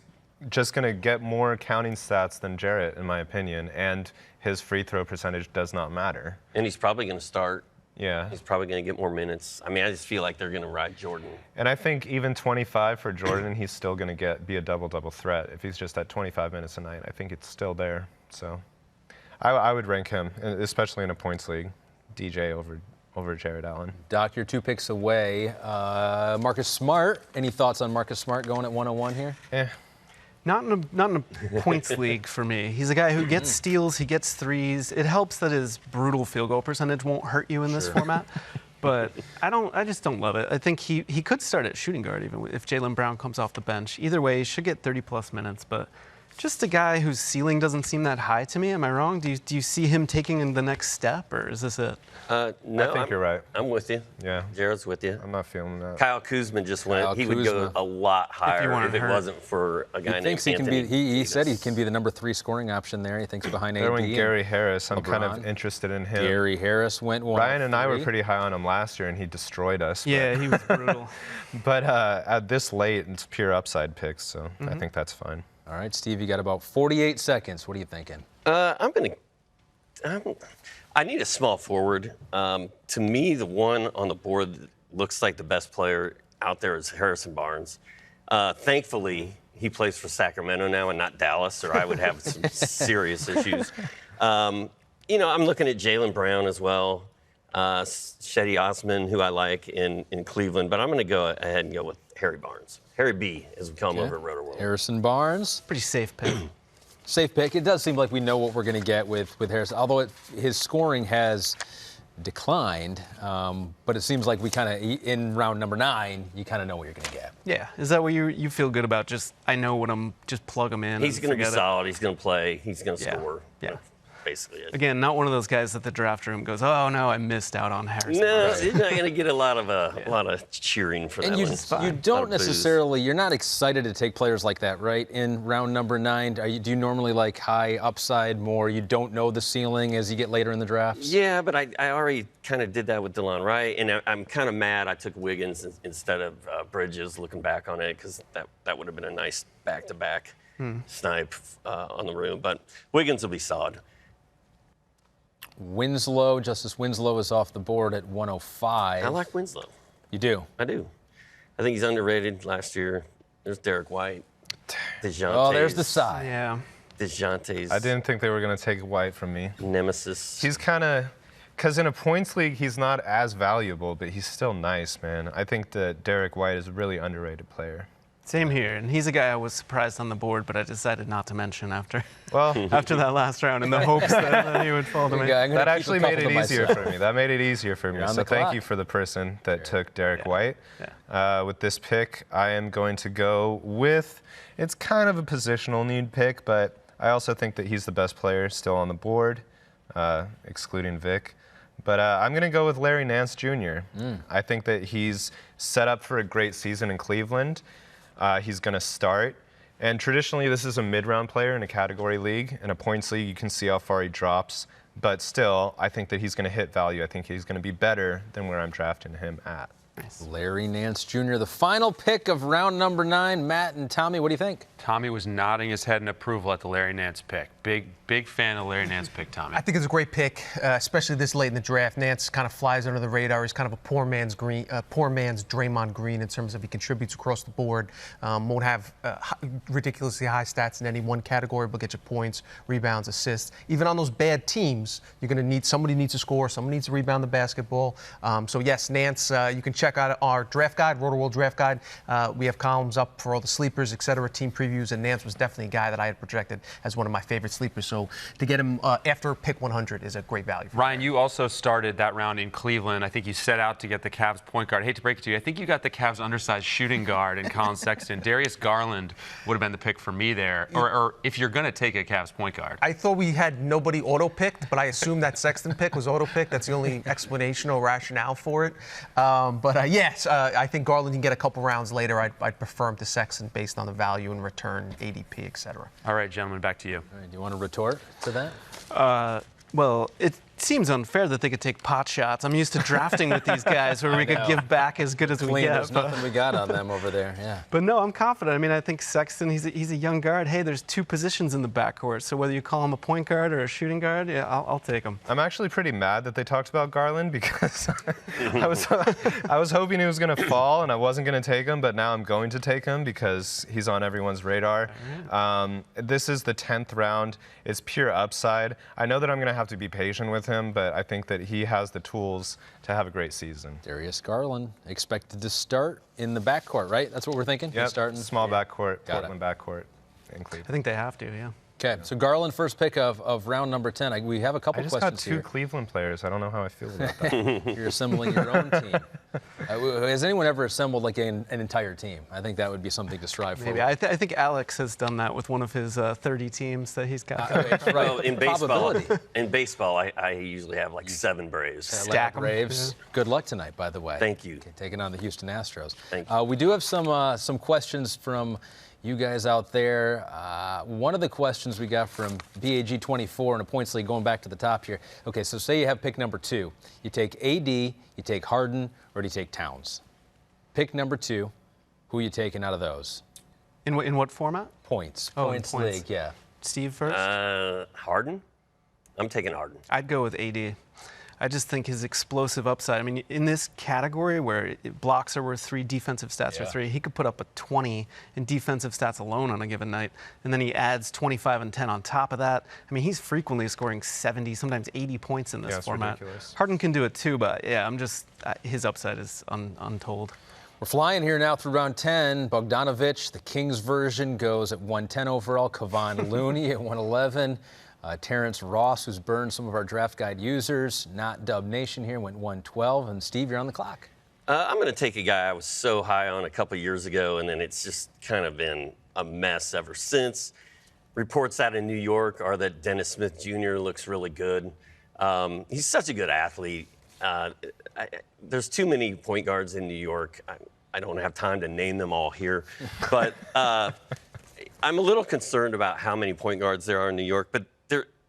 just going to get more counting stats than Jarrett, in my opinion, and his free throw percentage does not matter. And he's probably going to start. Yeah. He's probably going to get more minutes. I mean, I just feel like they're going to ride Jordan. And I think even 25 for Jordan, he's still going to be a double-double threat. If he's just at 25 minutes a night, I think it's still there. So I would rank him, especially in a points league, DJ over Jarrett Allen. Doc, you're 2 picks away. Marcus Smart. Any thoughts on Marcus Smart going at 101 here? Not in a points league for me. He's a guy who gets steals, he gets threes. It helps that his brutal field goal percentage won't hurt you in this format. But I just don't love it. I think he could start at shooting guard even if Jaylen Brown comes off the bench. Either way, he should get 30+ minutes. But just a guy whose ceiling doesn't seem that high to me. Am I wrong? Do you see him taking the next step, or is this it? No, I think you're right. I'm with you. Yeah. Jared's with you. I'm not feeling that. Kyle Kuzma just went. Kyle He would go Kuzma. a lot higher weren't if it hurt. wasn't for a guy He named thinks he can Anthony be. He said he Davis. can be the number 3 scoring option there. He thinks behind AD. There went and Gary Harris. I'm kind of LeBron. interested in him. Gary Harris went 1. Ryan and I were pretty high on him last year, and he destroyed us. Yeah, he was brutal. But at this late, it's pure upside picks, so I think that's fine. All right, Steve, you got about 48 seconds. What are you thinking? I need a small forward. To me, the one on the board that looks like the best player out there is Harrison Barnes. Thankfully, he plays for Sacramento now and not Dallas, or I would have some serious issues. I'm looking at Jaylen Brown as well, Shetty Osman, who I like in Cleveland, but I'm going to go ahead and go with Harry Barnes. Harry B, as we call him over at Rotoworld. Harrison Barnes. Pretty safe pick. Safe pick. It does seem like we know what we're going to get with Harrison, although his scoring has declined. But it seems like we kind of, in round number 9, you kind of know what you're going to get. Yeah. Is that what you feel good about? Just I know what just plug him in. He's and going to be forget it? solid. He's going to play. He's going to Yeah. score. Yeah. That's basically it. Again, not one of those guys that the draft room goes, oh no, I missed out on Harrison. No, Barnes." he's not going to get a lot of cheering for And that you, one. you A lot don't of boos. necessarily, you're not excited to take players like that, right? In round number 9, do you normally like high upside more? You don't know the ceiling as you get later in the drafts? Yeah, but I already kind of did that with DeLon Wright, and I'm kind of mad I took Wiggins instead of Bridges, looking back on it, because that would have been a nice back-to-back snipe on the room. But Wiggins will be solid. Justice Winslow is off the board at 105. I like Winslow. You do? I do. I think he's underrated last year. There's Derek White. DeJounte's. Oh, there's the side. Yeah. DeJounte's I didn't think they were going to take White from me. nemesis. He's kind of, because in a points league, he's not as valuable, but he's still nice, man. I think that Derek White is a really underrated player. Same here. And he's a guy I was surprised on the board, but I decided not to mention after Well, after that last round in the hopes that he would fall to me. Okay, I'm gonna that keep a actually made couple it to easier myself. for me. That made it easier for me. You're on So the thank clock. you for the person that took Derek White. With this pick, I am going to go with, it's kind of a positional need pick, but I also think that he's the best player still on the board, excluding Vic. But I'm going to go with Larry Nance Jr. I think that he's set up for a great season in Cleveland. He's going to start. And traditionally, this is a mid-round player in a category league. In a points league, you can see how far he drops. But still, I think that he's going to hit value. I think he's going to be better than where I'm drafting him at. Larry Nance Jr., the final pick of round number 9. Matt and Tommy, what do you think? Tommy was nodding his head in approval at the Larry Nance pick. Big fan of Larry Nance pick, Tommy. I think it's a great pick, especially this late in the draft. Nance kind of flies under the radar. He's kind of a poor man's Draymond Green in terms of he contributes across the board. Won't have ridiculously high stats in any one category, but get you points, rebounds, assists. Even on those bad teams, you're going to need somebody needs to score, somebody needs to rebound the basketball. So yes, Nance. You can check out our draft guide, Rotoworld draft guide. We have columns up for all the sleepers, etc., team previews, and Nance was definitely a guy that I had projected as one of my favorite sleepers. So to get him after pick 100 is a great value. Ryan, you also started that round in Cleveland. I think you set out to get the Cavs point guard. I hate to break it to you. I think you got the Cavs undersized shooting guard in Colin Sexton. Darius Garland would have been the pick for me there. Or if you're going to take a Cavs point guard. I thought we had nobody auto-picked, but I assumed that Sexton pick was auto-picked. That's the only explanation or rationale for it. Yes, I think Garland can get a couple rounds later. I'd prefer him to Sexton based on the value and return, ADP, etc. All right, gentlemen, back to you. All right, do you want to retort to that? Well, it seems unfair that they could take pot shots. I'm used to drafting with these guys where we could give back as good as we Clean, get. there's nothing we got on them over there, yeah. But no, I'm confident. I mean, I think Sexton, he's a young guard. Hey, there's 2 positions in the backcourt. So whether you call him a point guard or a shooting guard, yeah, I'll take him. I'm actually pretty mad that they talked about Garland because I was hoping he was going to fall and I wasn't going to take him, but now I'm going to take him because he's on everyone's radar. This is the 10th round. It's pure upside. I know that I'm going to have to be patient with him, but I think that he has the tools to have a great season. Darius Garland expected to start in the backcourt, right? That's what we're thinking? He's Yep, starting small backcourt, Got Portland backcourt in Cleveland. I think they have to, yeah. Okay, so Garland, first pick of round number 10. We have a couple I just got questions 2 here. Cleveland players. I don't know how I feel about that. You're assembling your own team. Has anyone ever assembled like an entire team? I think that would be something to strive for. Maybe. I think Alex has done that with one of his 30 teams that he's got. Right. Well, in baseball, Probability. I usually have like 7 Braves. Stack 'em. Braves. Good luck tonight, by the way. Thank you. Okay, taking on the Houston Astros. Thank you. We do have some questions from you guys out there. One of the questions we got from BAG24 in a points league, going back to the top here. Okay, so say you have pick number 2. You take AD, you take Harden, or do you take Towns? Pick number 2. Who are you taking out of those? In what format? Points. Oh, in Points points. league, yeah. Steve first? Harden? I'm taking Harden. I'd go with AD. I just think his explosive upside. I mean, in this category where blocks are worth 3, defensive stats are 3, he could put up a 20 in defensive stats alone on a given night. And then he adds 25 and 10 on top of that. I mean, he's frequently scoring 70, sometimes 80 points in this format. Ridiculous. Harden can do it too, but yeah, his upside is untold. We're flying here now through round 10. Bogdanovich, the Kings version, goes at 110 overall. Kawhi Leonard at 111. Terrence Ross, who's burned some of our draft guide users, not Dub Nation here, went 112. And Steve, you're on the clock. I'm going to take a guy I was so high on a couple years ago, and then it's just kind of been a mess ever since. Reports out in New York are that Dennis Smith Jr. looks really good. He's such a good athlete. There's too many point guards in New York. I don't have time to name them all here. But I'm a little concerned about how many point guards there are in New York. But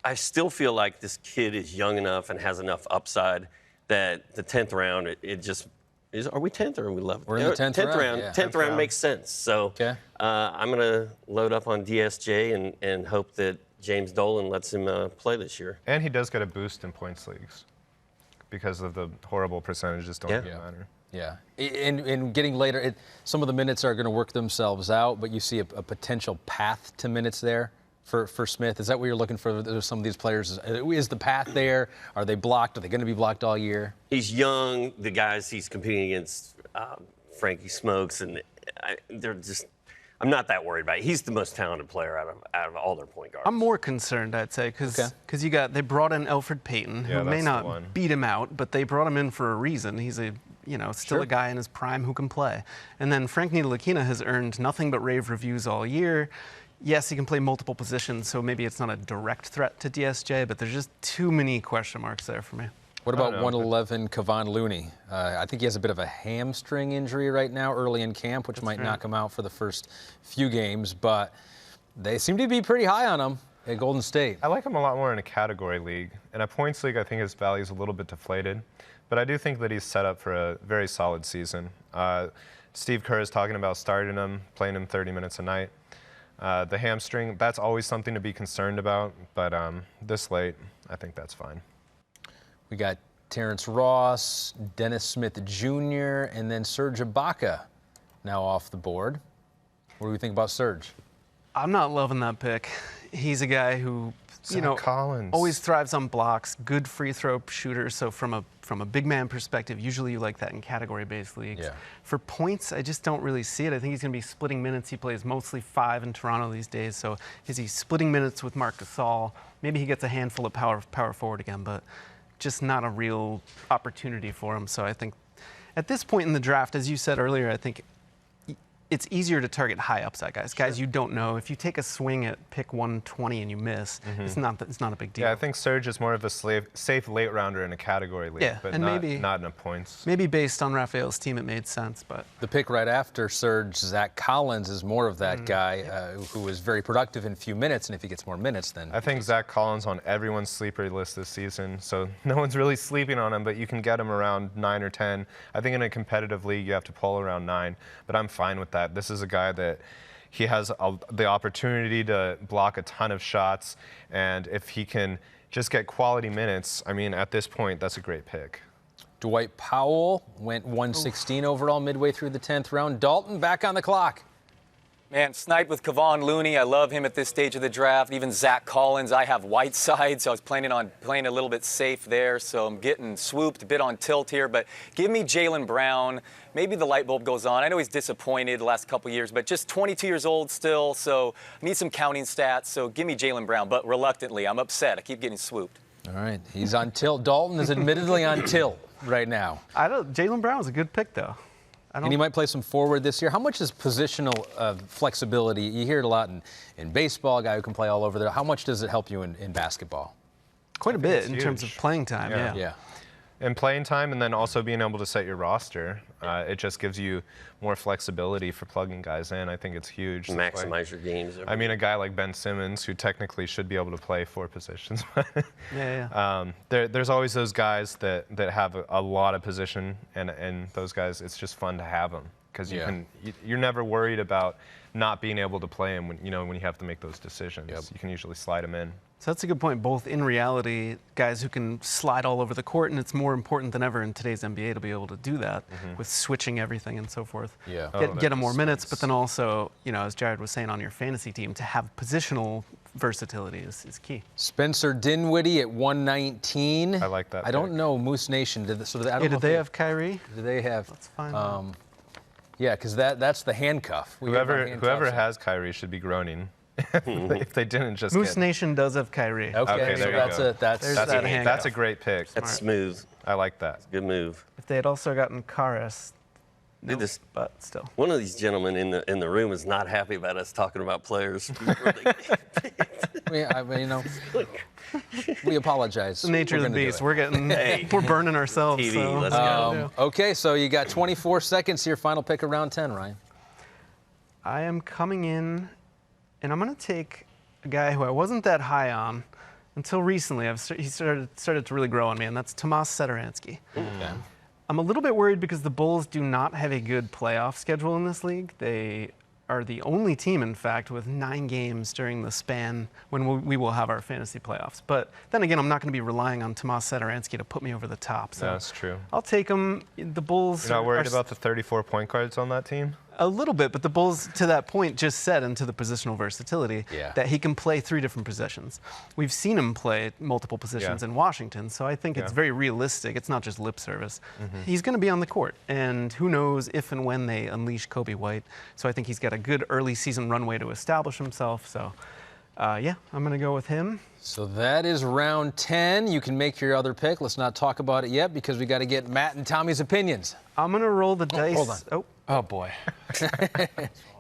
I still feel like this kid is young enough and has enough upside that the 10th round, it just is. Are we 10th or are we 11th? We're in the 10th round. Yeah. 10th round makes sense. So Okay. I'm going to load up on DSJ and hope that James Dolan lets him play this year. And he does get a boost in points leagues because of the horrible percentages don't even matter. Yeah. In getting later, some of the minutes are going to work themselves out, but you see a potential path to minutes there for Smith. Is that what you're looking for? There's some of these players. Is the path there? Are they blocked? Are they going to be blocked all year? He's young. The guys he's competing against, Frankie Smokes, and they're just. I'm not that worried about it. He's the most talented player out of all their point guards. I'm more concerned, I'd say, because they brought in Elfrid Payton, who may not beat him out, but they brought him in for a reason. He's still a guy in his prime who can play. And then Frank Ntilikina has earned nothing but rave reviews all year. Yes, he can play multiple positions, so maybe it's not a direct threat to DSJ, but there's just too many question marks there for me. What about 111 Kawhi Leonard? I think he has a bit of a hamstring injury right now early in camp, which might knock him out for the first few games, but they seem to be pretty high on him at Golden State. I like him a lot more in a category league. In a points league, I think his value is a little bit deflated, but I do think that he's set up for a very solid season. Steve Kerr is talking about starting him, playing him 30 minutes a night. The hamstring, that's always something to be concerned about, but this late, I think that's fine. We got Terrence Ross, Dennis Smith Jr., and then Serge Ibaka now off the board. What do we think about Serge? I'm not loving that pick. He's a guy who, Collins. always thrives on blocks, good free throw shooter. So from a big man perspective, usually you like that in category-based leagues. Yeah. For points, I just don't really see it. I think he's going to be splitting minutes. He plays mostly 5 in Toronto these days. So is he splitting minutes with Marc Gasol? Maybe he gets a handful of power forward again, but just not a real opportunity for him. So I think at this point in the draft, as you said earlier, I think it's easier to target high upside guys. Guys you don't know. If you take a swing at pick 120 and you miss, it's not a big deal. Yeah, I think Serge is more of a safe late rounder in a category league, but and not in a points. Maybe based on Raphael's team, it made sense. But the pick right after Serge, Zach Collins, is more of that guy who is very productive in a few minutes, and if he gets more minutes, then I think Zach Collins on everyone's sleeper list this season, so no one's really sleeping on him, but you can get him around 9 or 10. I think in a competitive league, you have to pull around 9, but I'm fine with that. This is a guy that he has the opportunity to block a ton of shots, and if he can just get quality minutes, I mean, at this point, that's a great pick. Dwight Powell went 116 overall midway through the 10th round. Dalton back on the clock. Man, sniped with Kevon Looney. I love him at this stage of the draft. Even Zach Collins. I have Whiteside, so I was planning on playing a little bit safe there. So I'm getting swooped, a bit on tilt here. But give me Jaylen Brown. Maybe the light bulb goes on. I know he's disappointed the last couple years, but just 22 years old still. So I need some counting stats. So give me Jaylen Brown. But reluctantly, I'm upset. I keep getting swooped. All right, he's on tilt. Dalton is admittedly on tilt right now. Jaylen Brown was a good pick, though. And he might play some forward this year. How much is positional flexibility? You hear it a lot in baseball, a guy who can play all over there. How much does it help you in basketball? Quite a bit in terms of playing time, Yeah. And playing time, and then also being able to set your roster. It just gives you more flexibility for plugging guys in. I think it's huge. Maximize your games. I mean, a guy like Ben Simmons, who technically should be able to play 4 positions. There's always those guys that have a lot of position, and those guys, it's just fun to have them because you're never worried about not being able to play them when you have to make those decisions. You can usually slide them in. So that's a good point. Both in reality, guys who can slide all over the court, and it's more important than ever in today's NBA to be able to do that with switching everything and so forth. Yeah. Get them more minutes, but then also, as Jared was saying, on your fantasy team, to have positional versatility is key. Spencer Dinwiddie at 119. I like that. I don't know Moose Nation. Did they have Kyrie? Do they have? Let's find out. Yeah, because that's the handcuff. Whoever has Kyrie should be groaning. If they didn't just Moose Nation does have Kyrie. Okay, there so you go. That's a great pick. That's smooth. I like that. Good move. If they had also gotten Karis, but still. One of these gentlemen in the room is not happy about us talking about players. We apologize. The nature of the beast. We're burning ourselves. TV, so. let's go. Okay, so you got 24 seconds here. Final pick of round 10, Ryan. I am coming in, and I'm going to take a guy who I wasn't that high on until recently. He started to really grow on me, and that's Tomas Satoransky. Okay. I'm a little bit worried because the Bulls do not have a good playoff schedule in this league. They are the only team, in fact, with 9 games during the span when we will have our fantasy playoffs. But then again, I'm not going to be relying on Tomas Satoransky to put me over the top. So that's true. I'll take him. The Bulls. You're not worried about the 34 point guards on that team? A little bit, but the Bulls, to that point, just said into the positional versatility that he can play 3 different positions. We've seen him play multiple positions in Washington, so I think it's very realistic. It's not just lip service. He's going to be on the court, and who knows if and when they unleash Kobe White. So I think he's got a good early season runway to establish himself. So, I'm going to go with him. So that is round 10. You can make your other pick. Let's not talk about it yet because we got to get Matt and Tommy's opinions. I'm going to roll the dice. Hold on. Oh, boy.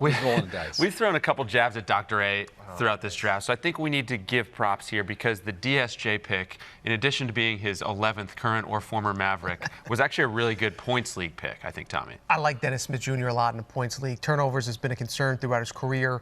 We're rolling the dice. We've thrown a couple jabs at Dr. A throughout this draft, so I think we need to give props here because the DSJ pick, in addition to being his 11th current or former Maverick, was actually a really good points league pick, I think, Tommy. I like Dennis Smith Jr. a lot in the points league. Turnovers has been a concern throughout his career.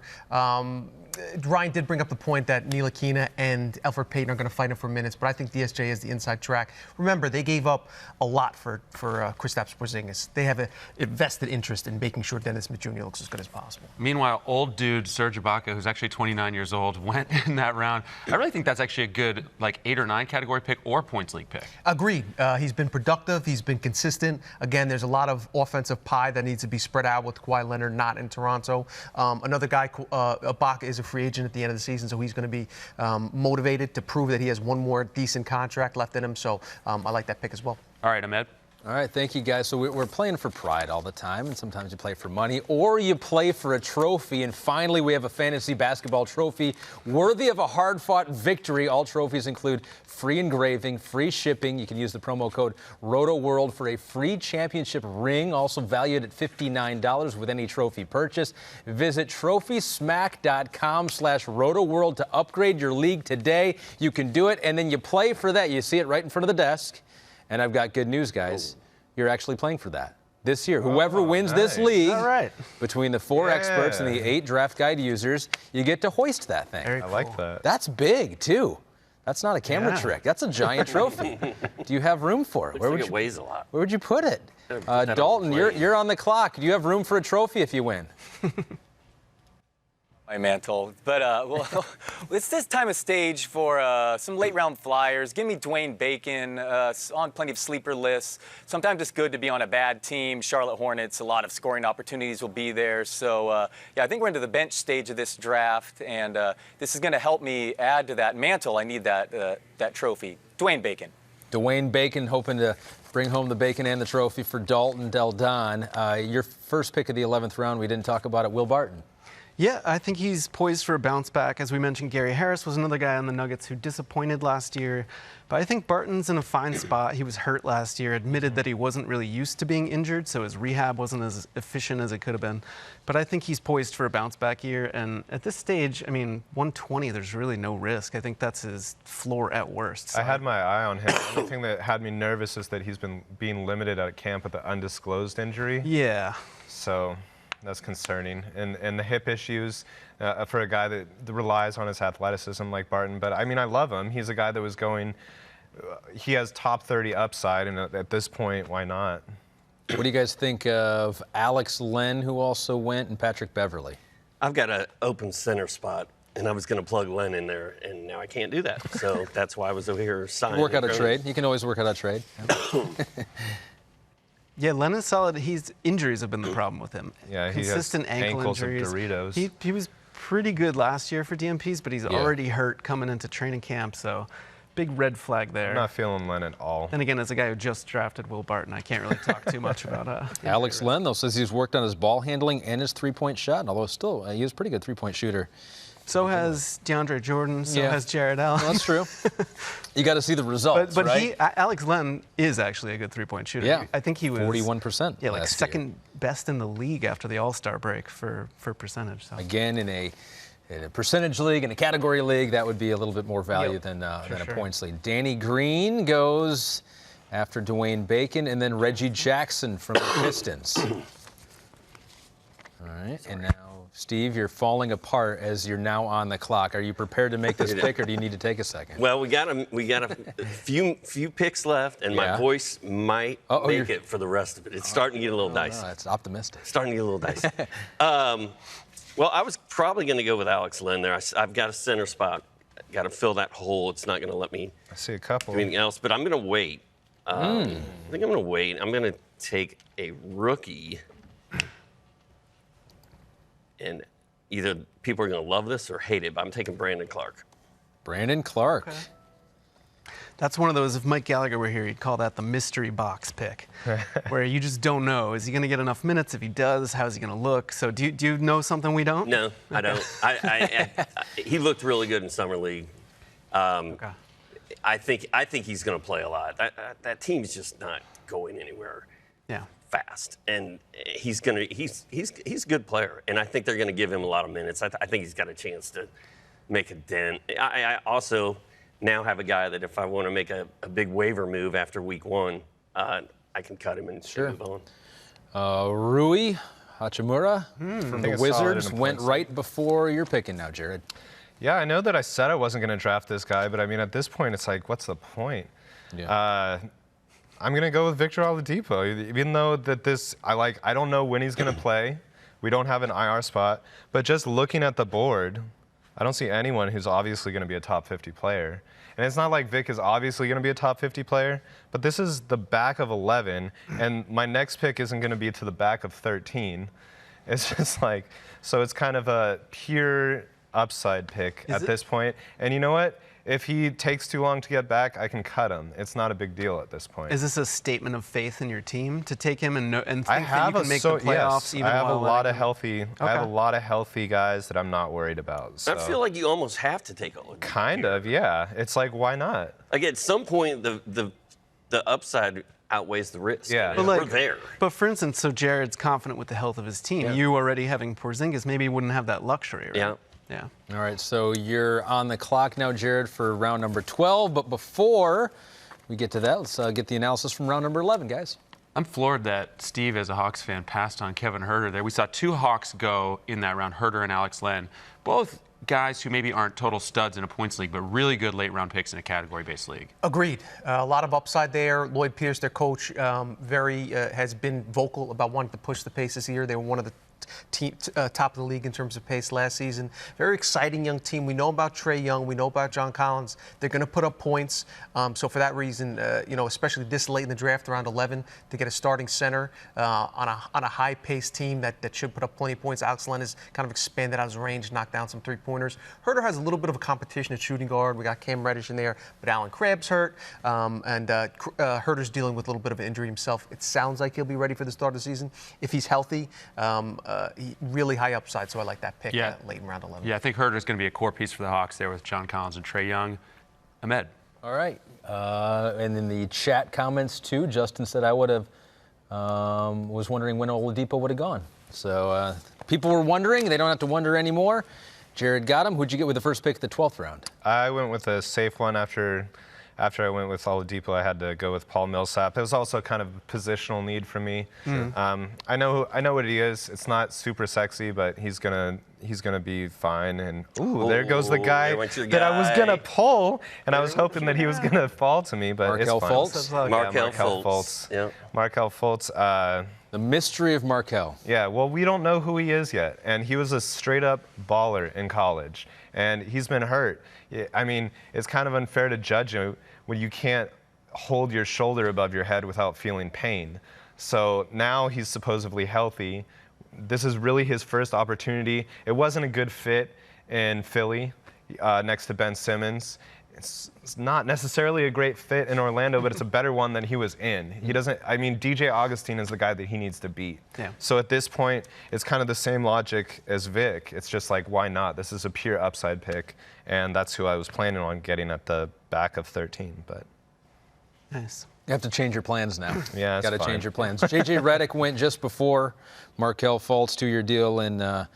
Ryan did bring up the point that Ntilikina and Elfrid Payton are going to fight him for minutes, but I think DSJ is the inside track. Remember, they gave up a lot for Kristaps Porzingis. They have a vested interest in making sure Dennis Smith Jr. looks as good as possible. Meanwhile, old dude Serge Ibaka, who's actually 29 years old, went in that round. I really think that's actually a good 8 or 9 category pick or points league pick. Agreed. He's been productive. He's been consistent. Again, there's a lot of offensive pie that needs to be spread out with Kawhi Leonard not in Toronto. Another guy, Ibaka, is a free agent at the end of the season, so he's going to be motivated to prove that he has one more decent contract left in him. So I like that pick as well. All right, Ahmed. All right, thank you, guys. So we're playing for pride all the time, and sometimes you play for money, or you play for a trophy, and finally we have a fantasy basketball trophy worthy of a hard-fought victory. All trophies include free engraving, free shipping. You can use the promo code Rotoworld for a free championship ring, also valued at $59 with any trophy purchase. Visit TrophySmack.com/Rotoworld to upgrade your league today. You can do it, and then you play for that. You see it right in front of the desk. And I've got good news, guys. You're actually playing for that this year. Whoever wins this league, between the 4 experts and the 8 draft guide users, you get to hoist that thing. I like that. That's big, too. That's not a camera trick. That's a giant trophy. Do you have room for it? Looks like it weighs a lot. Where would you put it? Dalton, you're on the clock. Do you have room for a trophy if you win? my mantle. But well, it's this time of stage for some late round flyers. Give me Dwayne Bacon on plenty of sleeper lists. Sometimes it's good to be on a bad team. Charlotte Hornets, a lot of scoring opportunities will be there. So yeah, I think we're into the bench stage of this draft, and this is going to help me add to that mantle. I need that trophy. Dwayne Bacon. Dwayne Bacon hoping to bring home the bacon and the trophy for Dalton Del Don. Your first pick of the 11th round, we didn't talk about it, Will Barton. Yeah, I think he's poised for a bounce back. As we mentioned, Gary Harris was another guy on the Nuggets who disappointed last year. But I think Barton's in a fine spot. He was hurt last year, admitted that he wasn't really used to being injured, so his rehab wasn't as efficient as it could have been. But I think he's poised for a bounce back year. And at this stage, I mean, 120, there's really no risk. I think that's his floor at worst. So I had my eye on him. The only thing that had me nervous is that he's been being limited at camp with the undisclosed injury. Yeah. So that's concerning. And the hip issues for a guy that relies on his athleticism like Barton. But, I mean, I love him. He's a guy that was going he has top 30 upside, and at this point, why not? What do you guys think of Alex Len, who also went, and Patrick Beverley? I've got an open center spot, and I was going to plug Len in there, and now I can't do that. So that's why I was over here signing. Work out a trade. You can always work out a trade. Yeah, Len is solid. Injuries have been the problem with him. Yeah, he consistent has ankle ankles injuries. of Doritos. He was pretty good last year for DMPs, but he's already hurt coming into training camp, so big red flag there. I'm not feeling Len at all. Then again, as a guy who just drafted Will Barton, I can't really talk too much about Alex Len, though, says he's worked on his ball handling and his three-point shot, although still he was a pretty good three-point shooter. So has DeAndre Jordan. So has Jared Allen. Well, that's true. You got to see the results, but right? Alex Len is actually a good three-point shooter. Yeah. I think he was 41%. Yeah, like last second year. best in the league after the All-Star break for percentage. So. Again, in a percentage league, in a category league, that would be a little bit more value than a points league. Danny Green goes after Dwayne Bacon, and then Reggie Jackson from the Pistons. All right, and now, Steve, you're falling apart as you're now on the clock. Are you prepared to make this pick, or do you need to take a second? Well, we got a few picks left, and my voice might make it for the rest of it. It's starting to get a little dicey. No, that's optimistic. Starting to get a little dicey. Well, I was probably going to go with Alex Len there. I've got a center spot. Got to fill that hole. It's not going to let me I see a couple. do anything else, but I'm going to wait. I think I'm going to wait. I'm going to take a rookie, and either people are going to love this or hate it, but I'm taking Brandon Clark. Brandon Clark. Okay. That's one of those, if Mike Gallagher were here, he'd call that the mystery box pick, where you just don't know. Is he going to get enough minutes? If he does, how's he going to look? So do you know something we don't? No, I don't. He looked really good in Summer League. I think he's going to play a lot. That team's just not going anywhere fast. And he's a good player, and I think they're going to give him a lot of minutes. I think he's got a chance to make a dent. I also now have a guy that if I want to make a big waiver move after week one, I can cut him and move on. Rui Hachimura from the Wizards went right before you're picking now, Jared. Yeah, I know that I said I wasn't going to draft this guy, but I mean, at this point, it's like, what's the point? Yeah. I'm going to go with Victor Oladipo, even though that I don't know when he's going to play. We don't have an IR spot, but just looking at the board, I don't see anyone who's obviously going to be a top 50 player. And it's not like Vic is obviously going to be a top 50 player, but this is the back of 11, and my next pick isn't going to be to the back of 13. It's just like, so it's kind of a pure upside pick at this point. And you know what? If he takes too long to get back, I can cut him. It's not a big deal at this point. Is this a statement of faith in your team to take him and think that you can make the playoffs? Yes, I have a lot of healthy. I have a lot of healthy guys that I'm not worried about. So. I feel like you almost have to take Oladipo. Kind of, yeah. It's like, why not? Like at some point, the upside outweighs the risk. Yeah, but we're there. But for instance, so Jared's confident with the health of his team. You already having Porzingis, maybe wouldn't have that luxury, right? Yeah. Yeah. All right, so you're on the clock now, Jared, for round number 12. But before we get to that, let's get the analysis from round number 11, guys. I'm floored that Steve, as a Hawks fan, passed on Kevin Huerter there. We saw two Hawks go in that round, Huerter and Alex Len. Both guys who maybe aren't total studs in a points league, but really good late-round picks in a category-based league. Agreed. A lot of upside there. Lloyd Pierce, their coach, has been vocal about wanting to push the pace this year. They were one of the top of the league in terms of pace last season. Very exciting young team. We know about Trae Young. We know about John Collins. They're going to put up points. So for that reason, especially this late in the draft, around 11, to get a starting center on a high-paced team that should put up plenty of points. Alex Len has kind of expanded out his range, knocked down some three-pointers. Herter has a little bit of a competition at shooting guard. We got Cam Reddish in there, but Allen Crabbe's hurt, and Herter's dealing with a little bit of an injury himself. It sounds like he'll be ready for the start of the season if he's healthy. Really high upside, so I like that pick late in round 11. Yeah, I think Herter's going to be a core piece for the Hawks there with John Collins and Trae Young. Ahmed. All right. And in the chat comments, too, Justin said I would have was wondering when Oladipo would have gone. So people were wondering. They don't have to wonder anymore. Jared got him. Who'd you get with the first pick of the 12th round? I went with a safe one after I went with Oladipo. I had to go with Paul Millsap. It was also kind of a positional need for me. I know what he is. It's not super sexy, but he's gonna be fine. And there goes the guy that I was gonna pull, and I was hoping that he was gonna fall to me, but Markelle it's fine. Fultz? Markelle Fultz. Yep. Markelle Fultz. The mystery of Markelle. Yeah, well, we don't know who he is yet, and he was a straight-up baller in college, and he's been hurt. I mean, it's kind of unfair to judge him when you can't hold your shoulder above your head without feeling pain. So now he's supposedly healthy. This is really his first opportunity. It wasn't a good fit in Philly next to Ben Simmons. It's not necessarily a great fit in Orlando, but it's a better one than he was in. He doesn't, I mean, DJ Augustine is the guy that he needs to beat. Yeah. So at this point, it's kind of the same logic as Vic. It's just like, why not? This is a pure upside pick, and that's who I was planning on getting at the back of 13. But nice. You have to change your plans now. Yeah, got to fine. change your plans. J.J. Redick went just before Markelle Fultz, 2-year deal in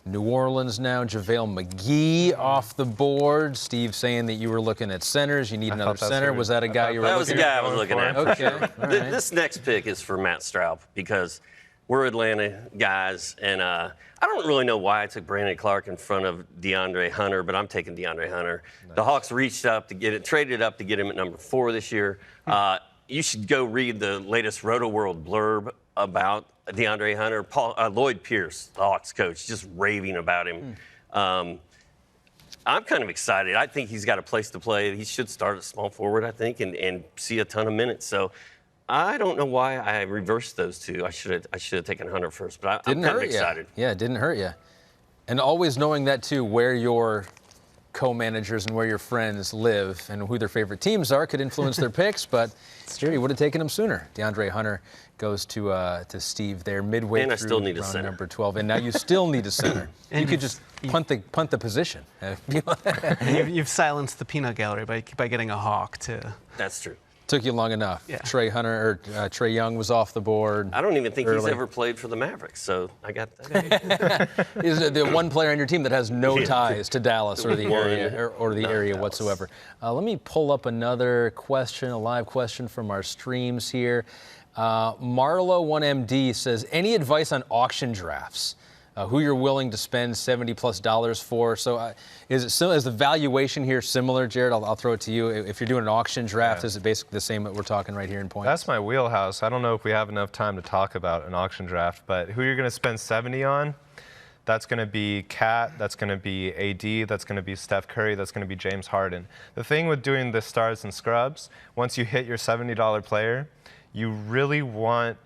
New Orleans now. JaVale McGee off the board. Steve saying that you were looking at centers. You need another center. Was that a guy you were looking at? That was the guy I was looking at. Okay. For sure. All right. This next pick is for Matt Straub because we're Atlanta guys, and I don't really know why I took Brandon Clark in front of DeAndre Hunter, but I'm taking DeAndre Hunter. Nice. The Hawks reached up to get it, traded up to get him at number 4 this year. You should go read the latest Rotoworld blurb about DeAndre Hunter. Lloyd Pierce, the Hawks coach, just raving about him. I'm kind of excited. I think he's got a place to play. He should start at small forward, I think, and see a ton of minutes. So I don't know why I reversed those two. I should have taken Hunter first, but I'm kind of excited. Yeah, it didn't hurt you. And always knowing that, too, where your co-managers and where your friends live and who their favorite teams are could influence their picks, but Jerry would have taken him sooner. DeAndre Hunter goes to Steve there midway and through I still need a round center. number 12, and now you still need a center. You could just punt the position. You've silenced the peanut gallery by getting a Hawk to. That's true. Took you long enough. Yeah. Trae Young was off the board. I don't even think he's early. ever played for the Mavericks, so I got that. Is the one player on your team that has no ties to Dallas or the One. area or the area Dallas. whatsoever? Let me pull up another question, a live question from our streams here. Marlo1MD says, any advice on auction drafts? Who you're willing to spend $70+ for? So is the valuation here similar, Jared? I'll throw it to you. If you're doing an auction draft, is it basically the same that we're talking right here in points? that's my wheelhouse. I don't know if we have enough time to talk about an auction draft, but who you're going to spend 70 on, that's going to be Kat, that's going to be AD, that's going to be Steph Curry, that's going to be James Harden. The thing with doing the stars and scrubs, once you hit your $70 player, you really want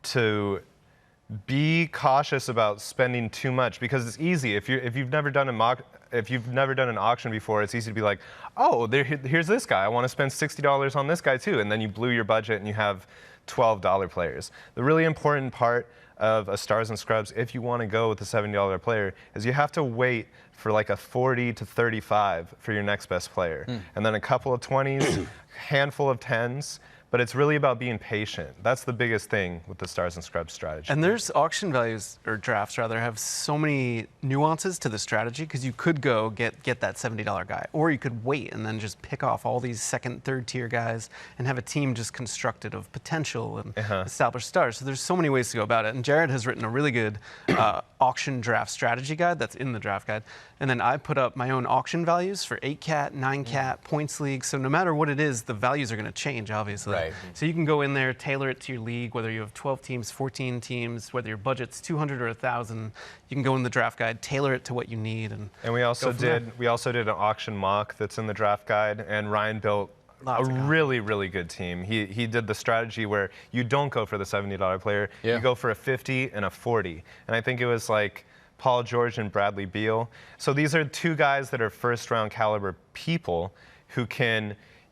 to be cautious about spending too much because it's easy. If you've never done an auction before, it's easy to be like, oh, here's this guy. I want to spend $60 on this guy too, and then you blew your budget and you have $12 players. The really important part of a stars and scrubs, if you want to go with a $70 player, is you have to wait for like a 40 to 35 for your next best player, and then a couple of 20s, handful of 10s. But it's really about being patient. That's the biggest thing with the stars and scrubs strategy. And there's auction values, or drafts rather, have so many nuances to the strategy because you could go get that $70 guy, or you could wait and then just pick off all these second, third tier guys and have a team just constructed of potential and established stars. So there's so many ways to go about it. And Jared has written a really good auction draft strategy guide that's in the draft guide. And then I put up my own auction values for 8-cat, 9-cat, points league. So no matter what it is, the values are going to change, obviously. Right. So you can go in there, tailor it to your league, whether you have 12 teams, 14 teams, whether your budget's 200 or 1,000. You can go in the draft guide, tailor it to what you need, and we also did an auction mock that's in the draft guide, and Ryan built a really, really good team. He did the strategy where you don't go for the $70 player, you go for a 50 and a 40. And I think it was like Paul George and Bradley Beal. So these are two guys that are first-round caliber people who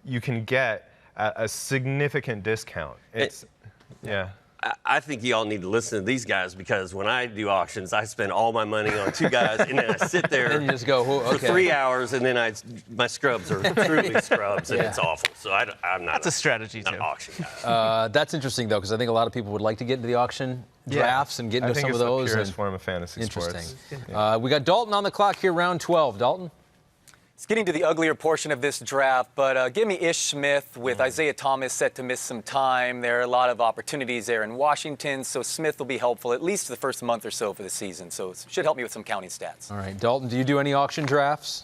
you can get at a significant discount. I think you all need to listen to these guys, because when I do auctions, I spend all my money on two guys, and then I sit there and you just go, for 3 hours, and then my scrubs are truly scrubs, and it's awful. So I'm not. That's a strategy not too. An auction guy. That's interesting, though, because I think a lot of people would like to get into the auction drafts and get into some of those. I think it's the purest form of fantasy interesting. sports. We got Dalton on the clock here, round 12. Dalton? It's getting to the uglier portion of this draft, but give me Ish Smith with Isaiah Thomas set to miss some time. There are a lot of opportunities there in Washington, so Smith will be helpful at least the first month or so for the season. So it should help me with some counting stats. All right, Dalton, do you do any auction drafts?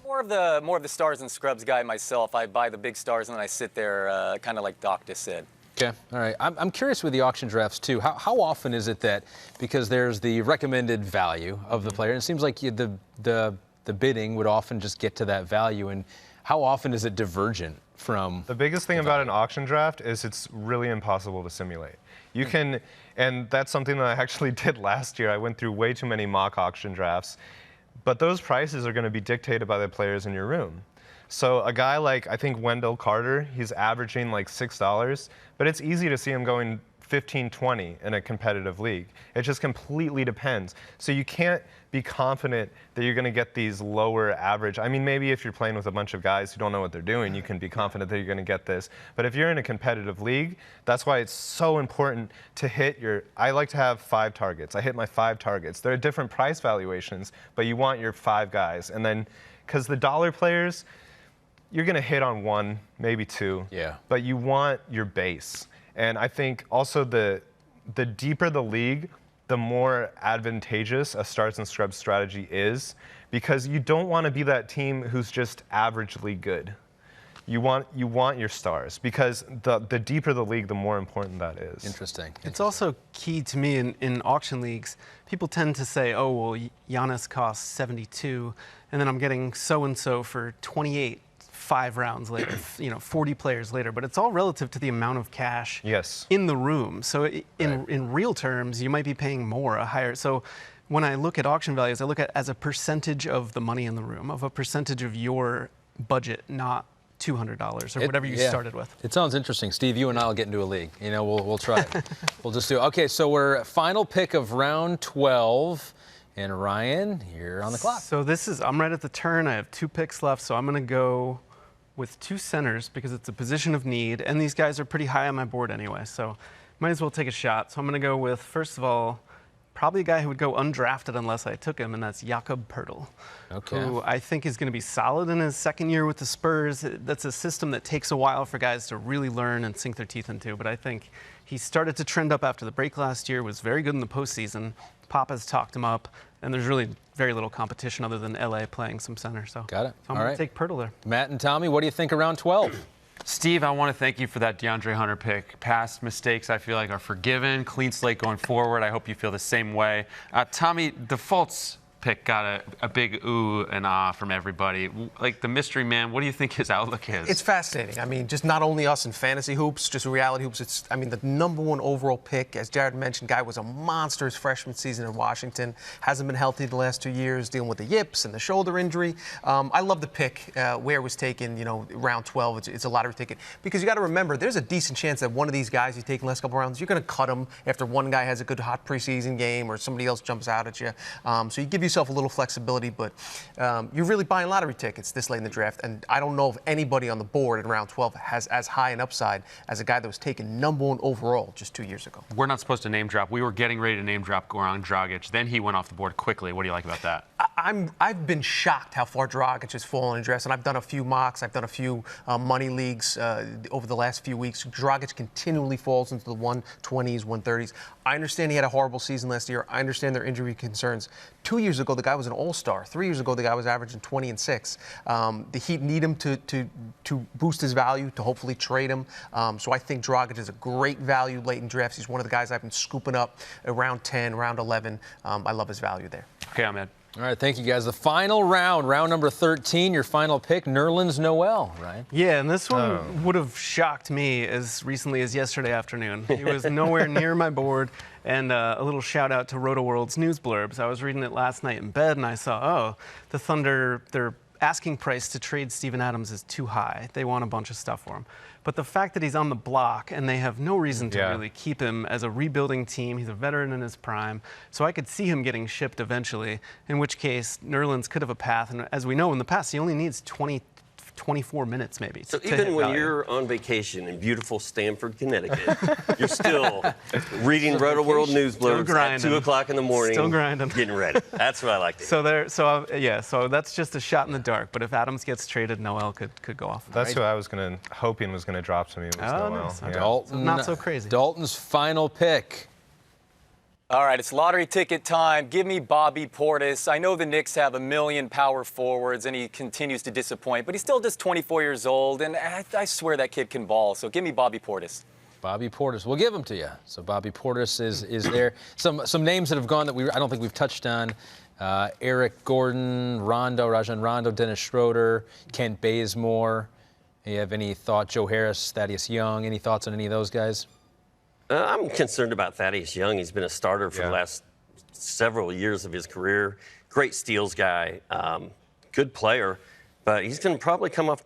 More of the stars and scrubs guy myself. I buy the big stars and then I sit there, kind of like Doc just said. Okay, all right. I'm curious with the auction drafts, too. How often is it that, because there's the recommended value of the player, and it seems like the bidding would often just get to that value, and how often is it divergent from? The biggest thing about an auction draft is it's really impossible to simulate. You can, and that's something that I actually did last year. I went through way too many mock auction drafts, but those prices are going to be dictated by the players in your room. So a guy like, I think, Wendell Carter, he's averaging like $6, but it's easy to see him going 15, 20 in a competitive league. It just completely depends. So you can't be confident that you're going to get these lower average. I mean, maybe if you're playing with a bunch of guys who don't know what they're doing, you can be confident that you're going to get this. But if you're in a competitive league, that's why it's so important to hit I like to have 5 targets. I hit my 5 targets. There are different price valuations, but you want your 5 guys. And then, because the dollar players, you're going to hit on 1, maybe 2. Yeah. But you want your base. And I think also the deeper the league, the more advantageous a stars and scrubs strategy is, because you don't want to be that team who's just averagely good. You want your stars, because the deeper the league, the more important that is. Interesting. It's also key to me in auction leagues. People tend to say, oh, well, Giannis costs 72, and then I'm getting so-and-so for 28. 5 rounds later, 40 players later, but it's all relative to the amount of cash in the room. So in real terms, you might be paying more, a higher. So when I look at auction values, I look at as a percentage of the money in the room, of a percentage of your budget, not $200 or whatever you started with. It sounds interesting. Steve, you and I will get into a league. We'll try it. We'll just do it. Okay, so we're final pick of round 12. And Ryan, you're on the clock. So I'm right at the turn. I have 2 picks left, so I'm going to go with 2 centers because it's a position of need, and these guys are pretty high on my board anyway, so might as well take a shot. So I'm going to go with, first of all, probably a guy who would go undrafted unless I took him, and that's Jakob Poeltl, who I think is going to be solid in his second year with the Spurs. That's a system that takes a while for guys to really learn and sink their teeth into, but I think he started to trend up after the break last year, was very good in the postseason. Papa's talked him up, and there's really very little competition other than LA playing some center. So got it. I'm going to take Poeltl there. Matt and Tommy, what do you think of round 12? Steve, I want to thank you for that DeAndre Hunter pick. Past mistakes, I feel like, are forgiven. Clean slate going forward. I hope you feel the same way. Tommy, the Fultz pick got a big ooh and ah from everybody. Like the mystery man, what do you think his outlook is? It's fascinating. I mean, just not only us in fantasy hoops, just reality hoops. The #1 overall pick, as Jared mentioned, guy was a monster his freshman season in Washington. Hasn't been healthy the last 2 years, dealing with the yips and the shoulder injury. I love the pick where it was taken. Round 12. It's a lottery ticket because you got to remember there's a decent chance that one of these guys you take in the last couple rounds, you're going to cut them after one guy has a good hot preseason game or somebody else jumps out at you. So you give yourself a little flexibility, but you're really buying lottery tickets this late in the draft, and I don't know if anybody on the board in round 12 has as high an upside as a guy that was taken #1 overall just 2 years ago. We're not supposed to name drop. We were getting ready to name drop Goran Dragic. Then he went off the board quickly. What do you like about that? I've been shocked how far Dragic has fallen in drafts, and I've done a few mocks, I've done a few money leagues over the last few weeks. Dragic continually falls into the 120s, 130s. I understand he had a horrible season last year. I understand their injury concerns. 2 years ago, the guy was an all-star. 3 years ago, the guy was averaging 20 and 6. The Heat need him to boost his value, to hopefully trade him. So I think Dragic is a great value late in drafts. He's one of the guys I've been scooping up around 10, around 11. I love his value there. Okay, I'm in. All right, thank you, guys. The final round, round number 13, your final pick, Nerlens Noel, right? Yeah, and this one would have shocked me as recently as yesterday afternoon. He was nowhere near my board. And a little shout out to Rotoworld's news blurbs. I was reading it last night in bed, and I saw, the Thunder, their asking price to trade Steven Adams is too high. They want a bunch of stuff for him. But the fact that he's on the block and they have no reason to really keep him as a rebuilding team, he's a veteran in his prime, so I could see him getting shipped eventually, in which case Nerlens could have a path. And as we know in the past, he only needs 24 minutes maybe. So even when you're on vacation in beautiful Stamford, Connecticut, you're still reading Rotoworld news blurbs at 2 o'clock in the morning. Still grinding. Getting ready. That's what I like to hear. So that's just a shot in the dark. But if Adams gets traded, Noel could go off. That's who I was hoping was gonna drop to me. Was Noel. Nice. Yeah. Dalton, Not so crazy. Dalton's final pick. All right, it's lottery ticket time. Give me Bobby Portis. I know the Knicks have a million power forwards, and he continues to disappoint, but he's still just 24 years old, and I swear that kid can ball. So give me Bobby Portis. Bobby Portis. We'll give him to you. So Bobby Portis is there. Some names that have gone that I don't think we've touched on. Eric Gordon, Rajon Rondo, Dennis Schroeder, Kent Bazemore. You have any thoughts? Joe Harris, Thaddeus Young. Any thoughts on any of those guys? I'm concerned about Thaddeus Young. He's been a starter for the last several years of his career. Great steals guy, good player, but he's going to probably come off.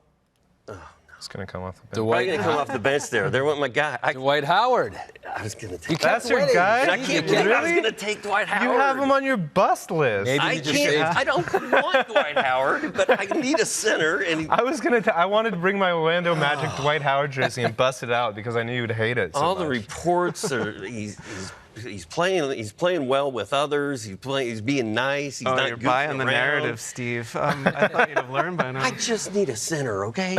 He's going to come off the bench. Probably going to come off the bench there. There went my guy. Dwight Howard. I was going to take. That's your guy? I can't believe I was going to take Dwight Howard. You have him on your bust list. Maybe I can't. I don't want Dwight Howard, but I need a center. And I wanted to bring my Orlando Magic Dwight Howard jersey and bust it out because I knew you'd hate it so all the much. reports are he's playing well with others. He's being nice. He's not you're goofing buying the around. narrative, Steve. I thought you'd have learned by now. I just need a center, okay?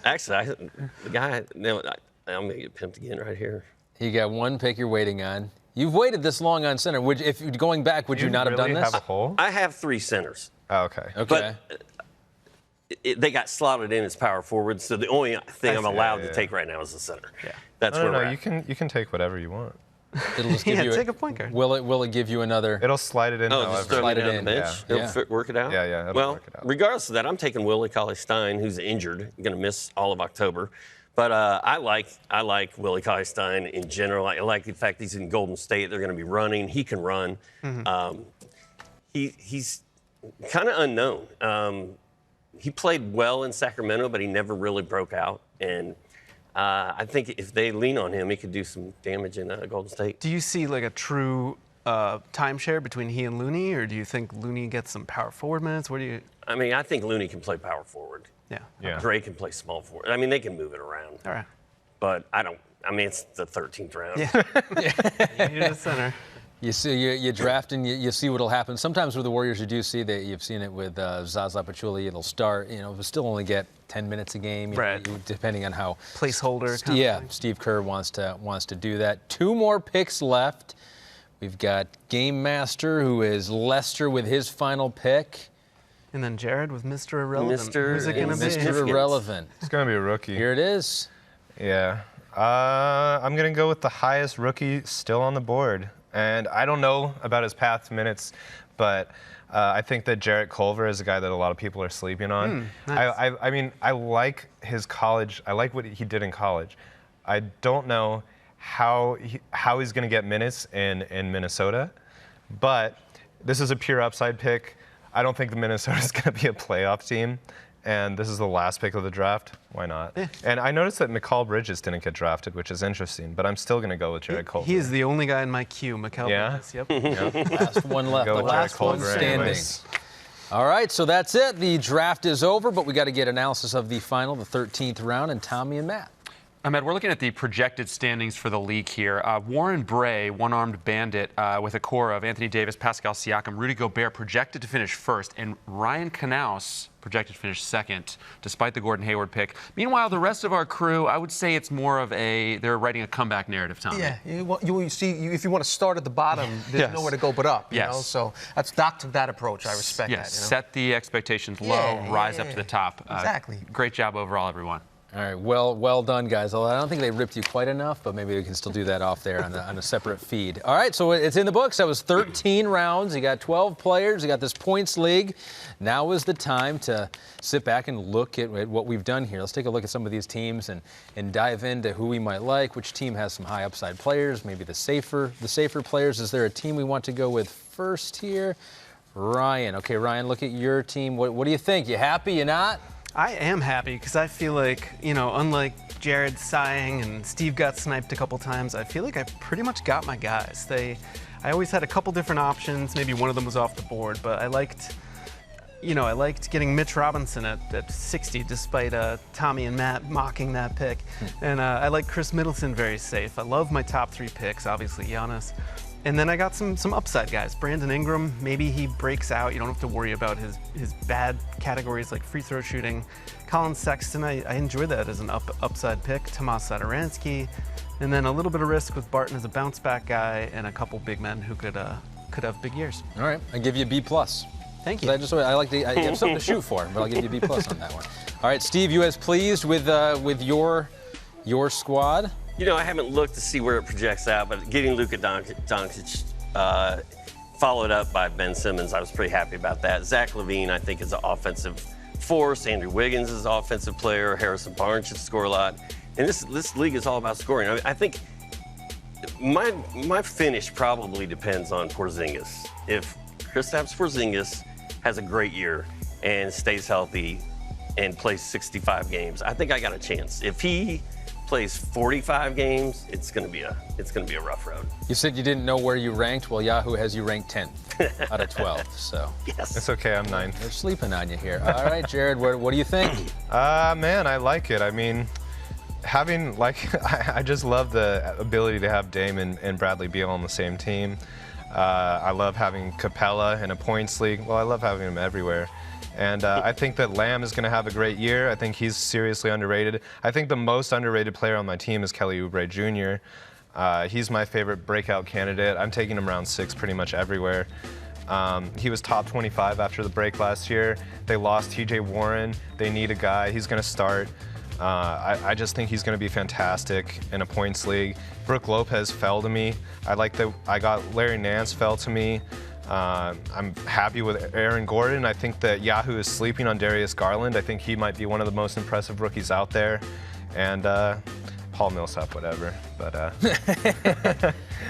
Actually, the guy. No, I'm gonna get pimped again right here. You got one pick you're waiting on. You've waited this long on center. If you're going back, would you not have done this? Have a hole? I have 3 centers. Oh, okay. Okay. But they got slotted in as power forwards, so the only thing I'm allowed to take right now is the center. Yeah. That's where we're No, at. you can take whatever you want. It'll just give you take a point guard. Will it give you another? It'll slide it in. Oh, however. just throw Slide me it down in. the bench. Yeah. It'll work it out? Yeah, it'll well, work it out. regardless of that, I'm taking Willie Cauley-Stein, who's injured, going to miss all of October. But I like Willie Cauley-Stein in general. I like the fact he's in Golden State. They're going to be running. He can run. Mm-hmm. He's kind of unknown. He played well in Sacramento, but he never really broke out. And I think if they lean on him, he could do some damage in Golden State. Do you see like a true timeshare between he and Looney, or do you think Looney gets some power forward minutes? What do you? I mean, I think Looney can play power forward. Yeah. Dre can play small forward. I mean, they can move it around. All right. But I don't. I mean, it's the 13th round. Yeah. You need a center. You see, you draft and you see what'll happen. Sometimes with the Warriors, you do see that you've seen it with Zaza Pachulia. It'll start, but still only get 10 minutes a game, Right. Depending on how Placeholder. Yeah, Steve Kerr wants to do that. 2 more picks left. We've got Game Master, who is Lester with his final pick. And then Jared with Mr. Irrelevant. Who's it going to be? Mr. Irrelevant. It's going to be a rookie. Here it is. Yeah. I'm going to go with the highest rookie still on the board. And I don't know about his path to minutes, but I think that Jarrett Culver is a guy that a lot of people are sleeping on. Nice. I mean, I like his college. I like what he did in college. I don't know how he's going to get minutes in Minnesota, but this is a pure upside pick. I don't think the Minnesota's going to be a playoff team, and this is the last pick of the draft. Why not? Yeah. And I noticed that McCall Bridges didn't get drafted, which is interesting, but I'm still going to go with Jarrett Culver. He is the only guy in my queue, McCall Bridges. Yep. Last one left. Go The with last Jarrett one Culver standing. anyways. All right, so that's it. The draft is over, but we got to get analysis of the final, the 13th round, and Tommy and Matt. Ahmed, we're looking at the projected standings for the league here. Warren Bray, one-armed bandit with a core of Anthony Davis, Pascal Siakam, Rudy Gobert projected to finish first, and Ryan Knaus projected to finish second, despite the Gordon Hayward pick. Meanwhile, the rest of our crew, I would say it's more of they're writing a comeback narrative, Tom. Yeah, you see, if you want to start at the bottom, there's nowhere to go but up. You know? So Doc took that approach. I respect that. Set the expectations low, rise up to the top. Exactly. Great job overall, everyone. All right, well done, guys. Although I don't think they ripped you quite enough, but maybe we can still do that off there on a separate feed. All right, so it's in the books. That was 13 rounds. You got 12 players. You got this points league. Now is the time to sit back and look at what we've done here. Let's take a look at some of these teams and dive into who we might like, which team has some high upside players, maybe the safer players. Is there a team we want to go with first here? Ryan. Okay, Ryan, look at your team. What do you think? You happy? You not? I am happy because I feel like, unlike Jared sighing and Steve got sniped a couple times, I feel like I pretty much got my guys. I always had a couple different options. Maybe one of them was off the board, but I liked getting Mitch Robinson at 60, despite Tommy and Matt mocking that pick. And I like Chris Middleton very safe. I love my top 3 picks, obviously Giannis. And then I got some upside guys. Brandon Ingram, maybe he breaks out. You don't have to worry about his bad categories like free throw shooting. Colin Sexton, I enjoy that as an upside pick. Tomas Satoransky. And then a little bit of risk with Barton as a bounce back guy and a couple big men who could have big years. All right, I give you a B+. Thank you. I have something to shoot for, but I'll give you a B+ on that one. All right, Steve, you as pleased with your squad? I haven't looked to see where it projects out, but getting Luka Doncic followed up by Ben Simmons, I was pretty happy about that. Zach Lavine, I think, is an offensive force. Andrew Wiggins is an offensive player. Harrison Barnes should score a lot. And this league is all about scoring. I think my finish probably depends on Porzingis. If Kristaps Porzingis has a great year and stays healthy and plays 65 games, I think I got a chance. If he plays 45 games, it's gonna be a rough road. You said you didn't know where you ranked. Well, Yahoo has you ranked 10th out of 12. So yes, it's okay. I'm 9. They're sleeping on you here. All right, Jared, what do you think? Man, I like it. I mean, I just love the ability to have Dame and Bradley Beal on the same team. I love having Capella in a points league. Well, I love having him everywhere. And I think that Lamb is going to have a great year. I think he's seriously underrated. I think the most underrated player on my team is Kelly Oubre Jr. He's my favorite breakout candidate. I'm taking him round 6 pretty much everywhere. He was top 25 after the break last year. They lost TJ Warren. They need a guy. He's going to start. I just think he's going to be fantastic in a points league. Brook Lopez fell to me. I got Larry Nance fell to me. I'm happy with Aaron Gordon. I think that Yahoo is sleeping on Darius Garland. I think he might be one of the most impressive rookies out there. And Paul Millsap, whatever. But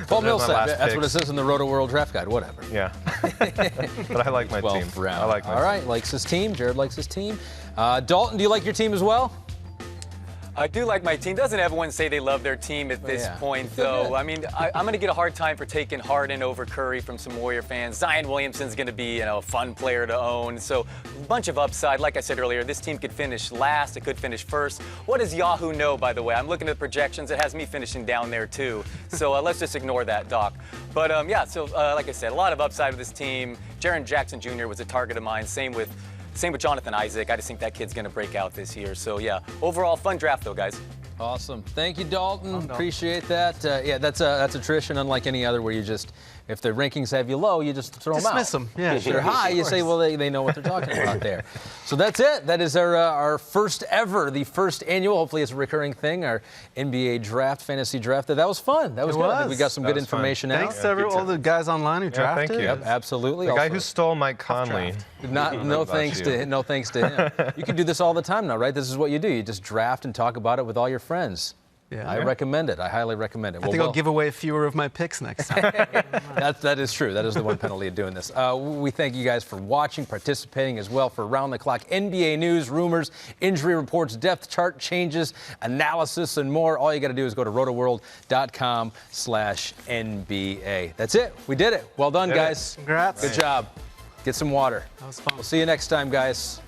Paul Millsap, that's what it says in the Rotoworld draft guide, whatever. Yeah. But I like my team. Round. I like my All right, team. likes his team. Jared likes his team. Dalton, do you like your team as well? I do like my team. Doesn't everyone say they love their team at this point, though? I mean, I'm going to get a hard time for taking Harden over Curry from some Warrior fans. Zion Williamson's going to be, a fun player to own. So a bunch of upside. Like I said earlier, this team could finish last. It could finish first. What does Yahoo know, by the way? I'm looking at the projections. It has me finishing down there, too. So let's just ignore that, Doc. But, like I said, a lot of upside with this team. Jaren Jackson Jr. was a target of mine. Same with Jonathan Isaac. I just think that kid's going to break out this year. So, yeah, overall, fun draft, though, guys. Awesome. Thank you, Dalton. Appreciate that. That's attrition, unlike any other, where you just, if the rankings have you low, you just throw them out. Dismiss them. Yeah, if they're high, you say, well, they know what they're talking about there. So that's it. That is our first ever, the first annual, hopefully it's a recurring thing, our NBA draft, fantasy draft. That was fun. That was good. I think we got some good information out. Thanks to all the guys online who drafted. Thank you. Yep, absolutely. The guy who stole Mike Conley. No thanks to him. You can do this all the time now, right? This is what you do. You just draft and talk about it with all your friends. Yeah. I recommend it. I highly recommend it. I think I'll give away fewer of my picks next time. That is true. That is the one penalty of doing this. We thank you guys for watching, participating as well for round-the-clock NBA news, rumors, injury reports, depth chart changes, analysis, and more. All you got to do is go to rotoworld.com/NBA. That's it. We did it. Well done, guys. Congrats. Good job. Get some water. That was fun. We'll see you next time, guys.